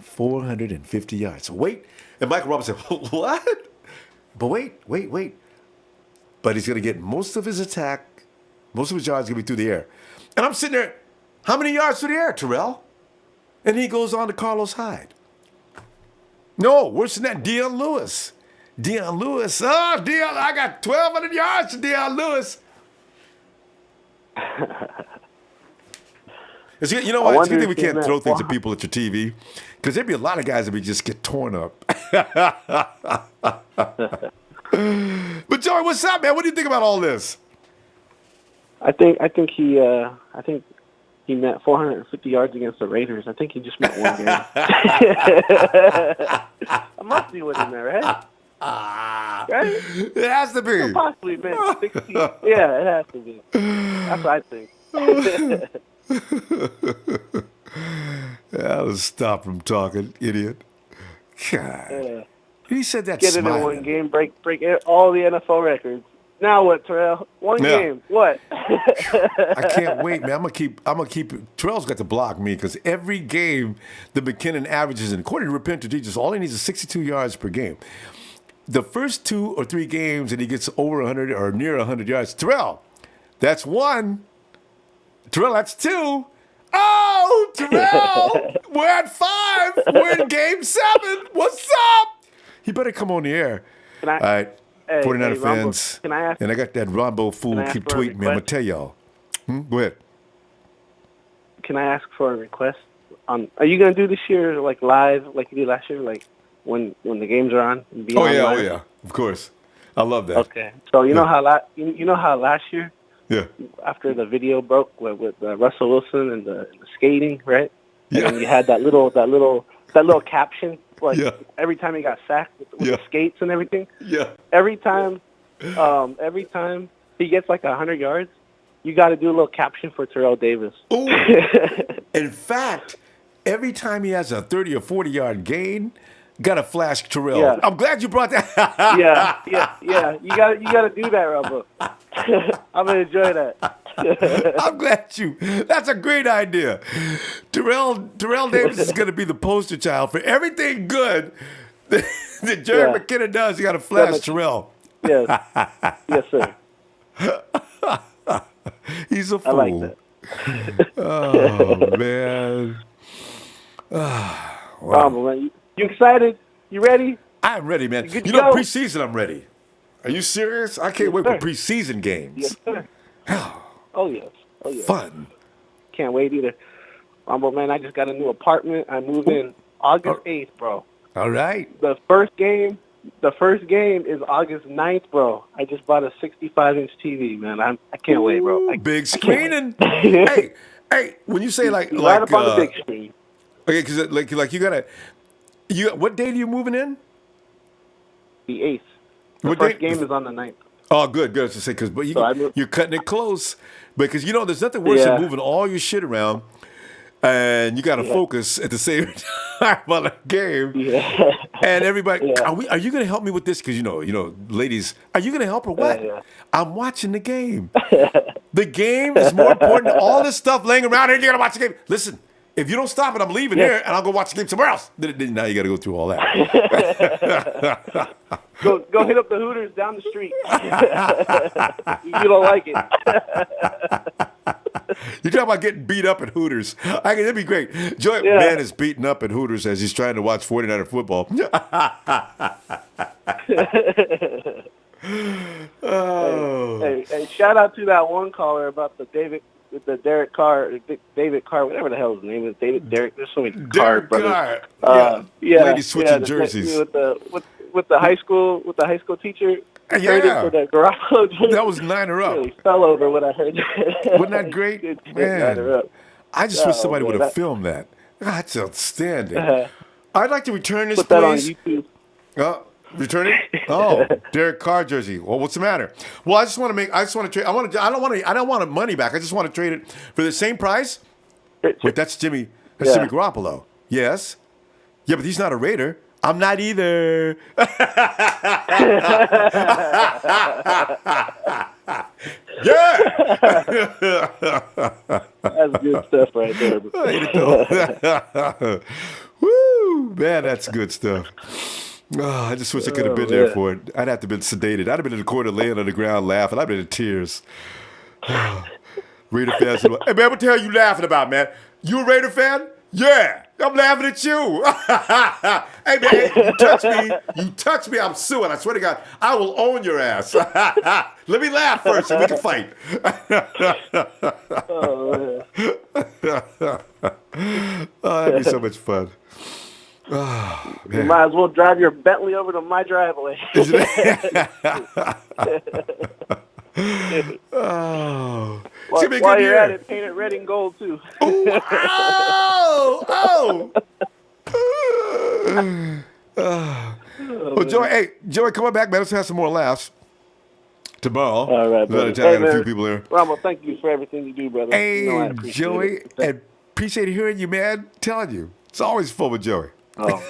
450 yards. So wait, and Michael Robinson said, what? But wait. But he's gonna get most of his attack, most of his yards gonna be through the air. And I'm sitting there, how many yards through the air, Terrell? And he goes on to Carlos Hyde. No, worse than that, Deion Lewis. Oh, Deion, I got 1,200 yards to Deion Lewis. You know what? It's a good thing we can't throw things at people at your TV, because there'd be a lot of guys that would just get torn up. But Joey, what's up, man? What do you think about all this? I think he met 450 yards against the Raiders. I think he just met one game. I must be with him there, right? Right? It has to be. Possibly been 60. Yeah, it has to be. That's what I think. I'll stop from talking, idiot. God. He said that Get smiling. it in one game, break all the NFL records. Now what, Terrell? One game. What? I can't wait, man. I'm gonna keep Terrell's got to block me, because every game the McKinnon averages, and according to Repentant Teachers, all he needs is 62 yards per game. The first 2 or 3 games and he gets over 100 or near 100 yards. Terrell, that's 1. Terrell, that's 2. Oh, Terrell, we're at 5. We're in game 7. What's up? He better come on the air. All right. 49er fans, can I ask, and I got that Ronbo fool keep tweeting me. I'm going to tell y'all. Go ahead. Can I ask for a request? Are you going to do this year like live like you did last year, like when the games are on? And be oh, on yeah, live? Oh, yeah. Of course. I love that. Okay. So you know how last year, yeah, after the video broke with Russell Wilson and the skating, right? Yeah. And you had that little caption. Like every time he got sacked with the skates and everything. Yeah. Every time he gets like 100 yards, you got to do a little caption for Terrell Davis. Ooh. In fact, every time he has a 30 or 40 yard gain, gotta flash Terrell. Yeah. I'm glad you brought that. yeah. You got to do that, Ronbo. I'm gonna enjoy that. I'm glad you. That's a great idea. Terrell Davis is going to be the poster child for everything good that Jerick McKinnon does. You got to flash Terrell. Yes, yes, sir. He's a fool. I like that. Oh man. Wow. Man, you excited? You ready? I'm ready, man. You know, preseason, I'm ready. Are you serious? I can't wait for preseason games. Yes, sir. Oh yes. Fun. Can't wait either. Ronbo, man, I just got a new apartment. I move in August 8th, bro. All right. The first game is August 9th, bro. I just bought a 65-inch TV, man. I can't wait, bro. Big screening. hey, when you say like right up on the big screen. Okay, because like you what date are you moving in? The 8th. The first game is on the 9th. Oh, good. To say, because you're cutting it close. Because there's nothing worse than moving all your shit around, and you got to focus at the same time. time on the game. Yeah. And everybody, Yeah. are you going to help me with this? Because, ladies, are you going to help or what? Yeah. I'm watching the game. The game is more important than all this stuff laying around here. You're going to watch the game. Listen, if you don't stop it, I'm leaving here, and I'll go watch the game somewhere else. Then now you got to go through all that. Go hit up the Hooters down the street. You don't like it. You're talking about getting beat up at Hooters. That'd be great. Joey Man is beaten up at Hooters as he's trying to watch 49er football. Oh. Hey, shout out to that one caller about the David Carr, whatever the hell his name is, Derek. There's so many Carr brothers. Ladies switching jerseys with the high school teacher. Yeah, for the Garoppolo jersey. That was 9er up. Really fell over when I heard that. Wasn't that great, man? I just wish somebody would have filmed that. That's outstanding. I'd like to return this, Put that please. on YouTube. Return it? Oh, Derek Carr jersey. Well, what's the matter? Well, I just want to trade. I don't want money back. I just want to trade it for the same price. Wait, that's Jimmy Garoppolo. Yes. Yeah, but he's not a Raider. I'm not either. Yeah. That's good stuff right there. Woo, man, that's good stuff. Oh, I just wish I could have been there for it. I'd have to have been sedated. I'd have been in the corner laying on the ground laughing. I'd have been in tears. Raider fans, hey man, what the hell are you laughing about, man? You a Raider fan? Yeah, I'm laughing at you. Hey man, you touch me, I'm suing. I swear to God, I will own your ass. Let me laugh first and we can fight. That'd be so much fun. Oh, you might as well drive your Bentley over to my driveway. Oh. While you're at it, paint it red and gold too. Well, Joey, come on back, man. Let's have some more laughs tomorrow. All right, brother. I got a few people here. Ronbo, thank you for everything you do, brother. Hey, Joey, and appreciate hearing you, man. Telling you, it's always fun with Joey. Oh.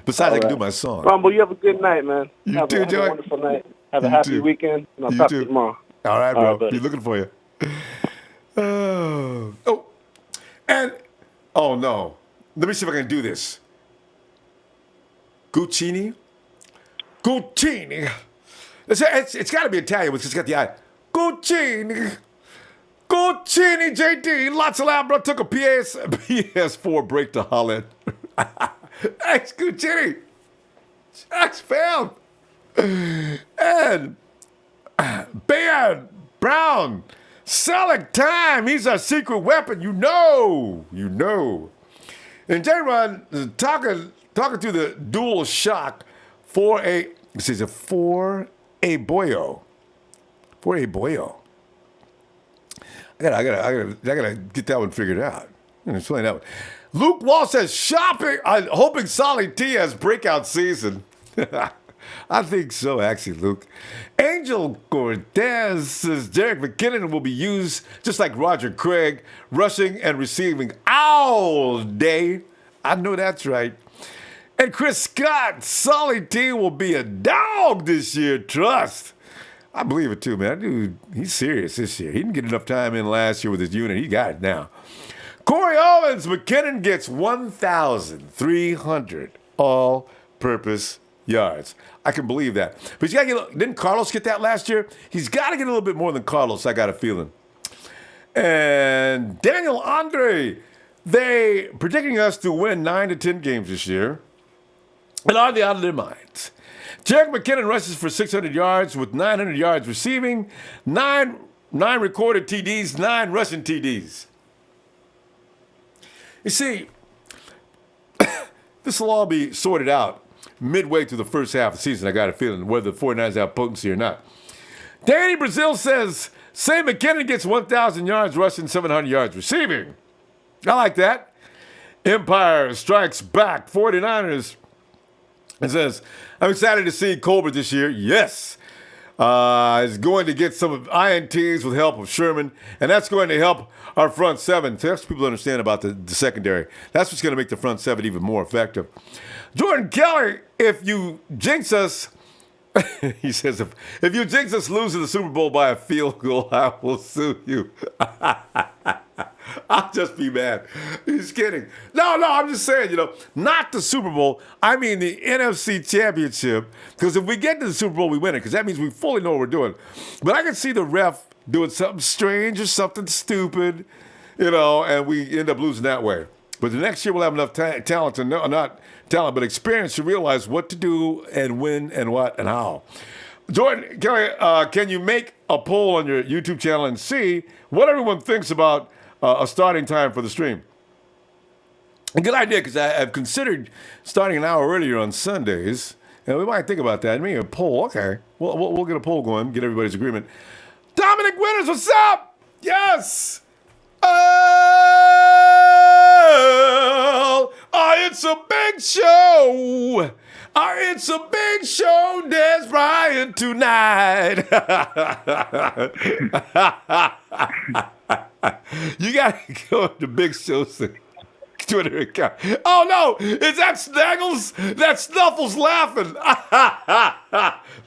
Besides, I can do my song. Ronbo, you have a good night, man. You too, Joey. Have a wonderful night. Have a happy weekend, and I'll talk to you tomorrow. All right, bro. Buddy. Be looking for you. Oh, no. Let me see if I can do this. Guccini. It's got to be Italian because it's got the I. Guccini, JD. Lots of loud, bro. Took a PS4 break to Holland. Thanks, Guccini. Thanks, fam. And Ben Brown. Selling time. He's our secret weapon. You know. And J-Ron talking through the dual shock for a boyo. I gotta get that one figured out. Explain that one. Luke Wall says hoping Solly T has breakout season. I think so, actually, Luke. Angel Cortez says Jerick McKinnon will be used just like Roger Craig, rushing and receiving all day. I know that's right. And Chris Scott, Solly T will be a dog this year, trust. I believe it too, man. Dude, he's serious this year. He didn't get enough time in last year with his unit. He got it now. Corey Owens, McKinnon gets 1,300 all-purpose yards. I can believe that. But you gotta didn't Carlos get that last year? He's got to get a little bit more than Carlos, I got a feeling. And Daniel Andre, they predicting us to win 9 to 10 games this year. And are they out of their minds? Jerick McKinnon rushes for 600 yards with 900 yards receiving, 9 recorded TDs, 9 rushing TDs. You see, this will all be sorted out midway through the first half of the season, I got a feeling, whether the 49ers have potency or not. Danny Brazil says, say McKinnon gets 1,000 yards rushing, 700 yards receiving. I like that. Empire strikes back. 49ers. It says, I'm excited to see Colbert this year. Yes. is going to get some INTs with help of Sherman, and that's going to help our front seven. So that's what people understand about the secondary. That's what's going to make the front seven even more effective. Jordan Kelly, if you jinx us, he says, if you jinx us losing the Super Bowl by a field goal, I will sue you. I'll just be mad. He's kidding. No, I'm just saying, not the Super Bowl. I mean the NFC Championship. Because if we get to the Super Bowl, we win it. Because that means we fully know what we're doing. But I can see the ref doing something strange or something stupid, and we end up losing that way. But the next year we'll have enough talent to know, not talent, but experience to realize what to do and when and what and how. Jordan, can you make a poll on your YouTube channel and see what everyone thinks about a starting time for the stream? A good idea, because I've considered starting an hour earlier on Sundays, and we might think about that. Maybe a poll. Okay, we'll get a poll going, get everybody's agreement. Dominic Winters, what's up? Yes. It's a big show. It's a big show, Dez Bryant tonight. You got to go to Big Show's Twitter account. Oh, no, is that Snaggles? That Snuffles laughing.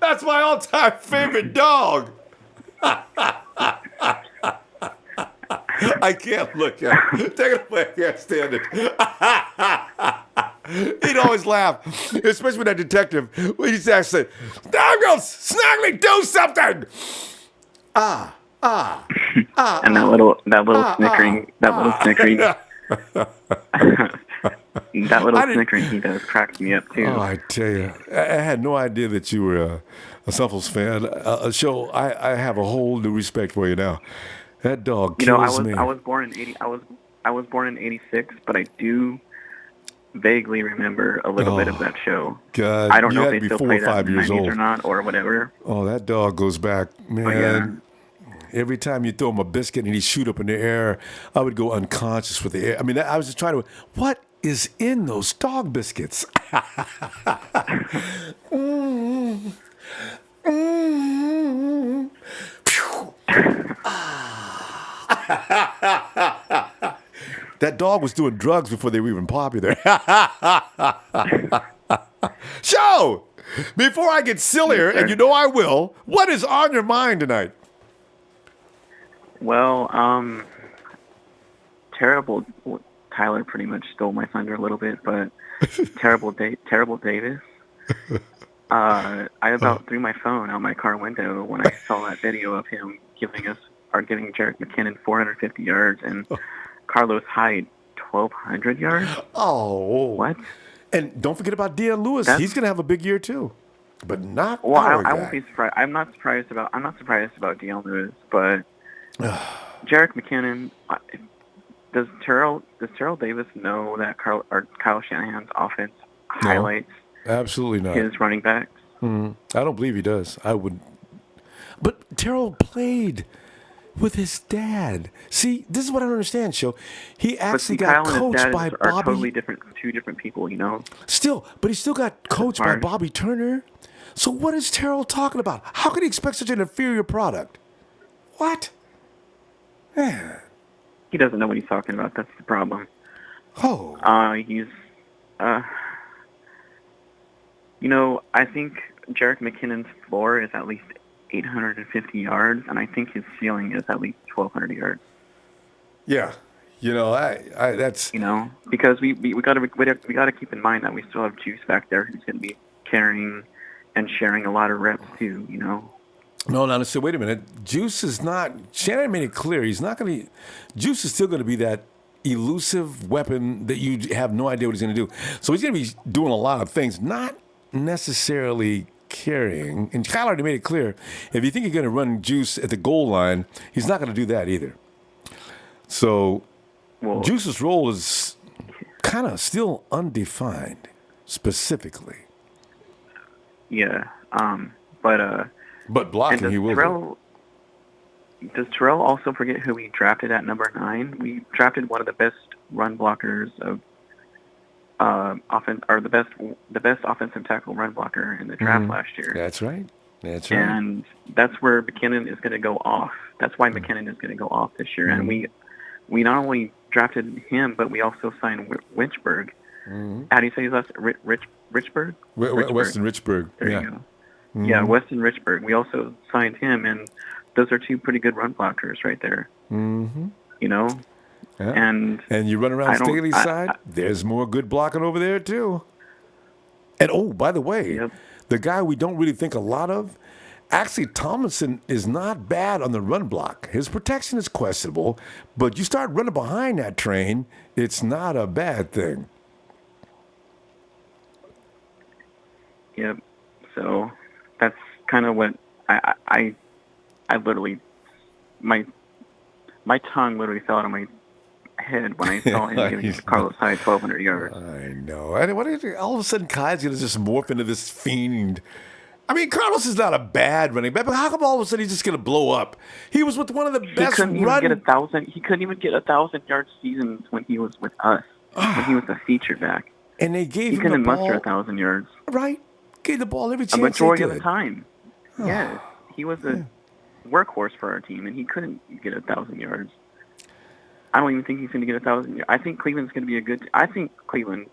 That's my all-time favorite dog. I can't look at it. Take it away. I can't stand it. He'd always laugh, especially with that detective. When he'd say, Snaggles, Snaggly, do something. And that little snickering, that little snickering he does cracks me up too. Oh, I tell you, I had no idea that you were a Snuffles fan. So I have a whole new respect for you now. That dog kills me. I was born in 80. I was born in 86, but I do vaguely remember a little bit of that show. God, I don't know if they still play that in the 90s old. or not, or whatever. Oh, that dog goes back, man. Every time you throw him a biscuit and he'd shoot up in the air, I would go unconscious with the air. I mean, I was just trying to, what is in those dog biscuits? That dog was doing drugs before they were even popular. So, before I get sillier, and you know I will, what is on your mind tonight? Well, Tyler pretty much stole my thunder a little bit, but Terrible Davis. I about threw my phone out my car window when I saw that video of him giving Jerick McKinnon 450 yards and Carlos Hyde 1,200 yards. Oh, what? And don't forget about Deion Lewis. He's going to have a big year too, but not. Well, I won't be surprised. I'm not surprised about Deion Lewis, but Jerick McKinnon. Does Terrell Davis know that Kyle Shanahan's offense highlights? Absolutely not. His running backs. I don't believe he does. I would. But Terrell played with his dad. See, this is what I don't understand, Sho. He actually got coached by Bobby. Are totally different, two different people, Still, but he still got coached by Bobby Turner. So what is Terrell talking about? How can he expect such an inferior product? What? Man. He doesn't know what he's talking about. That's the problem. Oh. I think Jerick McKinnon's floor is at least 850 yards, and I think his ceiling is at least 1,200 yards. Yeah, that's because we got to keep in mind that we still have Juice back there who's going to be carrying and sharing a lot of reps too. No, so wait a minute. Juice is not. Shannon made it clear he's not going to. Juice is still going to be that elusive weapon that you have no idea what he's going to do. So he's going to be doing a lot of things, not necessarily carrying. And Kyle already made it clear, if you think you're going to run Juice at the goal line, he's not going to do that either. So Juice's role is kind of still undefined, specifically. Yeah, but blocking he will. Does Terrell also forget who we drafted at number 9? We drafted one of the best run blockers of the best offensive tackle run blocker in the draft last year. That's right. That's right. And that's where McKinnon is going to go off. That's why McKinnon is going to go off this year. And we not only drafted him, but we also signed Richburg. How do you say his last? Richburg? Weston Richburg. There you go. Yeah, Weston Richburg. We also signed him, and those are two pretty good run blockers right there. You know? Yeah. And you run around Staley's side, there's more good blocking over there, too. And, oh, by the way, the guy we don't really think a lot of, actually, Tomlinson is not bad on the run block. His protection is questionable, but you start running behind that train, it's not a bad thing. Yep. So that's kind of what I literally, my tongue literally fell out of my head when I saw him giving Carlos Hyde 1,200 yards. I know. And what is it? All of a sudden, Kai's going to just morph into this fiend. I mean, Carlos is not a bad running back, but how come all of a sudden he's just going to blow up? He was with one of the best He couldn't even get 1,000-yard seasons when he was with us. When he was a feature back. And they gave him the couldn't ball. muster 1,000 yards. Right. Gave the ball every chance a majority he of could. the time. Yes. He was a workhorse for our team, and he couldn't get 1,000 yards. I don't even think he's going to get 1,000 yards. I think Cleveland's going to be a good. I think Cleveland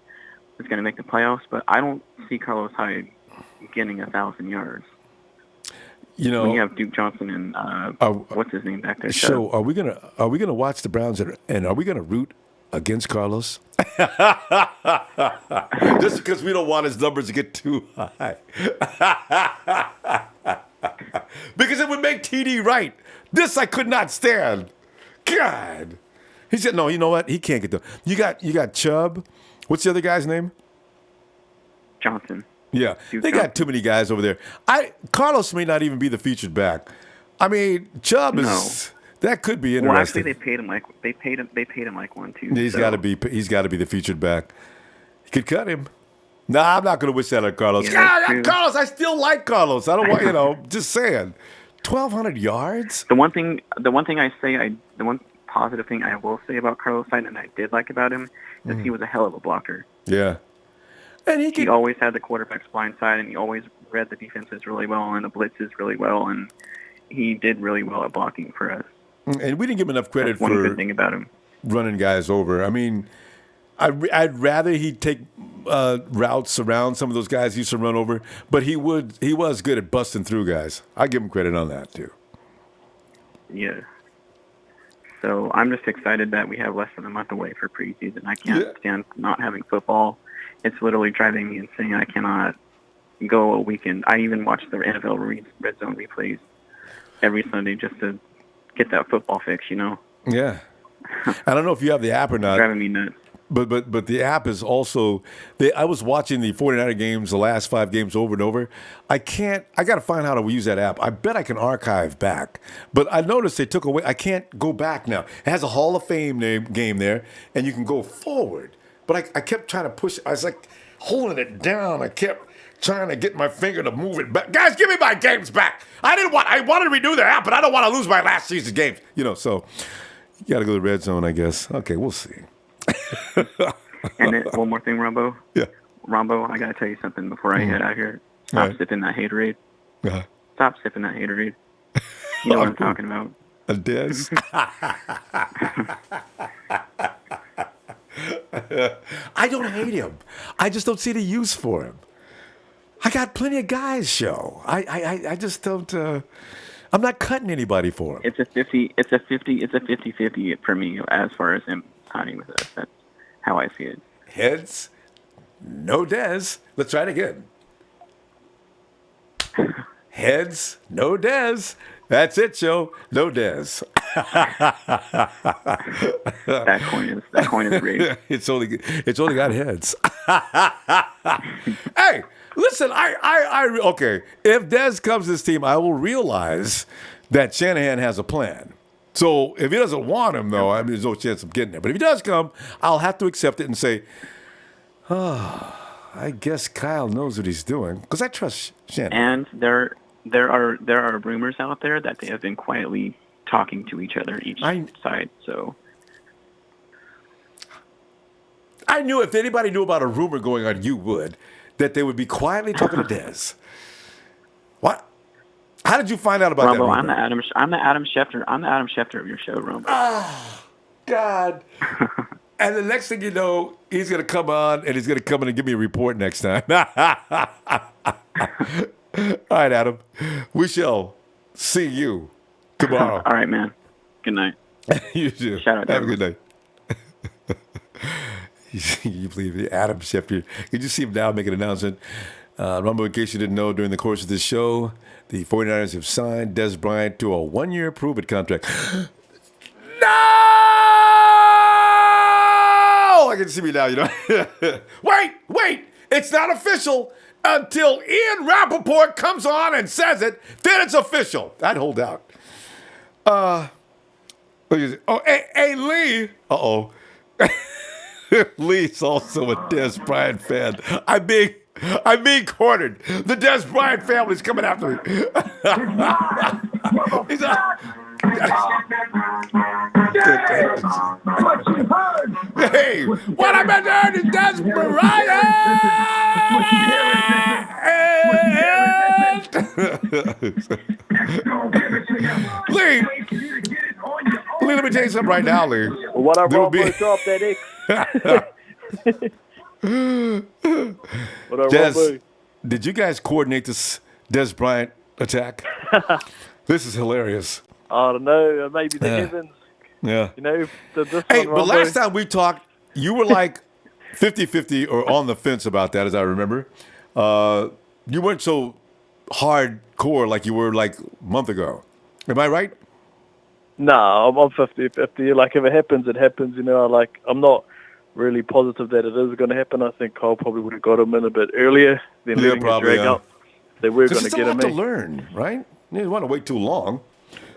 is going to make the playoffs, but I don't see Carlos Hyde getting 1,000 yards. You know, when you have Duke Johnson and what's his name back there. So are we gonna watch the Browns and are we gonna root against Carlos? Just because we don't want his numbers to get too high. Because it would make TD right. This I could not stand. God. He said, no, you know what? He can't get the. You got Chubb. What's the other guy's name? Johnson. Yeah. They got too many guys over there. Carlos may not even be the featured back. I mean, Chubb is that could be interesting. Well, actually, they paid him like one too. He's got to be the featured back. He could cut him. Nah, I'm not going to wish that on Carlos. Yeah, Carlos, I still like Carlos. I don't want just saying. 1,200 yards. The one positive thing I will say about Carlos Hyde, and I did like about him, is he was a hell of a blocker. Yeah. And he always had the quarterback's blind side, and he always read the defenses really well and the blitzes really well, and he did really well at blocking for us. And we didn't give him enough credit for one good thing about him. Running guys over. I mean, I'd rather he'd take routes around some of those guys he used to run over, but he was good at busting through guys. I give him credit on that too. Yeah. So I'm just excited that we have less than a month away for preseason. I can't stand not having football. It's literally driving me insane. I cannot go a weekend. I even watch the NFL Red Zone replays every Sunday just to get that football fix, you know? Yeah. I don't know if you have the app or not. It's driving me nuts. But the app is also. I was watching the 49er games, the last 5 games over and over. I got to find out how to use that app. I bet I can archive back. But I noticed they took away. I can't go back now. It has a Hall of Fame game there, and you can go forward. But I kept trying to push. I was like holding it down. I kept trying to get my finger to move it back. Guys, give me my games back. I wanted to renew the app, but I don't want to lose my last season's games. You know, so you got to go to the Red Zone, I guess. Okay, we'll see. And then one more thing, Ronbo. Yeah. Ronbo, I got to tell you something before I head out here. Stop sipping that haterade. Stop sipping that haterade. You know what I'm talking about. A Dez? I don't hate him. I just don't see the use for him. I got plenty of guys, show. I just don't. I'm not cutting anybody for him. It's a 50-50 for me as far as him signing with us. That's how I see it. Heads, no Dez. Let's try it again. Heads, no Dez. That's it, Joe. No Dez. That coin is raised. It's only got heads. Hey, listen, okay. If Dez comes to this team, I will realize that Shanahan has a plan. So if he doesn't want him, though, I mean, there's no chance of getting it. But if he does come, I'll have to accept it and say, I guess Kyle knows what he's doing because I trust Shanahan. And there are rumors out there that they have been quietly talking to each other, each side. So I knew if anybody knew about a rumor going on, you would, that they would be quietly talking to Dez. What? How did you find out about Ronbo, that? I'm the Adam Schefter. I'm the Adam Schefter of your show, Ronbo. Oh, God. And the next thing you know, he's going to come on and he's going to come in and give me a report next time. All right, Adam. We shall see you tomorrow. All right, man. Good night. You too. Shout out to Have a everyone. good night. You believe it? Adam Schefter. Could you see him now make an announcement? Rumble, in case you didn't know, during the course of this show, the 49ers have signed Dez Bryant to a one-year prove-it contract. No! I can see me now, you know. Wait! It's not official until Ian Rappaport comes on and says it. Then it's official. I'd hold out. Hey, Lee. Uh-oh. Lee's also a Dez Bryant fan. I'm being cornered. The Dez Bryant family's coming after me. He's Hey, what I've been heard is Dez Bryant. Lee, let me tell you something right now, Lee. What I wrong for drop that X. Dez, did you guys coordinate this Dez Bryant attack? This is hilarious. I don't know. Maybe the Evans. Yeah. You know, hey, but last time we talked, you were like 50-50 or on the fence about that, as I remember. You weren't so hardcore like you were like a month ago. Am I right? No, I'm 50-50. Like, if it happens, it happens. You know, I'm not really positive that it is going to happen. I think Cole probably would have got him in a bit earlier than letting it drag out. They were going to get him in. It's a lot to learn, right? You don't want to wait too long.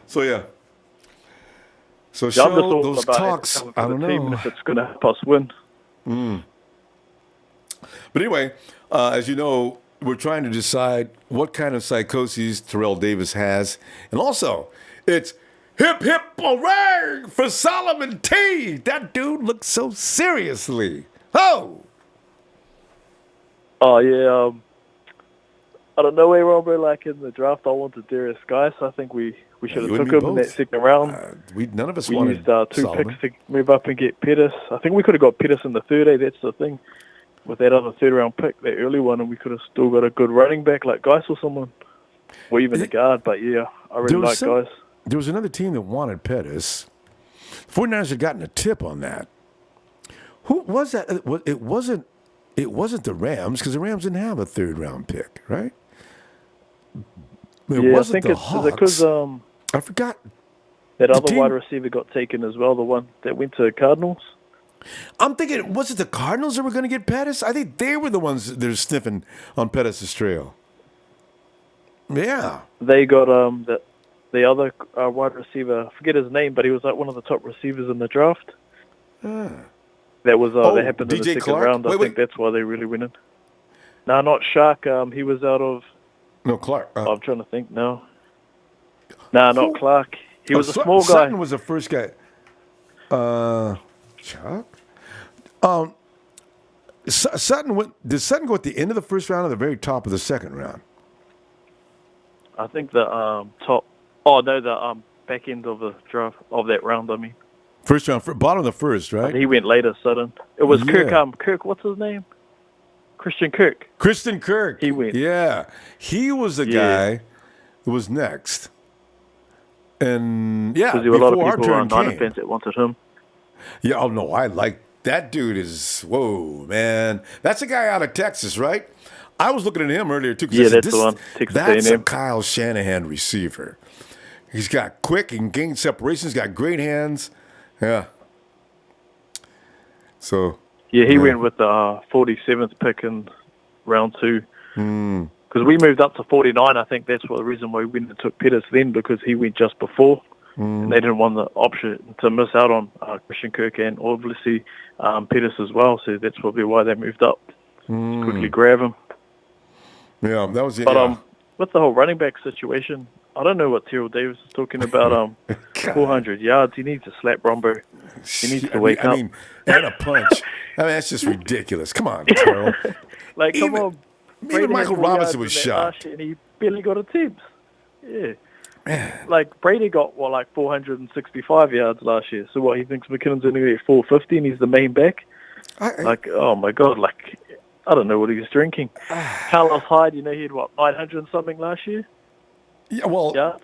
So, yeah. So, I'm show just all those about talks. I don't team know. and if it's going to help us win. But anyway, as you know, we're trying to decide what kind of psychoses Terrell Davis has. And also, it's hip, hip, hooray for Solomon T. That dude looks so seriously. Oh! Oh, yeah. I don't know where Ronbo, like in the draft, I wanted Darius Guy, so I think we should have took him in that second round. None of us we wanted used two Solomon. picks to move up and get Pettis. I think we could have got Pettis in the third, that's the thing. With that other third-round pick, that early one, and we could have still got a good running back like Geis or someone. Or even a guard, but yeah, I really like Geis. There was another team that wanted Pettis. 49ers had gotten a tip on that. Who was that? It wasn't the Rams, because the Rams didn't have a third-round pick, right? It wasn't I think the it's Hawks. because I forgot. That other wide receiver got taken as well, the one that went to Cardinals. I'm thinking, was it the Cardinals that were going to get Pettis? I think they were the ones that are sniffing on Pettis' trail. Yeah. They got the other wide receiver, I forget his name, but he was like one of the top receivers in the draft. That was that happened in the second round. I think that's why they really went in. No, not Shark. He was out of... No, Clark. I'm trying to think now. No, not Clark. He was a small guy. Sutton was the first guy. Chuck? Sutton went. Did Sutton go at the end of the first round or the very top of the second round? I think the top. Oh no, the back end of the draft of that round. I mean, first round, bottom of the first, right? He went later. Sutton. It was Kirk. Kirk. What's his name? Christian Kirk. Christian Kirk. He went. Yeah, he was the guy who was next. And yeah, because there were a lot of people on Niner fans that wanted him. Yeah, oh no, I like that dude. Whoa, man, that's a guy out of Texas, right? I was looking at him earlier too. Yeah, that's the one. Texas that's A&M. a Kyle Shanahan receiver. He's got quick and gain separation. He's got great hands. Yeah. So. Yeah, he went with the 47th pick in round 2. Because we moved up to 49. I think that's the reason why we went and took Pettis then, because he went just before. And they didn't want the option to miss out on Christian Kirk and obviously Pettis as well. So that's probably why they moved up. To quickly grab him. Yeah, that was it. But with the whole running back situation, I don't know what Terrell Davis is talking about. 400 yards. He needs to slap Ronbo. He needs to wake up. And a punch. I mean, that's just ridiculous. Come on, Terrell. Come on. Even Michael Robinson was shocked. And he barely got attempts. Yeah. Like Brady got like 465 yards last year. So what, he thinks McKinnon's going to get 450 and he's the main back? Oh my God, like I don't know what he was drinking. Carlos Hyde, he had what, 900 and something last year? Yeah, well, yards.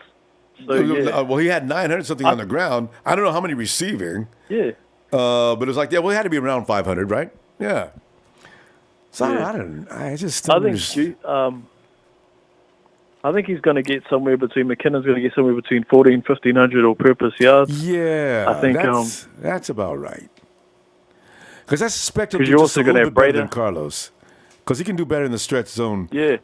So, well, he had 900 something on the ground. I don't know how many receiving. Yeah. But it was like, it had to be around 500, right? Yeah. So I think he's going to get somewhere between, McKinnon's going to get somewhere between 1,400 and 1,500 all-purpose yards. Yeah. I think that's about right. Because I suspect he'll do you're just also a little gonna bit better have than Carlos. Because he can do better in the stretch zone Yeah.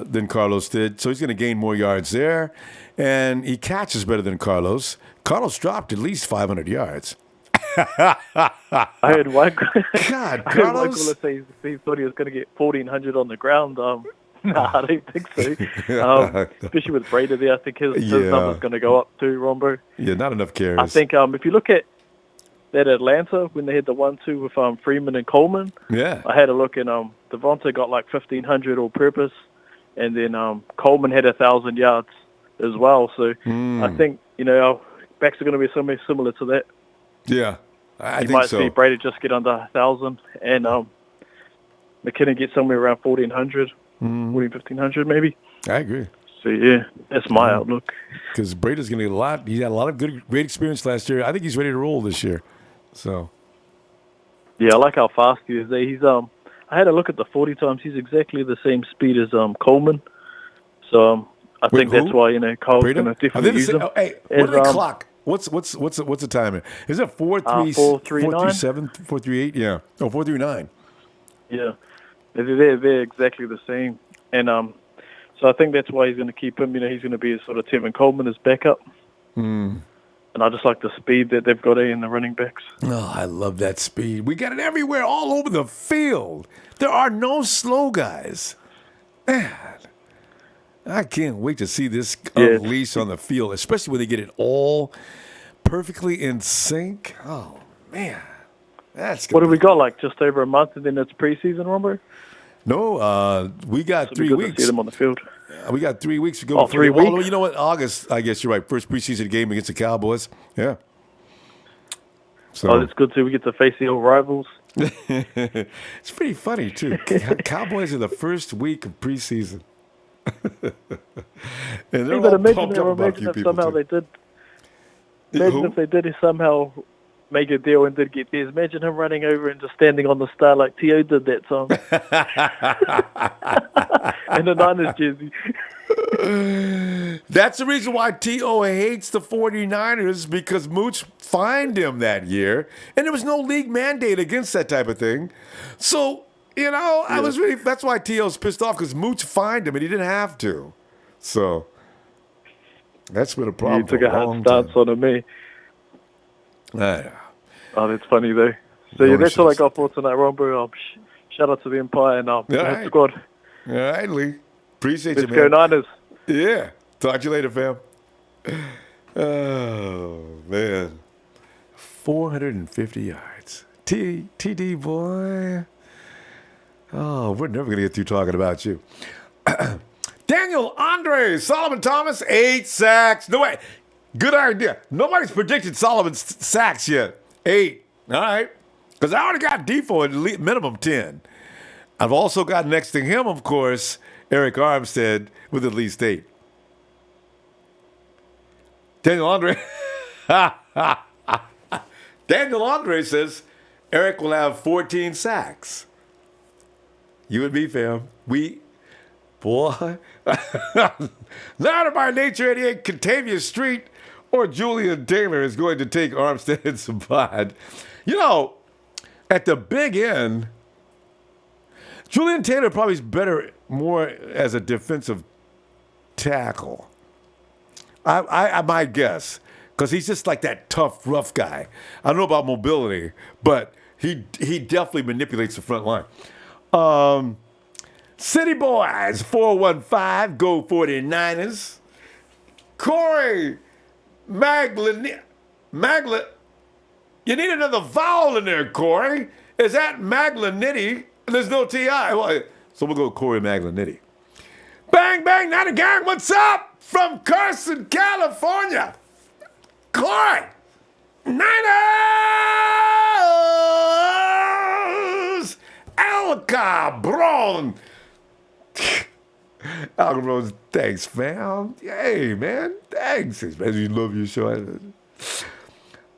Than Carlos did. So he's going to gain more yards there. And he catches better than Carlos. Carlos dropped at least 500 yards. I heard one Carlos say he thought he was going to get 1,400 on the ground. Nah, I don't think so. Especially with Brady there, I think his number's going to go up too, Ronbo. Yeah, not enough carries. I think if you look at that Atlanta, when they had the 1-2 with Freeman and Coleman, I had a look, and Devonta got like 1,500 all-purpose, and then Coleman had 1,000 yards as well. So I think, our backs are going to be somewhere similar to that. Yeah, I you think might so. see Brady just get under 1,000, and McKinnon get somewhere around 1,400, 1,500 maybe. I agree. So yeah, that's my outlook. Because Brady's going to get a lot. He had a lot of great experience last year. I think he's ready to roll this year. So. Yeah, I like how fast he is. He's I had a look at the 40 times. He's exactly the same speed as Coleman. So I think that's why Cole's going to definitely use him. Hey, what do they clock? What's the time? Is it 437, 438? Yeah. Oh, 439. Yeah. They're exactly the same. And so I think that's why he's going to keep him. He's going to be a sort of Tevin Coleman as backup. And I just like the speed that they've got in the running backs. Oh, I love that speed. We got it everywhere, all over the field. There are no slow guys. Man, I can't wait to see this unleashed on the field, especially when they get it all perfectly in sync. Oh, man. What have we got, like just over a month, and then it's preseason, Ronbo? No, we got 3 weeks. To see them on the field. We got 3 weeks to go. 3 weeks? Well, you know what? August, I guess you're right. First preseason game against the Cowboys. Yeah. So that's good, too. We get to face the old rivals. It's pretty funny, too. Cowboys are the first week of preseason. And they're all pumped up about a few people, somehow they did. Imagine if they did somehow make a deal and did get theirs. Imagine him running over and just standing on the star like T.O. did that time. In the Niners jersey. That's the reason why T.O. hates the 49ers, because Mooch fined him that year, and there was no league mandate against that type of thing. So, that's why T.O.'s pissed off, because Mooch fined him and he didn't have to. So, that's been a problem. He took a hard stance on me. Oh, that's funny, though. So, that's all I got for tonight, Ronbo. Shout out to the Empire and the squad. All right, Lee. Appreciate you, man. Let's go Niners. Yeah. Talk to you later, fam. Oh, man. 450 yards. TD, boy. Oh, we're never going to get through talking about you. Daniel Andre, Solomon Thomas, 8 sacks. No way. Good idea. Nobody's predicted Solomon's sacks yet. 8. All right. Because I already got Defoe at minimum 10. I've also got next to him, of course, Eric Armstead with at least 8. Daniel Andre. Daniel Andre says Eric will have 14 sacks. You and me, fam. Boy. Not by nature, 88 Catavia Street or Julian Taylor is going to take Armstead's spot. At the big end, Julian Taylor probably is better more as a defensive tackle. I might guess, because he's just like that tough, rough guy. I don't know about mobility, but he definitely manipulates the front line. City Boys 415, go 49ers. Corey Magla, you need another vowel in there, Corey. Is that Maglanity? There's no T.I. So we'll go Corey Maglanity. Bang, bang, not a gang, what's up? from Carson, California, Corey, Niners, El Cabron. El Cabron, thanks, fam. Hey, man, thanks. Especially love your show.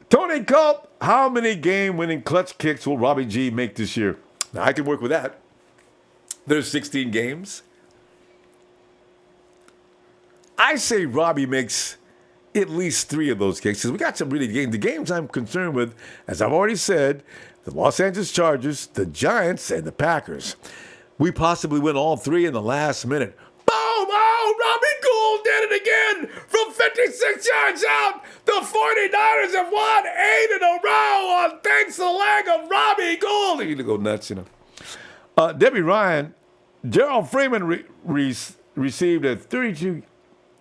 Tony Culp, how many game-winning clutch kicks will Robbie G make this year? Now, I can work with that. There's 16 games. I say Robbie makes at least 3 of those kicks. We got some really games. The games I'm concerned with, as I've already said, the Los Angeles Chargers, the Giants, and the Packers. We possibly win all 3 in the last minute. Boom! Oh, Robbie Gould did it again from 56 yards out. The 49ers have won 8 in a row on thanks to the leg of Robbie Gould. You need to go nuts, you know. Debbie Ryan, Gerald Freeman received a 32.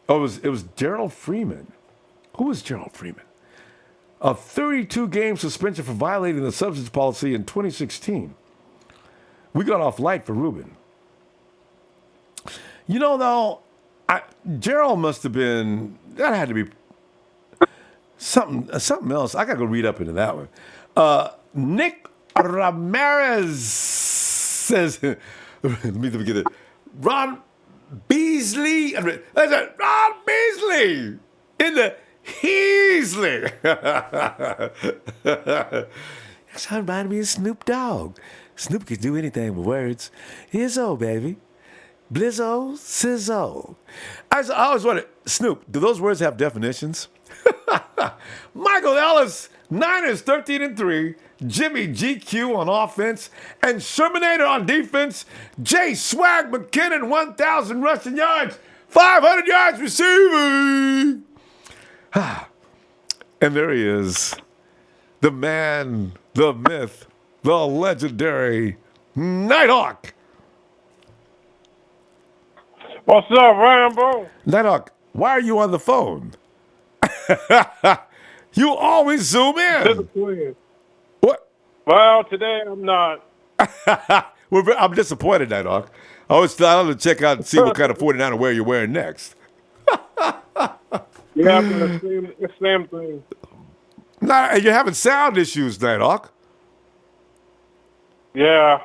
Oh, it was Gerald Freeman. Who was Gerald Freeman? A 32-game suspension for violating the substance policy in 2016. We got off light for Ruben. You know, though, Gerald must have been, that had to be something else. I got to go read up into that one. Nick Ramirez says, let me get it. Ron Beasley. Ron Beasley in the Heasley. That's how it reminded me of Snoop Dogg. Snoop could do anything with words. Izzo, baby. Blizzo, Sizzo. I always wondered, Snoop, do those words have definitions? Michael Ellis, Niners 13-3. Jimmy GQ on offense. And Shermanator on defense. J. Swag McKinnon, 1,000 rushing yards. 500 yards receiving. And there he is. The man, the myth, the legendary Nighthawk. What's up, Rambo? Nighthawk, why are you on the phone? You always zoom in. What? Well, today I'm not. I'm disappointed, Nighthawk. I was trying to check out and see what kind of 49er wear you're wearing next. Yeah, the same thing. Nah, you're having sound issues, Nighthawk. Yeah.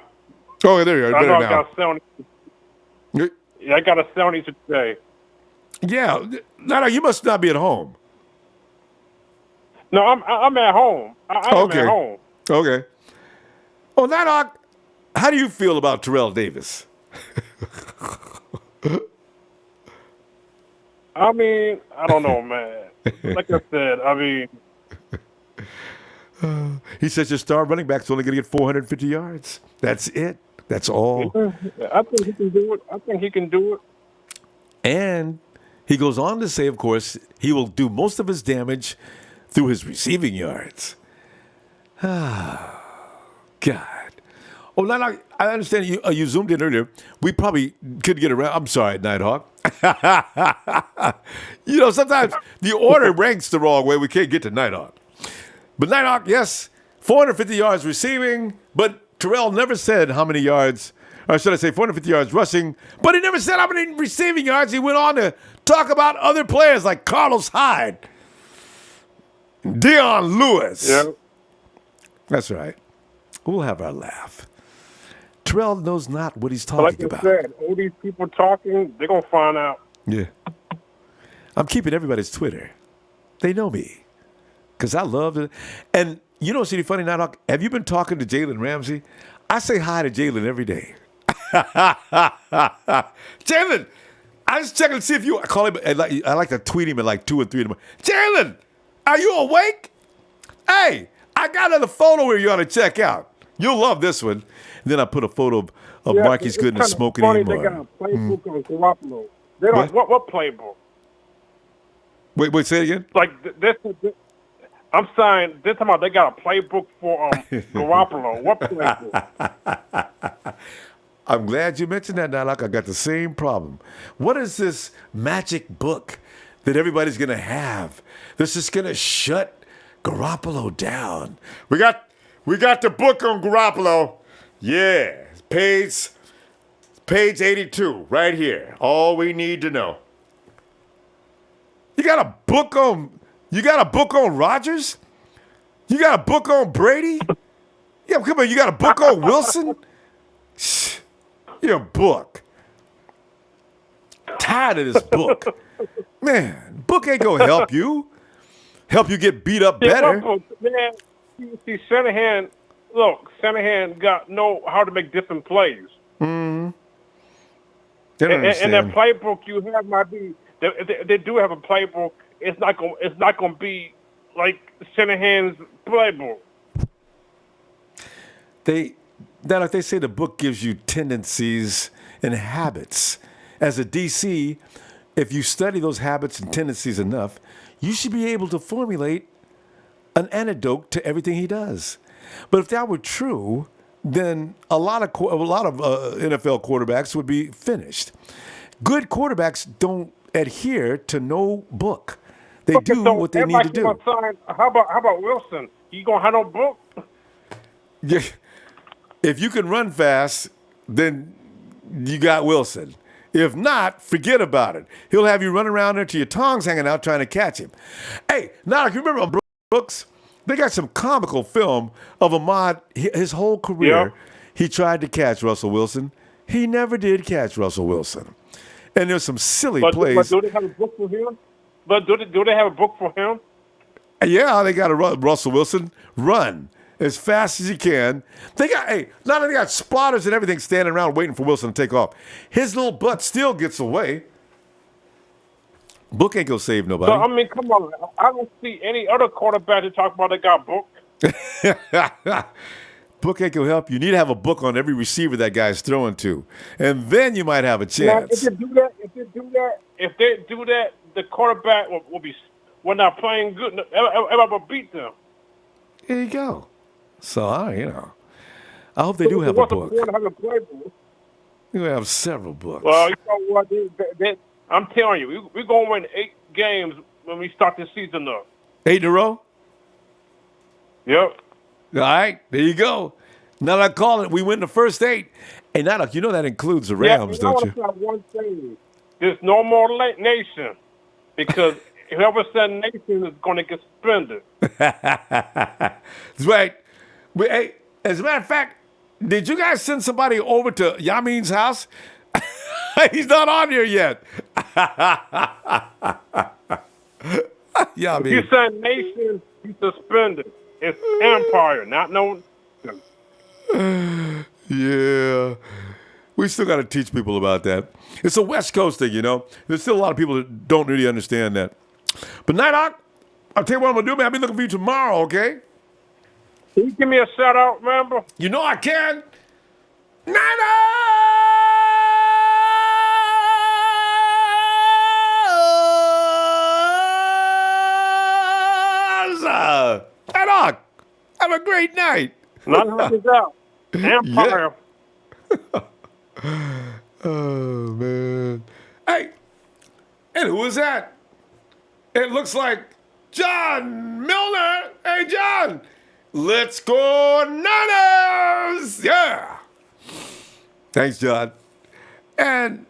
Oh, there you are. Better now. I got a sound issue today. Yeah. Nighthawk, you must not be at home. No, I'm at home. I'm at home. Okay. Oh, Nighthawk, how do you feel about Terrell Davis? I mean, I don't know, man. Like I said, I mean. He says your star running back's only going to get 450 yards. That's it. That's all. Yeah, I think he can do it. And he goes on to say, of course, he will do most of his damage through his receiving yards. Ah, God. Oh, Nighthawk, I understand you zoomed in earlier. We probably could get around. I'm sorry, Nighthawk. You know, sometimes the order ranks the wrong way. We can't get to Nighthawk. But Nighthawk, yes, 450 yards receiving, but Terrell never said how many yards, or should I say 450 yards rushing, but he never said how many receiving yards. He went on to talk about other players like Carlos Hyde, Deion Lewis. Yeah. That's right. We'll have our laugh. Terrell knows not what he's talking about. Like I said, all these people talking, they're going to find out. Yeah. I'm keeping everybody's Twitter. They know me. Because I love it. And you know what's really funny, Nighthawk? Have you been talking to Jalen Ramsey? I say hi to Jalen every day. Jalen, I just checking to see if you, I call him, I like to tweet him at like 2 or 3 in the morning. Jalen, are you awake? Hey, I got another photo here you ought to check out. You'll love this one. And then I put a photo of Marquise Goodness smoking funny anymore. They got a playbook on Garoppolo. They don't, what playbook? Wait, say it again? Like, this I'm saying, this time they got a playbook for Garoppolo. What playbook? I'm glad you mentioned that, Nighthawk. I got the same problem. What is this magic book that everybody's going to have that's just going to shut Garoppolo down? We got the book on Garoppolo. Yeah, page 82 right here. All we need to know. You got a book on Rodgers? You got a book on Brady? Yeah, come on, you got a book on Wilson? Your book. Tired of this book. Man, book ain't gonna help you. Help you get beat up better. Man, see, Shanahan know how to make different plays. Mm-hmm. And that playbook you have might be they do have a playbook. It's not gonna be like Shanahan's playbook. They say the book gives you tendencies and habits. As a DC, if you study those habits and tendencies enough, you should be able to formulate an antidote to everything he does. But if that were true, then a lot of NFL quarterbacks would be finished. Good quarterbacks don't adhere to no book. They do what they need to do. How about Wilson? You gonna have no book? Yeah. If you can run fast, then you got Wilson. If not, forget about it. He'll have you run around there till your tongue's hanging out trying to catch him. Hey, now you remember on Brooks? They got some comical film of Ahmad. His whole career, he tried to catch Russell Wilson. He never did catch Russell Wilson. And there's some silly plays. But do they have a book for him? Do they have a book for him? Yeah, they got a Russell Wilson run as fast as he can. They got spotters and everything standing around waiting for Wilson to take off. His little butt still gets away. Book ain't gonna save nobody. So, I mean, come on. I don't see any other quarterback to talk about that got book. Book ain't gonna help you. You need to have a book on every receiver that guy's throwing to, and then you might have a chance. Now, if they do that, the quarterback will not playing good. Everybody beat them. There you go. So I hope they do have a book. You're gonna have several books. Well, you know what? I'm telling you, we're gonna win 8 games when we start this season up. 8 in a row? Yep. All right, there you go. Now that I call it, we win the first 8. And now you know that includes the Rams, don't you? I one thing. There's no more nation because whoever said nation is going to get suspended. That's right. Hey, as a matter of fact, did you guys send somebody over to Yamin's house? He's not on here yet. If you said nation, he's suspended. It's empire, not no. Yeah. We still got to teach people about that. It's a West Coast thing, There's still a lot of people that don't really understand that. But Night Hawk, I'll tell you what I'm going to do, man. I'll be looking for you tomorrow, okay? Can you give me a shout-out, remember? You know I can. Night Hawk! Night Hawk, have a great night. Night Hawk is out. Empire. Yeah. Oh, man. Hey, and who is that? It looks like John Milner. Hey, John, let's go Niners. Yeah. Thanks, John. And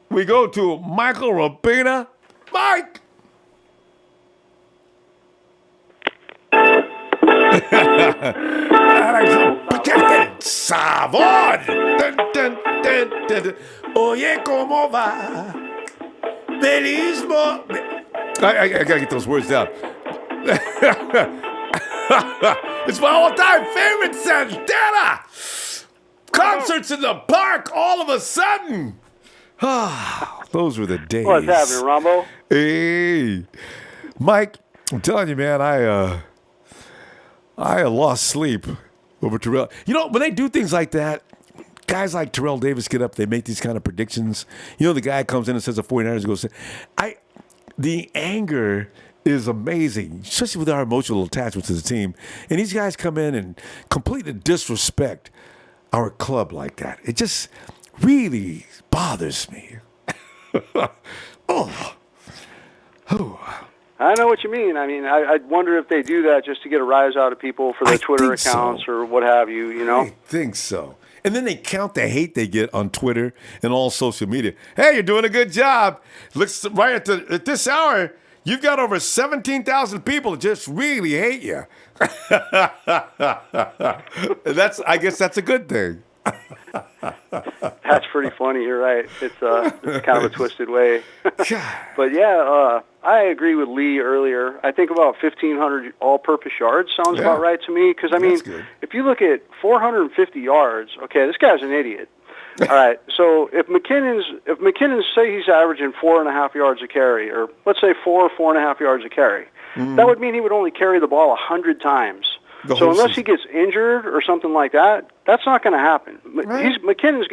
we go to Michael Rapina. Mike. Sabor. Dun, dun, dun, dun, dun. Oye, ¿cómo va? Belismo. I gotta get those words down. It's my all-time favorite, Santana. Concerts in the park all of a sudden. Those were the days. What's happening, Ronbo? Hey, Mike, I'm telling you, man, I lost sleep over Terrell. When they do things like that, guys like Terrell Davis get up, they make these kind of predictions. The guy comes in and says the 49ers go. The anger is amazing, especially with our emotional attachment to the team. And these guys come in and completely disrespect our club like that. It just really bothers me. Oh. I know what you mean. I mean, I wonder if they do that just to get a rise out of people for their Twitter accounts or what have you, I think so. And then they count the hate they get on Twitter and all social media. Hey, you're doing a good job. Looks right at this hour, You've got over 17,000 people that just really hate you. I guess that's a good thing. That's pretty funny. You're right. It's kind of a twisted way. But yeah, I agree with Lee earlier. I think about 1,500 all-purpose yards sounds about right to me. Because I mean, if you look at 450 yards, okay, this guy's an idiot. All right. So if McKinnon's say he's averaging 4.5 yards a carry, or let's say 4.5 yards a carry, that would mean he would only carry the ball 100 times. So unless he gets injured or something like that, that's not going to happen. Right. McKinnon's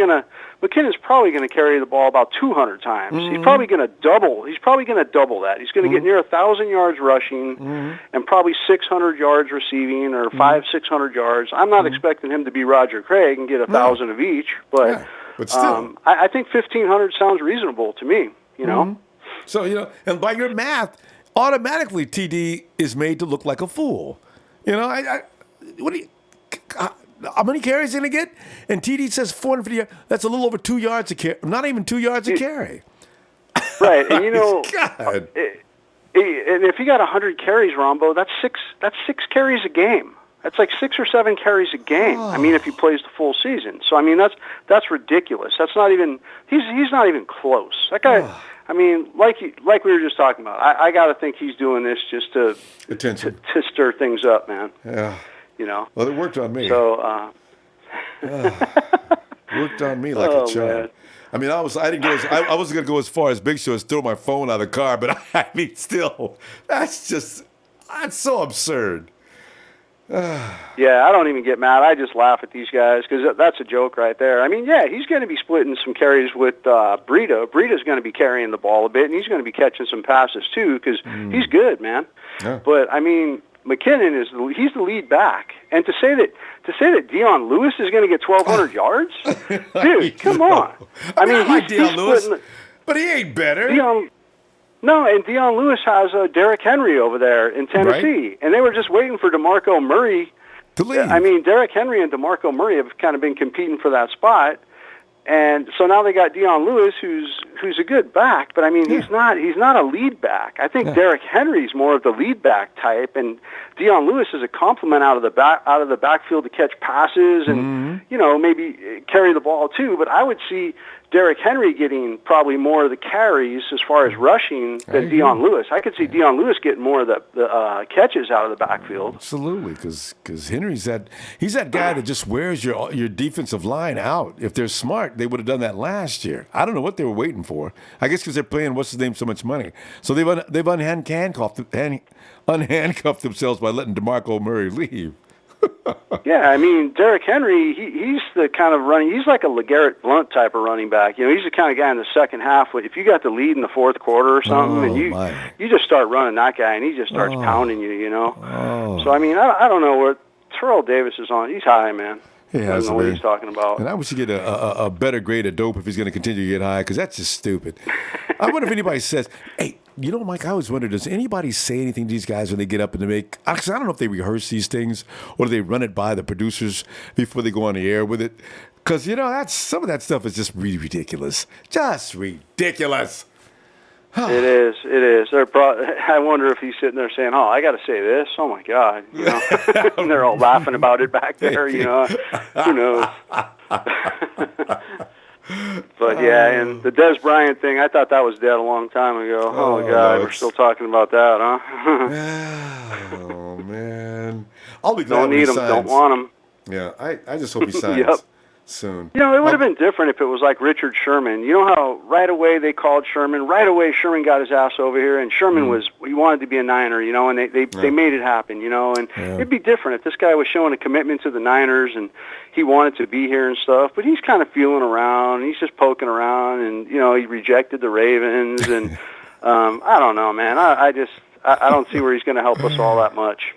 probably going to carry the ball about 200 times. He's probably going to double. He's probably going to double that. He's going to get near 1,000 yards rushing and probably 600 yards receiving or 600 yards. I'm not expecting him to be Roger Craig and get 1,000 of each, but still, I think 1,500 sounds reasonable to me. You know. So and by your math, automatically TD is made to look like a fool. How many carries is he going to get? And TD says 450 yards. That's a little over 2 yards a carry. Not even 2 yards a carry. Right, and God. And if he got 100 carries, Ronbo, that's six carries a game. That's like 6 or 7 carries a game. I mean, if he plays the full season. So I mean, that's ridiculous. That's not even. He's not even close. That guy. I mean, like we were just talking about, I got to think he's doing this just to stir things up, man. Yeah. Well, it worked on me. So, worked on me like a charm. Man. I mean, I wasn't going to go as far as Big Show as throw my phone out of the car, but I mean, still, that's so absurd. Yeah, I don't even get mad. I just laugh at these guys because that's a joke right there. I mean, yeah, he's going to be splitting some carries with Breida. Breida's going to be carrying the ball a bit, and he's going to be catching some passes too because he's good, man. Yeah. But I mean, McKinnon he's the lead back, and to say that Dion Lewis is going to get 1,200 yards, dude, come on. I mean, like Dion Lewis, but he ain't better. No, and Dion Lewis has Derrick Henry over there in Tennessee, and they were just waiting for DeMarco Murray to leave. I mean, Derrick Henry and DeMarco Murray have kind of been competing for that spot, and so now they got Dion Lewis, who's a good back, but I mean, he's not a lead back. I think Derrick Henry's more of the lead back type, and Dion Lewis is a complement out of the backfield to catch passes and maybe carry the ball too. But I would see Derrick Henry getting probably more of the carries as far as rushing than Dion Lewis. I could see Dion Lewis getting more of the catches out of the backfield. Absolutely, because Henry's he's that guy that just wears your defensive line out. If they're smart, they would have done that last year. I don't know what they were waiting for. I guess because they're paying what's his name so much money. So they've unhandcuffed themselves by letting DeMarco Murray leave. Yeah, I mean, Derrick Henry, he's the kind of he's like a LeGarrette Blount type of running back. He's the kind of guy in the second half, if you got the lead in the fourth quarter or something, and you just start running that guy, and he just starts pounding you, So, I mean, I don't know what Terrell Davis is on. He's high, man. I don't know what he's talking about. And I wish he get a better grade of dope if he's going to continue to get high, because that's just stupid. I wonder if anybody says, hey, Mike, I always wonder, does anybody say anything to these guys when they get up and they make, because I don't know if they rehearse these things or do they run it by the producers before they go on the air with it. Because, some of that stuff is just really ridiculous. Just ridiculous. It is. I wonder if he's sitting there saying, "Oh, I got to say this. Oh my God!" And they're all laughing about it back there. Who knows? But yeah, and the Dez Bryant thing, I thought that was dead a long time ago. Oh my God, we're still talking about that, huh? Oh man, I'll be glad. Don't need him. Don't want him. Yeah, I just hope he signs. Yep. Soon. It would have been different if it was like Richard Sherman. You know how right away they called Sherman? Right away Sherman got his ass over here, and Sherman he wanted to be a Niner, and they made it happen, and it'd be different if this guy was showing a commitment to the Niners and he wanted to be here and stuff, but he's kind of feeling around, and he's just poking around, and, he rejected the Ravens, and I don't know, man. I don't see where he's going to help us all that much,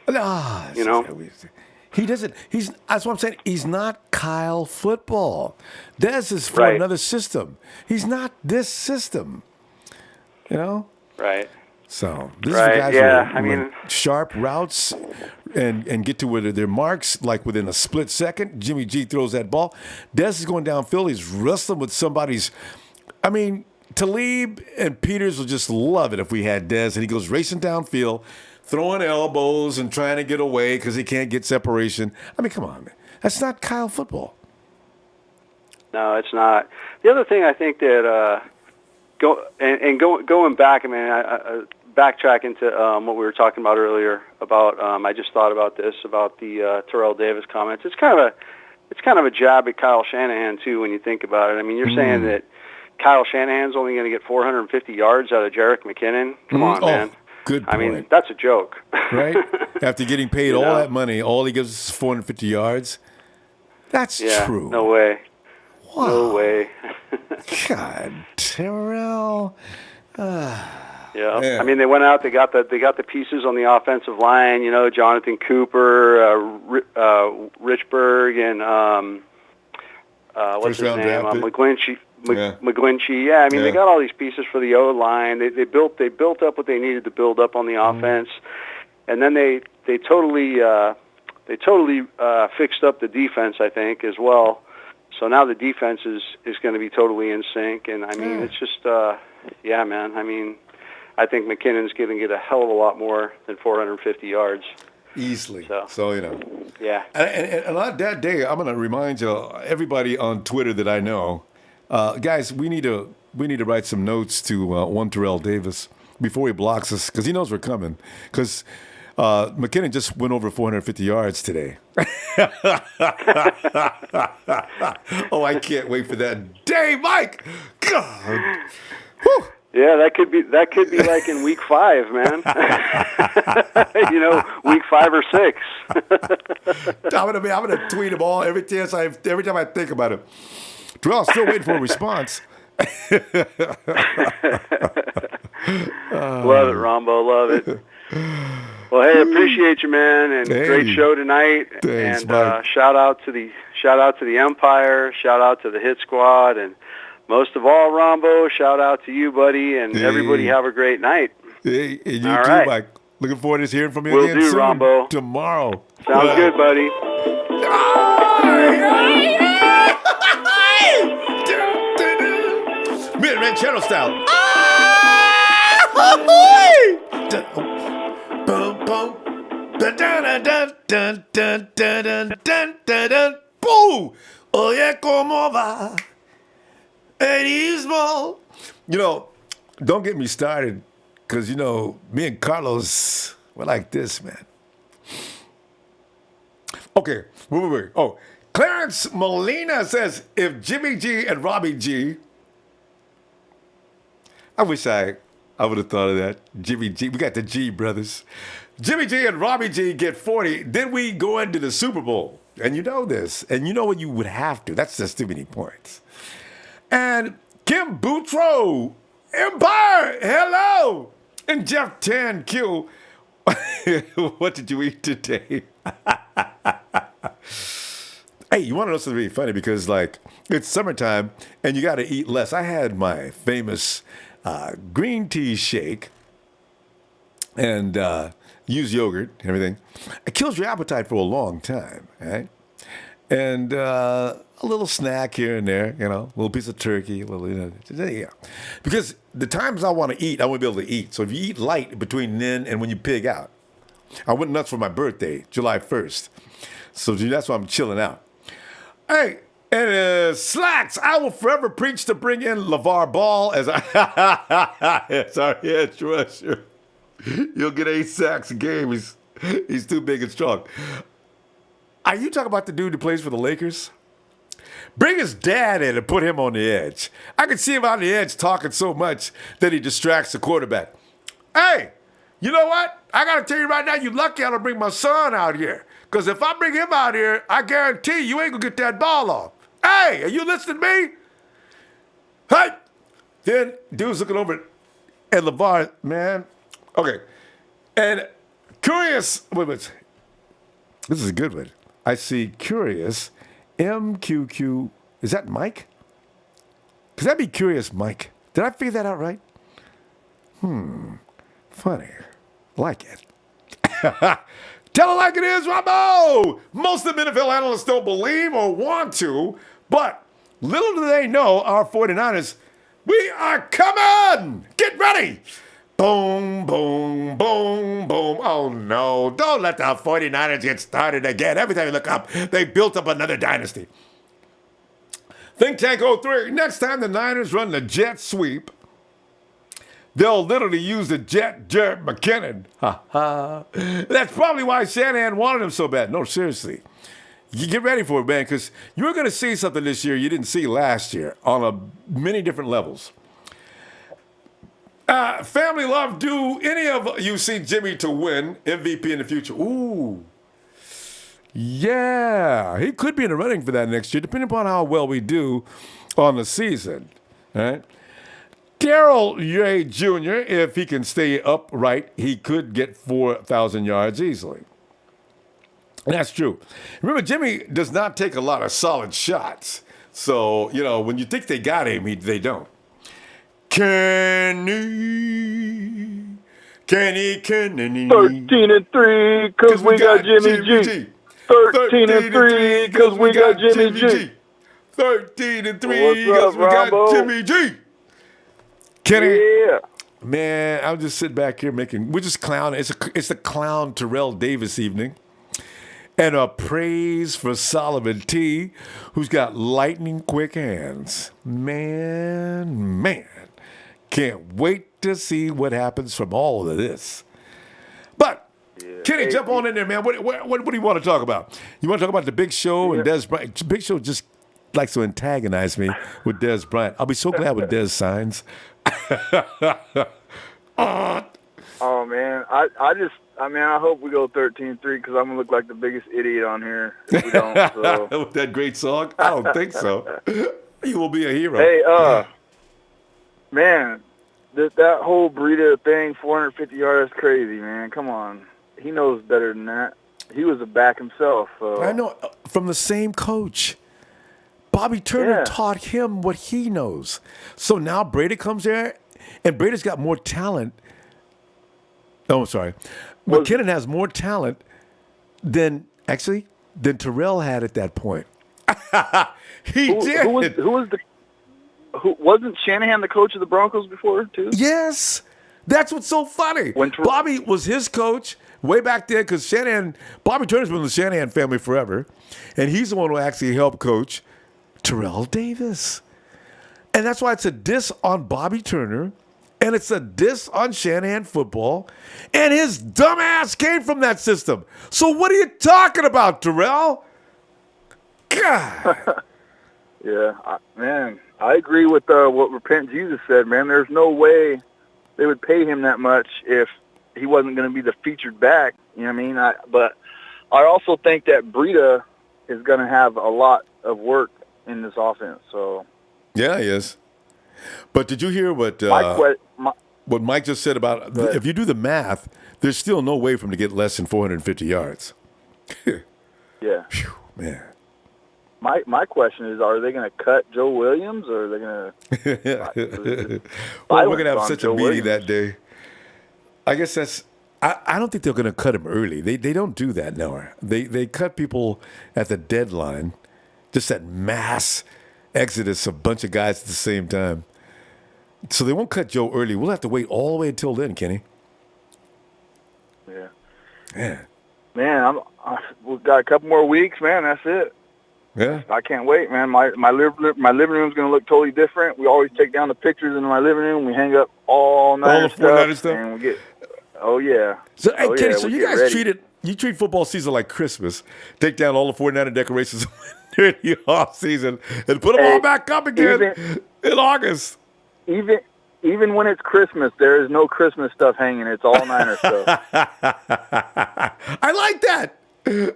He doesn't. That's what I'm saying. He's not Kyle football. Dez is for another system. He's not this system. Right. So this is the guys who run sharp routes and get to where their marks like within a split second. Jimmy G throws that ball. Dez is going downfield. He's wrestling with somebody's. I mean, Talib and Peters will just love it if we had Dez, and he goes racing downfield, throwing elbows and trying to get away because he can't get separation. I mean, come on, man. That's not Kyle football. No, it's not. The other thing I think that going back, I mean, I backtracking to what we were talking about earlier about. I just thought about this about the Terrell Davis comments. It's kind of a jab at Kyle Shanahan too when you think about it. I mean, you're saying that Kyle Shanahan's only going to get 450 yards out of Jerick McKinnon. Come on, man. Good point. I mean, that's a joke. Right? After getting paid all that money, all he gives is 450 yards. That's true. No way. Wow. No way. God, Terrell. Yeah. I mean, they went out. They got the pieces on the offensive line. You know, Jonathan Cooper, Richburg, and what's his name? McGlinchey. McGlinchey. Yeah. I mean, they got all these pieces for the O line. They built up what they needed to build up on the offense, and then they totally fixed up the defense, I think, as well. So now the defense is going to be totally in sync, and I mean, it's just, man. I mean, I think McKinnon's going to get a hell of a lot more than 450 yards. Easily. So you know. Yeah. And on that day, I'm going to remind everybody on Twitter that I know, guys, we need to write some notes to one Terrell Davis before he blocks us because he knows we're coming. Because McKinnon just went over 450 yards today. Oh, I can't wait for that day, Mike. God. Whew. Yeah, that could be like in week 5, man. You know, week 5 or 6. I'm gonna tweet them all every time I think about it. Terrell's still waiting for a response. Love it, Ronbo. Love it. Well, hey, appreciate you, man, and great show tonight. Thanks, and Mike. shout out to the Empire, shout out to the Hit Squad, and most of all, Ronbo, shout out to you, buddy, and everybody have a great night. Hey, and you all too, right. Mike. Looking forward to hearing from you Will again do, soon. Ronbo. Tomorrow. Sounds good, buddy. Mid-Red Channel style. Boom, boom. Dun, dun, dun, dun, dun, dun, dun, dun, dun. Boom. Oye, ¿cómo va? Erismo. You know, don't get me started, because, you know, me and Carlos, we're like this, man. Okay, wait. Oh, Clarence Molina says, if Jimmy G and Robbie G, I wish I would have thought of that. Jimmy G, we got the G brothers. Jimmy G and Robbie G get 40, then we go into the Super Bowl. And you know this, and you know what you would have to. That's just too many points. And Kim Boutro, Empire, hello. And Jeff Tan Q, what did you eat today? Hey, you want to know something really funny? Because, like, it's summertime, and you got to eat less. I had my famous green tea shake and use yogurt and everything. It kills your appetite for a long time, right? And a little snack here and there, you know, a little piece of turkey, a little, you know, yeah. Because the times I want to eat, I want to be able to eat. So if you eat light between then and when you pig out. I went nuts for my birthday, July 1st. So that's why I'm chilling out. Hey, and Slacks, I will forever preach to bring in LeVar Ball as our edge rusher. You'll get 8 sacks a game. He's too big and strong. Are you talking about the dude who plays for the Lakers? Bring his dad in and put him on the edge. I can see him on the edge talking so much that he distracts the quarterback. Hey, you know what? I got to tell you right now, you're lucky I don't bring my son out here. Because if I bring him out here, I guarantee you ain't going to get that ball off. Hey, are you listening to me? Hey. Then dude's looking over at LeVar, man. Okay. And Curious, wait. This is a good one. I see Curious, MQQ. Is that Mike? Because that'd be Curious Mike. Did I figure that out right? Funny. Like it. Tell it like it is, Ronbo! Most of the NFL analysts don't believe or want to, but little do they know our 49ers We are coming! Get ready! Boom, boom, boom, boom. Oh, no. Don't let the 49ers get started again. Every time you look up, they built up another dynasty. Think Tank 03. Next time the Niners run the jet sweep, they'll literally use the jet Jerick McKinnon. Ha ha. That's probably why Shanahan wanted him so bad. No, seriously. You get ready for it, man, because you're going to see something this year you didn't see last year on many different levels. Family love, do any of you see Jimmy to win MVP in the future? Ooh. Yeah, he could be in the running for that next year, depending upon how well we do on the season. All right. Terrell J. Jr., if he can stay upright, he could get 4,000 yards easily. And that's true. Remember, Jimmy does not take a lot of solid shots. So, when you think they got him, they don't. Kenny. 13-3, because we got Jimmy G. 13-3, because we got Jimmy G. 13-3, because we got Jimmy G. Kenny. Yeah. Man, I'll just sit back here we're just clowning. It's a clown Terrell Davis evening. And a praise for Solomon T, who's got lightning quick hands. Man. Can't wait to see what happens from all of this. But, Kenny, jump on in there, man. What do you want to talk about? You want to talk about the Big Show and Dez Bryant? Big Show just likes to antagonize me with Dez Bryant. I'll be so glad when Dez signs. Oh, man. I hope we go 13-3 because I'm going to look like the biggest idiot on here if we don't. So. With that great song? I don't think so. You will be a hero. Hey, man, that whole Breida thing, 450 yards, is crazy, man. Come on. He knows better than that. He was a back himself. So. I know. From the same coach. Bobby Turner taught him what he knows. So now Breida comes there, and Braida's got more talent. Oh, I'm sorry. McKinnon has more talent than Terrell had at that point. He did. Wasn't Shanahan the coach of the Broncos before, too? Yes. That's what's so funny. Bobby was his coach way back then because Bobby Turner's been in the Shanahan family forever, and he's the one who actually helped coach Terrell Davis. And that's why it's a diss on Bobby Turner, and it's a diss on Shanahan football, and his dumb ass came from that system. So what are you talking about, Terrell? God. Man, I agree with what Repent Jesus said, man. There's no way they would pay him that much if he wasn't going to be the featured back. You know what I mean? But I also think that Breida is going to have a lot of work in this offense. So yeah, he is. But did you hear what Mike just said about if you do the math, there's still no way for him to get less than 450 yards. Yeah. Whew, man. My question is, are they going to cut Joe Williams, or are they going to? Well, we're going to have such a meeting that day. I guess that's. I don't think they're going to cut him early. They don't do that, no. They cut people at the deadline. Just that mass exodus of a bunch of guys at the same time. So they won't cut Joe early. We'll have to wait all the way until then, Kenny. Yeah. Yeah. Man, we've got a couple more weeks, man. That's it. Yeah. I can't wait, man. My living room's going to look totally different. We always take down the pictures in my living room. We hang up all night stuff. And we get, oh, yeah. So, hey, Kenny, so you guys treat football season like Christmas. Take down all the 49er decorations during the off season and put them all back up again in August. Even when it's Christmas, there is no Christmas stuff hanging. It's all Niner stuff. I like that. Yeah.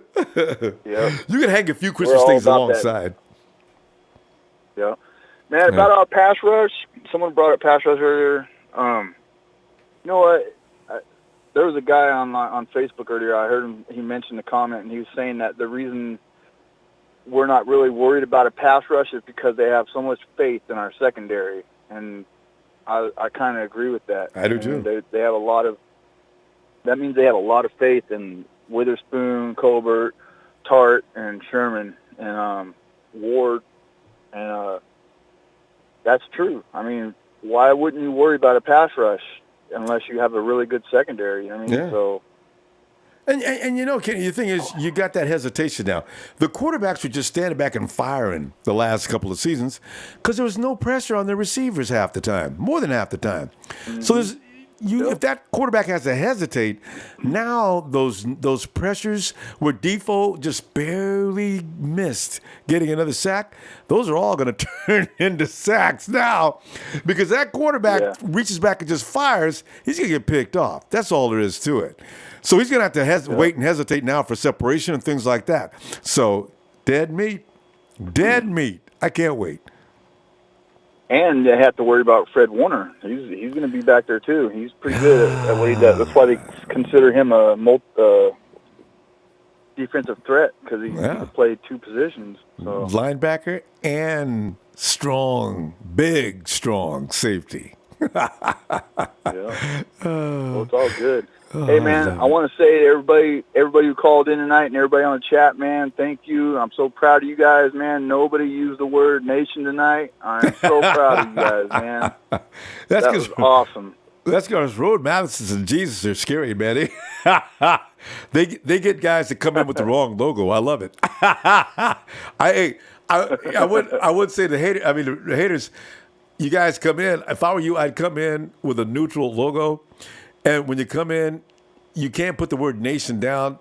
You can hang a few Christmas things alongside. Yeah. Man, about our pass rush, someone brought up pass rush earlier. You know what? There was a guy on Facebook earlier. I heard him. He mentioned the comment, and he was saying that the reason we're not really worried about a pass rush is because they have so much faith in our secondary, and I kind of agree with that. I do too. They have a lot of. That means they have a lot of faith in Witherspoon, Colbert, Tart, and Sherman, and Ward, and that's true. I mean, why wouldn't you worry about a pass rush unless you have a really good secondary? I mean, so. And you know, Kenny, the thing is, you got that hesitation now. The quarterbacks were just standing back and firing the last couple of seasons because there was no pressure on the receivers half the time, more than half the time. Mm-hmm. So if that quarterback has to hesitate, now those pressures where Defoe just barely missed getting another sack, those are all going to turn into sacks now because that quarterback reaches back and just fires, he's going to get picked off. That's all there is to it. So he's going to have to wait and hesitate now for separation and things like that. So dead meat. I can't wait. And they have to worry about Fred Warner. He's going to be back there too. He's pretty good at what he does. That's why they consider him a defensive threat because he can play two positions. So. Linebacker and big, strong safety. Well, it's all good. Hey, man, I want to say to everybody who called in tonight and everybody on the chat, man, thank you. I'm so proud of you guys, man. Nobody used the word nation tonight. I'm so proud of you guys, man. That was awesome. That's because Road Madisons and Jesus are scary, man. They get guys that come in with the wrong logo. I love it. I would say the haters, you guys come in. If I were you, I'd come in with a neutral logo. And when you come in, you can't put the word nation down.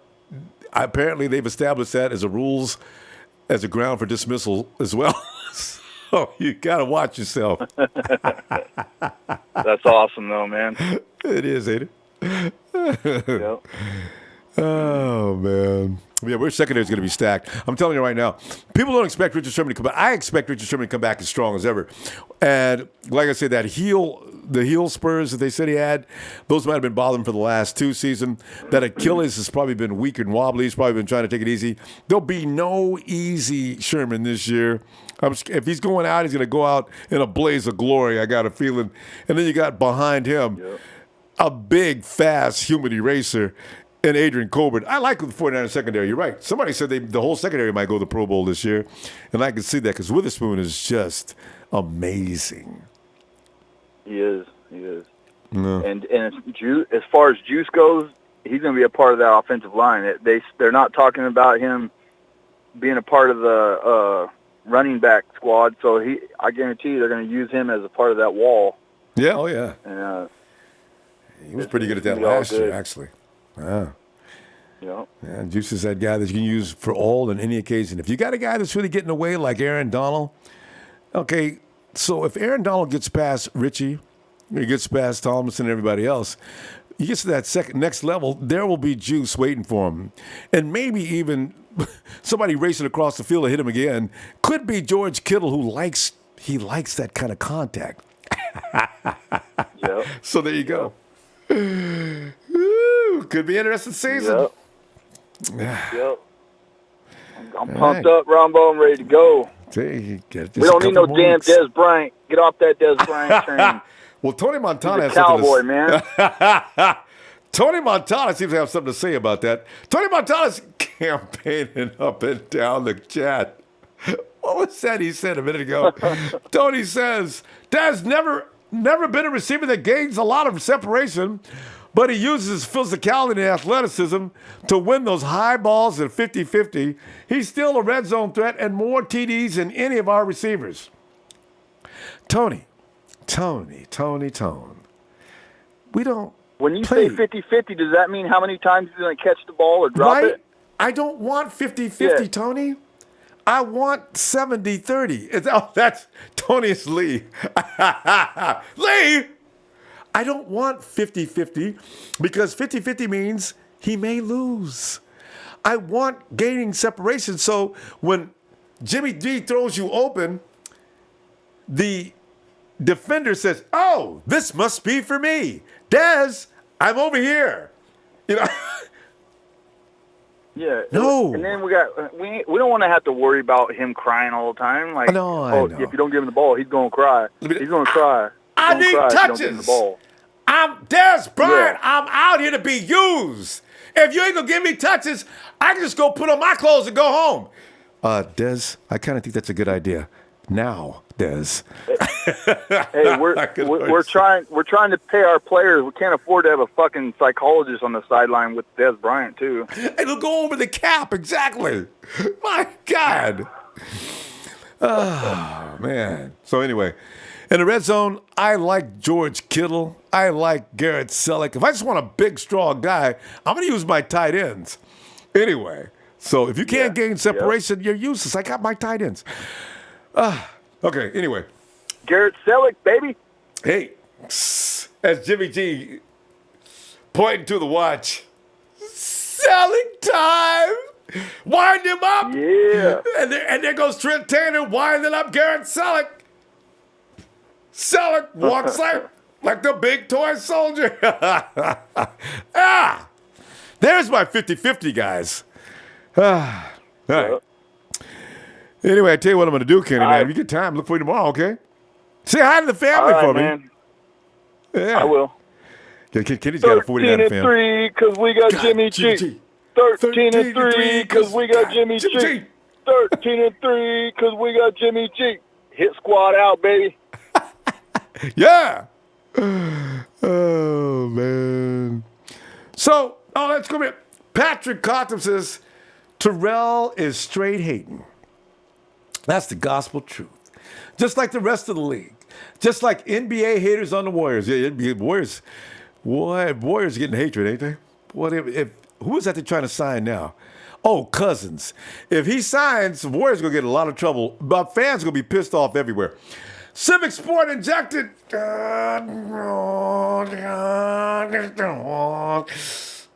Apparently, they've established that as a ground for dismissal as well. So you got to watch yourself. That's awesome, though, man. It is, ain't it? Yep. Oh, man. Yeah, we're secondary is going to be stacked. I'm telling you right now, people don't expect Richard Sherman to come back. I expect Richard Sherman to come back as strong as ever. And like I said, the heel spurs that they said he had, those might have been bothering him for the last 2 seasons. That Achilles has probably been weak and wobbly. He's probably been trying to take it easy. There'll be no easy Sherman this year. If he's going out, he's going to go out in a blaze of glory, I got a feeling. And then you got behind him a big, fast, human eraser and Adrian Colbert. I like the 49ers secondary. You're right. Somebody said the whole secondary might go to the Pro Bowl this year, and I can see that because Witherspoon is just amazing. He is. No. And as far as Juice goes, he's going to be a part of that offensive line. They're not talking about him being a part of the running back squad, so I guarantee you they're going to use him as a part of that wall. Yeah, oh yeah. And, he was pretty good at that last year, actually. Wow. Yeah. Juice is that guy that you can use for all and any occasion. If you got a guy that's really getting away like Aaron Donald, okay, so if Aaron Donald gets past Richie, he gets past Thomas and everybody else, he gets to that next level, there will be Juice waiting for him. And maybe even somebody racing across the field to hit him again. Could be George Kittle, who likes that kind of contact. Yep. So there you go. Ooh, could be an interesting season. Yep. I'm pumped up, Ronbo. I'm ready to go. We don't need no damn Dez Bryant. Get off that Dez Bryant train. Well, Tony Montana He's a cowboy, man. Tony Montana seems to have something to say about that. Tony Montana's campaigning up and down the chat. What was that he said a minute ago? Tony says, Dez never been a receiver that gains a lot of separation, but he uses his physicality and athleticism to win those high balls at 50-50. He's still a red zone threat and more TDs than any of our receivers. Tony. We don't When you play. say 50-50, does that mean how many times he's going to catch the ball or drop it? I don't want 50-50, Tony. I want 70-30. That's Tony's Lee. Lee! I don't want 50-50 because 50-50 means he may lose. I want gaining separation. So when Jimmy D throws you open, the defender says, oh, this must be for me. Dez, I'm over here. You know. Yeah. No. And then we don't want to have to worry about him crying all the time. Like, if you don't give him the ball, he's going to cry. He's going to cry. I need touches. I'm Dez Bryant. Yeah. I'm out here to be used. If you ain't going to give me touches, I can just go put on my clothes and go home. Dez, I kind of think that's a good idea. Now, Dez. Hey, we're trying to pay our players. We can't afford to have a fucking psychologist on the sideline with Dez Bryant too. It'll go over the cap, exactly. My God. Oh, man. So anyway, in the red zone, I like George Kittle. I like Garrett Selleck. If I just want a big, strong guy, I'm going to use my tight ends. Anyway, so if you can't gain separation, you're useless. I got my tight ends. Okay, anyway. Garrett Selleck, baby. Hey, as Jimmy G pointing to the watch. Selling time. Wind him up. Yeah. And there goes Trent Taylor winding up Garrett Selleck. Selleck walks like the big toy soldier. There's my 50-50, guys. All right. Anyway, I tell you what I'm going to do, Kenny, man. If you get time, look for you tomorrow, okay? Say hi to the family for me. Man. Yeah. I will. Kenny's got a 49 fan. 13-3 because we got Jimmy G. 13-3 because we got Jimmy G. 13-3 because we got Jimmy G. Hit squad out, baby. Yeah. Oh, man. So, let's go here. Patrick Cotham says, Terrell is straight hating. That's the gospel truth. Just like the rest of the league. Just like NBA haters on the Warriors. Yeah, Warriors getting hatred, ain't they? What who is that they're trying to sign now? Oh, Cousins. If he signs, the Warriors going to get in a lot of trouble. But fans going to be pissed off everywhere. Civic Sport injected.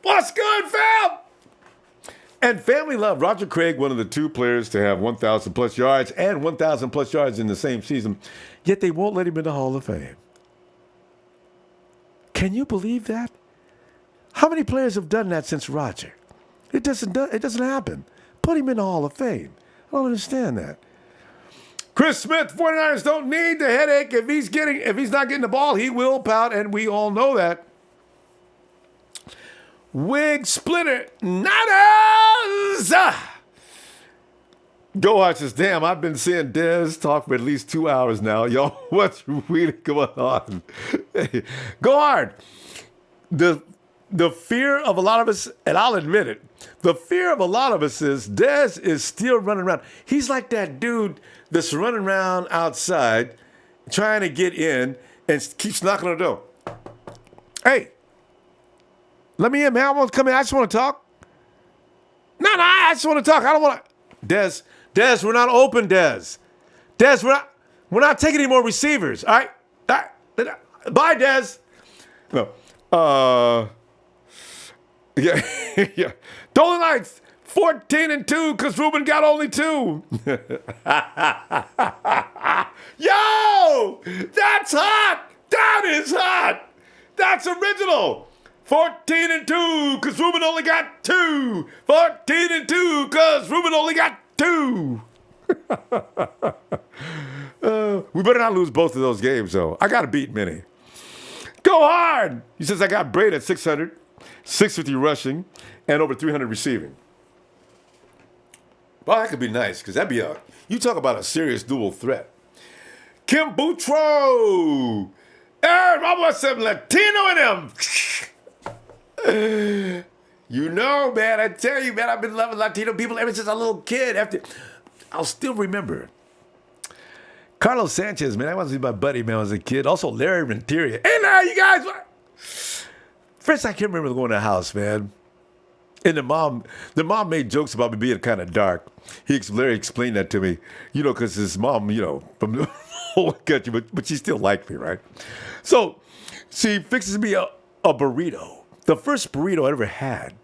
What's good, fam? And family love. Roger Craig, one of the two players to have 1,000 plus yards and 1,000 plus yards in the same season, yet they won't let him in the Hall of Fame. Can you believe that? How many players have done that since Roger? It doesn't happen. Put him in the Hall of Fame. I don't understand that. Chris Smith, 49ers don't need the headache. If he's not getting the ball, he will pout, and we all know that. Wig Splitter, Niners! Go watch this. Damn, I've been seeing Dez talk for at least 2 hours now. Y'all, what's really going on? Go hard. The fear of a lot of us, and I'll admit it, the fear of a lot of us is Dez is still running around. He's like that dude that's running around outside trying to get in and keeps knocking on the door. Hey, let me in, man. I want to come in. I just want to talk. No, I just want to talk. I don't want to. Dez, we're not open, Dez. Dez, we're not taking any more receivers. All right? Bye, Dez. No. Yeah. Dolan Lights, 14-2, because Ruben got only 2. Yo! That's hot! That is hot! That's original! 14-2, because Ruben only got 2. 14-2, because Ruben only got 2. We better not lose both of those games, though. I got to beat Minnie. Go hard! He says I got Braid at 600, 650 rushing, and over 300 receiving. Well, that could be nice, because that'd be you talk about a serious dual threat. Kim Boutro! I want some Latino in him! You know, man, I tell you, man, I've been loving Latino people ever since I was a little kid. I'll still remember. Carlos Sanchez, man, that was my buddy, man, when I was a kid. Also, Larry Renteria. Hey, now, you guys. First, I can't remember going to the house, man. And the mom made jokes about me being kind of dark. Larry explained that to me, because his mom, from the whole country, but she still liked me, right? So she fixes me a burrito. The first burrito I ever had.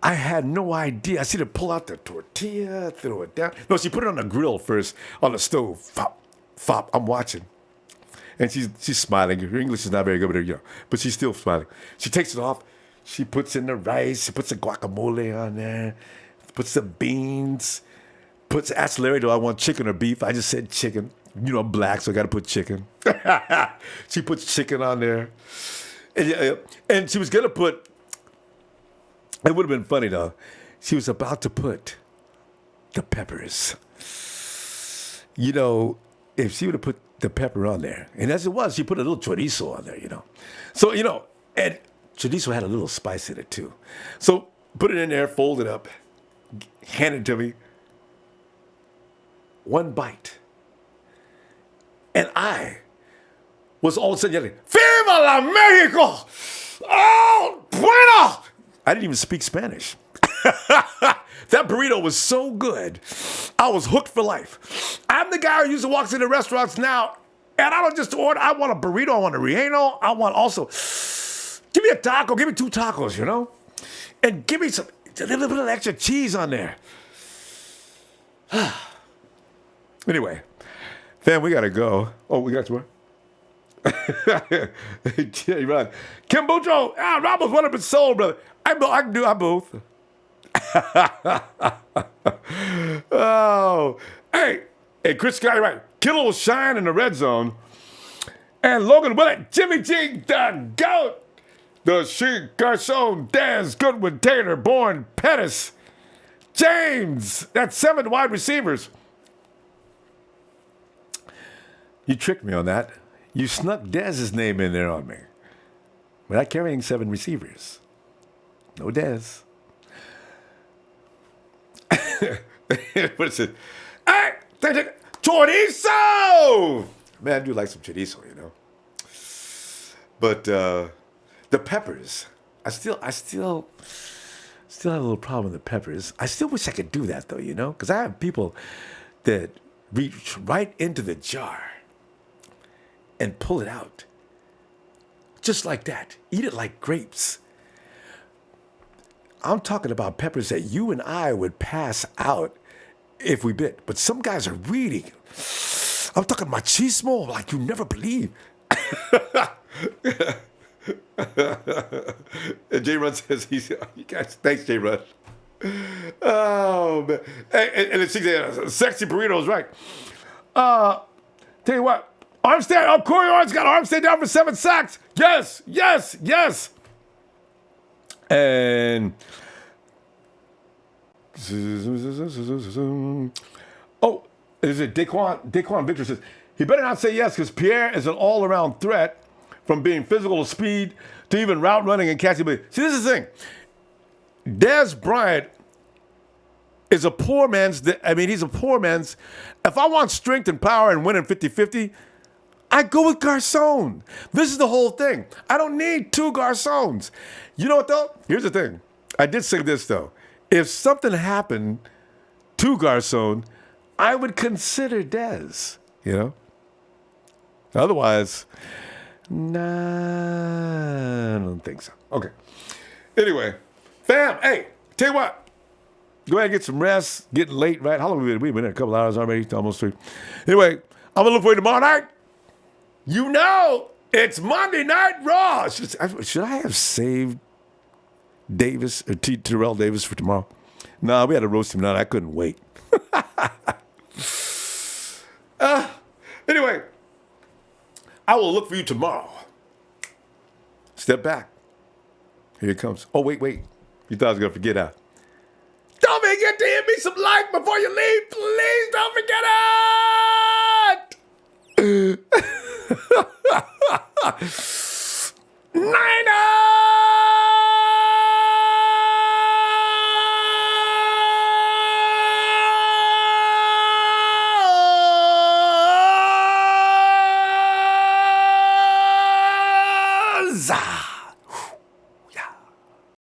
I had no idea. I see her pull out the tortilla, throw it down. No, she put it on the grill first, on the stove. Fop, fop. I'm watching. And she's smiling. Her English is not very good, but but she's still smiling. She takes it off. She puts in the rice. She puts the guacamole on there. Puts the beans. Asks Larry, do I want chicken or beef? I just said chicken. I'm black, so I got to put chicken. She puts chicken on there. And she was going to put, it would have been funny though, she was about to put the peppers. you know, if she would have put the pepper on there, and as it was, she put a little chorizo on there, you know. So, you know, and chorizo had a little spice in it too. So put it in there, fold it up, hand it to me. One bite. And I was all of a sudden yelling, Viva la Mexico! Oh, bueno! I didn't even speak Spanish. That burrito was so good. I was hooked for life. I'm the guy who usually walks into restaurants now, and I don't just order. I want a burrito. I want a relleno. I want also, give me a taco. Give me 2 tacos, you know? And give me a little bit of extra cheese on there. Anyway, fam, we got to go. Oh, we got to what? Yeah, right. Kimbucho, Ronbo's 100% sold, brother. I can do both. Oh, hey, Chris Scott, right? Kittle will shine in the red zone. And Logan Willett, Jimmy G, the GOAT, the Sheik, Garcon, Dez, Goodwin, Taylor, Bourne, Pettis, James. That's 7 wide receivers. You tricked me on that. You snuck Dez's name in there on me. Without carrying 7 receivers. No Dez. What is it? Hey, chorizo! Man, I do like some chorizo, you know. But the peppers, I still have a little problem with the peppers. I still wish I could do that though, you know, because I have people that reach right into the jar and pull it out, just like that. Eat it like grapes. I'm talking about peppers that you and I would pass out if we bit. But some guys are really, I'm talking machismo like you never believe. And J. Run says, you guys, thanks, J. Run. Oh, man. And it's sexy burritos, right? Tell you what, Armstead, Corey Armstead got Armstead down for 7 sacks. Yes. And is it Daquan Victor says he better not say yes because Pierre is an all-around threat from being physical to speed to even route running and catching. See, this is the thing. Dez Bryant is a poor man's. He's a poor man's. If I want strength and power and winning 50-50, I go with Garcon. This is the whole thing. I don't need 2 Garcons. You know what, though? Here's the thing. I did say this, though. If something happened to Garcon, I would consider Dez, you know? Otherwise, nah, I don't think so. Okay. Anyway, fam, hey, tell you what. Go ahead and get some rest. Getting late, right? How long have we been? We've been here a couple hours already, almost 3. Anyway, I'm going to look for you tomorrow night. You know, it's Monday Night Raw. Should I have saved Davis or Terrell Davis for tomorrow? No, we had to roast him tonight. I couldn't wait. Anyway, I will look for you tomorrow. Step back. Here it comes. Oh, wait. You thought I was going to forget that. Don't forget to hit me some like before you leave. Please don't forget it. Niners!